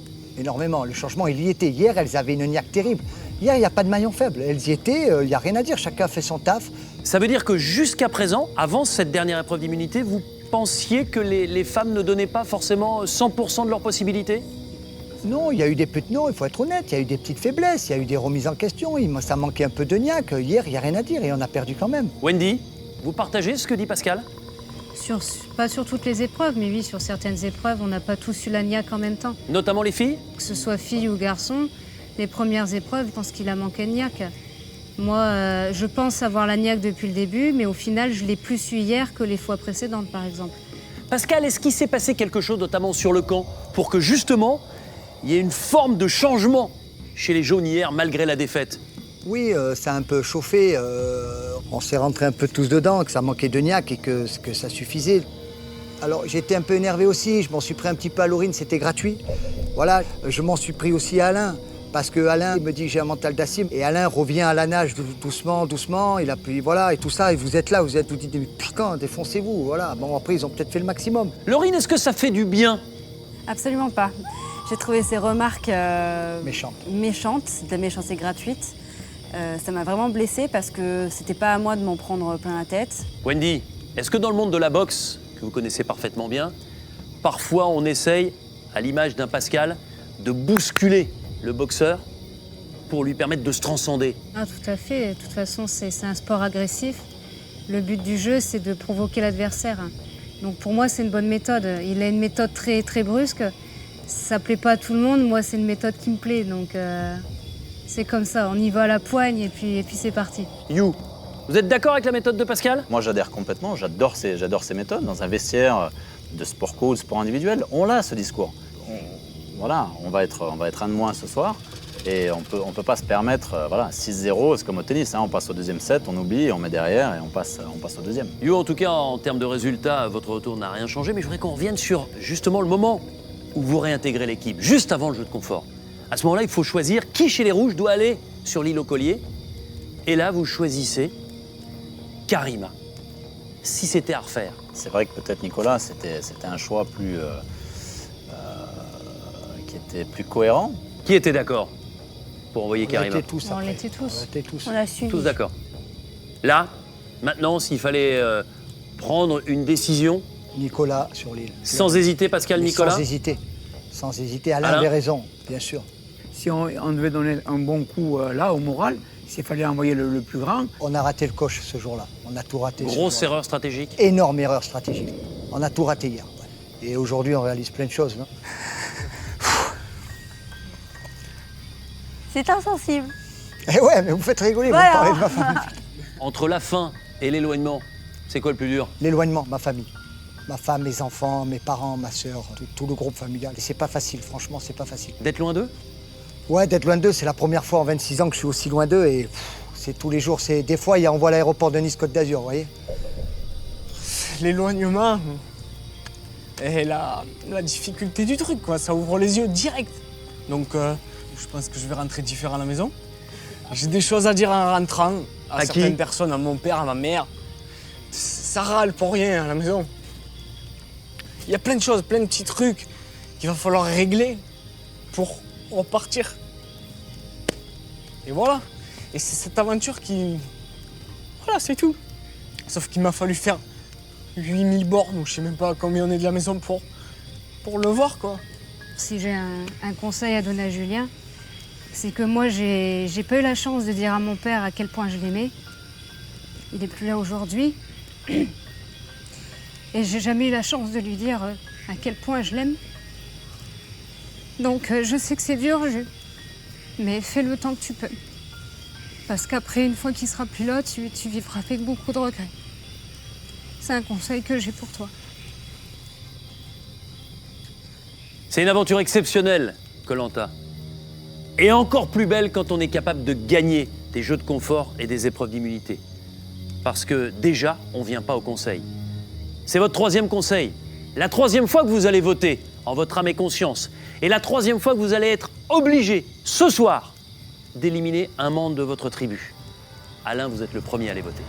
Le changement, il y était. Hier, elles avaient une niaque terrible. Hier, il n'y a pas de maillon faible. Elles y étaient, il n'y a rien à dire. Chacun fait son taf. Ça veut dire que jusqu'à présent, avant cette dernière épreuve d'immunité, vous pensiez que les femmes ne donnaient pas forcément 100% de leurs possibilités? Non, il y a eu des petites... Non, il faut être honnête, il y a eu des petites faiblesses, il y a eu des remises en question. Ça manquait un peu de niaque. Hier, il n'y a rien à dire et on a perdu quand même. Wendy, vous partagez ce que dit Pascal? Pas sur toutes les épreuves, mais oui, sur certaines épreuves, on n'a pas tous eu la niaque en même temps. Notamment les filles? Que ce soit filles ou garçons, les premières épreuves, je pense qu'il a manqué de niaque. Moi, je pense avoir la niaque depuis le début, mais au final, je l'ai plus eu hier que les fois précédentes, par exemple. Pascal, est-ce qu'il s'est passé quelque chose, notamment sur le camp, pour que justement, il y ait une forme de changement chez les jaunes hier, malgré la défaite? Oui, ça a un peu chauffé. On s'est rentrés un peu tous dedans, que ça manquait de niaque et que ça suffisait. Alors, j'étais un peu énervé aussi. Je m'en suis pris un petit peu à Laurine, c'était gratuit. Voilà, je m'en suis pris aussi à Alain. Parce que Alain me dit que j'ai un mental d'acier et Alain revient à la nage doucement, il appuie, voilà, et tout ça, et vous êtes là, vous dites, putain, défoncez-vous, voilà. Bon, après, ils ont peut-être fait le maximum. Laurine, est-ce que ça fait du bien? Absolument pas. J'ai trouvé ces remarques méchantes, de la méchanceté gratuite. Ça m'a vraiment blessée parce que c'était pas à moi de m'en prendre plein la tête. Wendy, est-ce que dans le monde de la boxe, que vous connaissez parfaitement bien, parfois on essaye, à l'image d'un Pascal, de bousculer le boxeur pour lui permettre de se transcender? Ah, tout à fait. De toute façon, c'est un sport agressif. Le but du jeu, c'est de provoquer l'adversaire. Donc pour moi, c'est une bonne méthode. Il a une méthode très, très brusque. Ça plaît pas à tout le monde. Moi, c'est une méthode qui me plaît. Donc c'est comme ça. On y va à la poigne et puis c'est parti. You, vous êtes d'accord avec la méthode de Pascal? Moi, j'adhère complètement. J'adore ces méthodes. Dans un vestiaire de sport co, de sport individuel, on l'a, ce discours. Voilà, on va être un de moins ce soir et on peut pas se permettre, 6-0, c'est comme au tennis, hein, on passe au deuxième set, on oublie, on met derrière et on passe au deuxième. You, en tout cas, en termes de résultats, votre retour n'a rien changé, mais je voudrais qu'on revienne sur justement le moment où vous réintégrez l'équipe, juste avant le jeu de confort. À ce moment-là, il faut choisir qui chez les Rouges doit aller sur l'île au Collier. Et là, vous choisissez Karima, si c'était à refaire. C'est vrai que peut-être Nicolas, c'était un choix qui était plus cohérent. Qui était d'accord pour envoyer Karima? On l'était tous. On l'était tous. On l'a suivi. Tous d'accord. Là, maintenant, s'il fallait prendre une décision... Nicolas sur l'île. Sans hésiter, Pascal, Nicolas? Sans hésiter. Alain avait raison, bien sûr. Si on devait donner un bon coup là, au moral, s'il fallait envoyer le plus grand... On a raté le coche ce jour-là. On a tout raté. Grosse erreur stratégique? Énorme erreur stratégique. On a tout raté hier. Ouais. Et aujourd'hui, on réalise plein de choses. Non? C'est insensible. Eh ouais, mais vous faites rigoler, Voilà. vous parlez de ma famille. Entre la faim et l'éloignement, c'est quoi le plus dur? L'éloignement, ma famille. Ma femme, mes enfants, mes parents, ma sœur, tout le groupe familial. Et c'est pas facile, franchement, c'est pas facile. D'être loin d'eux? Ouais, d'être loin d'eux, c'est la première fois en 26 ans que je suis aussi loin d'eux et c'est tous les jours. Des fois, on voit l'aéroport de Nice-Côte d'Azur, vous voyez. L'éloignement et la difficulté du truc, quoi. Ça ouvre les yeux direct. Donc, je pense que je vais rentrer différent à la maison. J'ai des choses à dire en rentrant à certaines personnes, à mon père, à ma mère. Ça râle pour rien à la maison. Il y a plein de choses, plein de petits trucs qu'il va falloir régler pour repartir. Et voilà. Et c'est cette aventure qui... Voilà, c'est tout. Sauf qu'il m'a fallu faire 8000 bornes, ou je sais même pas combien on est de la maison pour le voir, quoi. Si j'ai un conseil à donner à Julien, c'est que moi, j'ai pas eu la chance de dire à mon père à quel point je l'aimais. Il n'est plus là aujourd'hui. Et j'ai jamais eu la chance de lui dire à quel point je l'aime. Donc je sais que c'est dur, mais fais le temps que tu peux. Parce qu'après, une fois qu'il sera plus là, tu vivras avec beaucoup de regrets. C'est un conseil que j'ai pour toi. C'est une aventure exceptionnelle, Koh-Lanta. Et encore plus belle quand on est capable de gagner des jeux de confort et des épreuves d'immunité. Parce que déjà, on ne vient pas au conseil. C'est votre 3e conseil. La 3e fois que vous allez voter en votre âme et conscience. Et la 3e fois que vous allez être obligé, ce soir, d'éliminer un membre de votre tribu. Alain, vous êtes le premier à aller voter.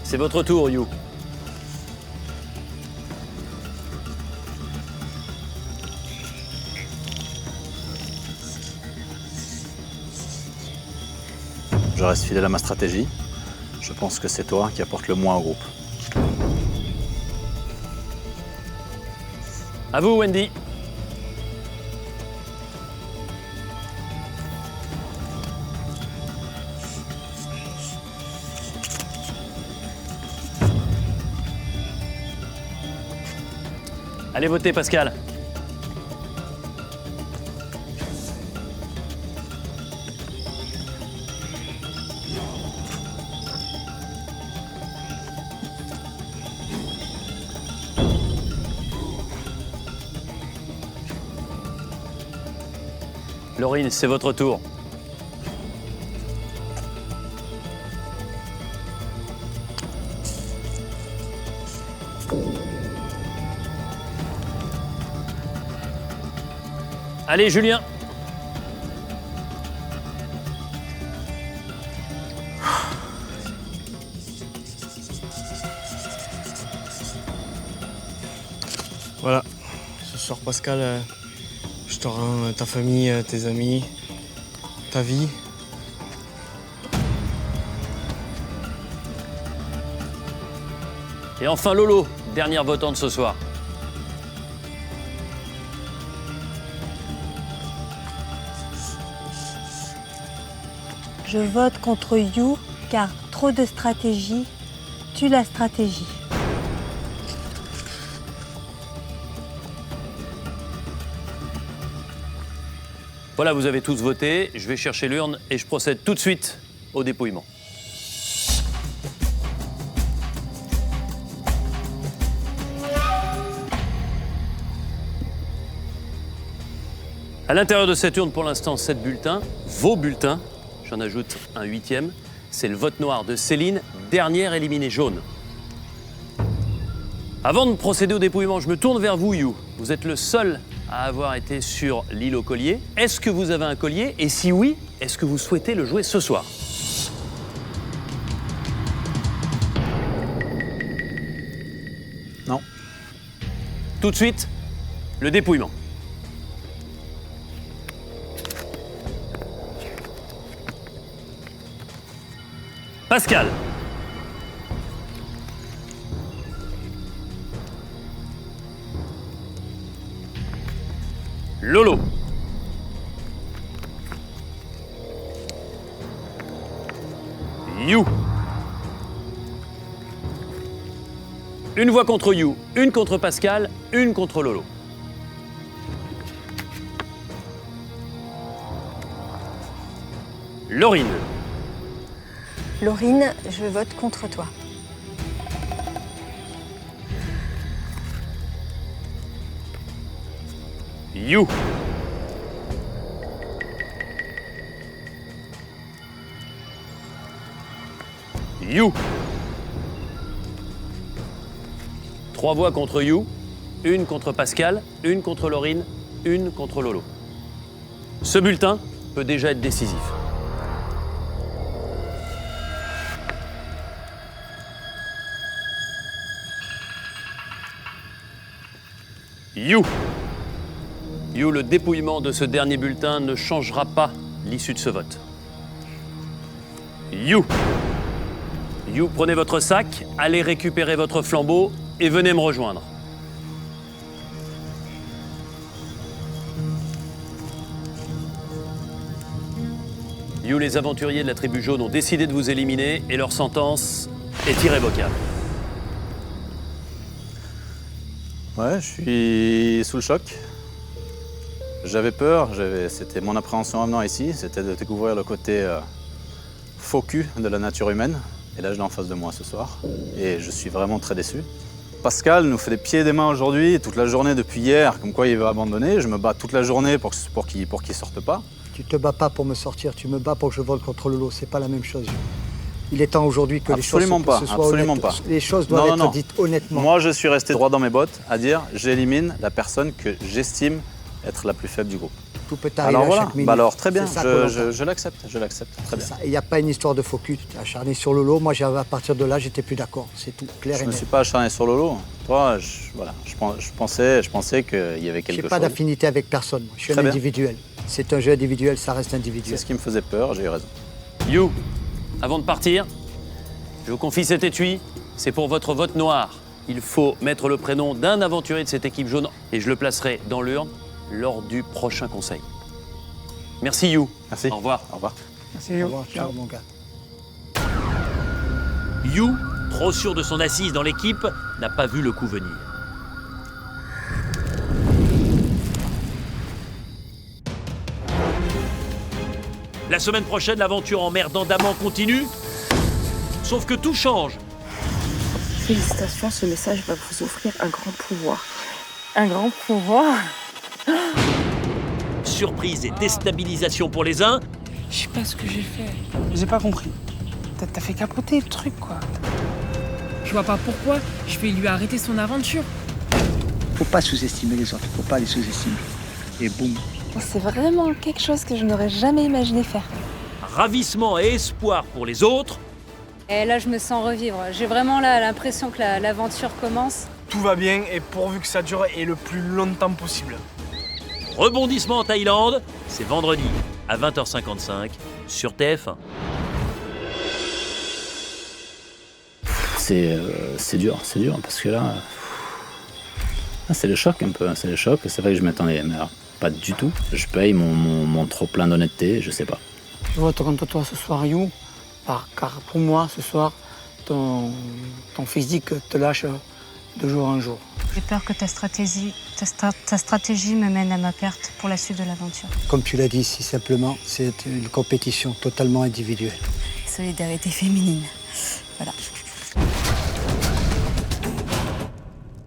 C'est votre tour, You. Je reste fidèle à ma stratégie. Je pense que c'est toi qui apporte le moins au groupe. À vous, Wendy. Allez voter, Pascal. Laurine, c'est votre tour. Allez, Julien. Voilà. Ce soir, Pascal, je te rends ta famille, tes amis, ta vie. Et enfin, Lolo, dernière votante ce soir. Je vote contre You car trop de stratégie tue la stratégie. Voilà, vous avez tous voté. Je vais chercher l'urne et je procède tout de suite au dépouillement. À l'intérieur de cette urne, pour l'instant, 7 bulletins, vos bulletins. J'en ajoute un 8e. C'est le vote noir de Céline, dernière éliminée jaune. Avant de procéder au dépouillement, je me tourne vers vous, You. Vous êtes le seul à avoir été sur l'île au collier. Est-ce que vous avez un collier? Et si oui, est-ce que vous souhaitez le jouer ce soir? Non. Tout de suite, le dépouillement. Pascal. Lolo. You. Une voix contre You, une contre Pascal, une contre Lolo. Laurine. Laurine, je vote contre toi. You. You. 3 voix contre You, une contre Pascal, une contre Laurine, une contre Lolo. Ce bulletin peut déjà être décisif. You. You, le dépouillement de ce dernier bulletin ne changera pas l'issue de ce vote. You. You, prenez votre sac, allez récupérer votre flambeau et venez me rejoindre. You, les aventuriers de la tribu jaune ont décidé de vous éliminer et leur sentence est irrévocable. Ouais, je suis sous le choc. J'avais peur, c'était mon appréhension en venant ici, c'était de découvrir le côté faux cul de la nature humaine. Et là, je l'ai en face de moi ce soir. Et je suis vraiment très déçu. Pascal nous fait des pieds et des mains aujourd'hui, toute la journée depuis hier, comme quoi il veut abandonner. Je me bats toute la journée pour qu'il sorte pas. Tu te bats pas pour me sortir, tu me bats pour que je vole contre Lolo. C'est pas la même chose. Il est temps aujourd'hui que les choses soient honnêtes. Les choses doivent être dites honnêtement. Moi, je suis resté droit dans mes bottes à dire j'élimine la personne que j'estime être la plus faible du groupe. Tout peut arriver à chaque minute. Alors très bien, je l'accepte, très bien. Il n'y a pas une histoire de faux cul, tu t'es acharné sur Lolo. Moi, à partir de là, j'étais plus d'accord. C'est tout, clair et net. Je ne me suis pas acharné sur Lolo. Toi, je pensais qu'il y avait quelque chose. J'ai pas d'affinité avec personne. Je suis un individuel. C'est un jeu individuel, ça reste individuel. C'est ce qui me faisait peur, j'ai eu raison. You, avant de partir, je vous confie cet étui, c'est pour votre vote noir. Il faut mettre le prénom d'un aventurier de cette équipe jaune et je le placerai dans l'urne lors du prochain conseil. Merci You. Merci. Au revoir. Au revoir. Merci You. Au revoir, ciao mon gars. You, trop sûr de son assise dans l'équipe, n'a pas vu le coup venir. La semaine prochaine, l'aventure en mer d'Andaman continue, sauf que tout change. Félicitations, ce message va vous offrir un grand pouvoir. Un grand pouvoir? Surprise et déstabilisation pour les uns. Je sais pas ce que j'ai fait. J'ai pas compris. T'as fait capoter le truc, quoi. Je vois pas pourquoi je vais lui arrêter son aventure. Faut pas sous-estimer les autres, faut pas les sous-estimer. Et boum. C'est vraiment quelque chose que je n'aurais jamais imaginé faire. Ravissement et espoir pour les autres. Et là, je me sens revivre. J'ai vraiment l'impression que l'aventure commence. Tout va bien et pourvu que ça dure et le plus longtemps possible. Rebondissement en Thaïlande, c'est vendredi à 20h55 sur TF1. C'est dur, parce que là, c'est le choc un peu, c'est le choc. C'est vrai que je m'attendais, mais alors, pas du tout. Je paye mon trop plein d'honnêteté, je sais pas. Je vote contre toi ce soir, You, car pour moi, ce soir, ton physique te lâche de jour en jour. J'ai peur que ta stratégie me mène à ma perte pour la suite de l'aventure. Comme tu l'as dit si simplement, c'est une compétition totalement individuelle. Solidarité féminine. Voilà.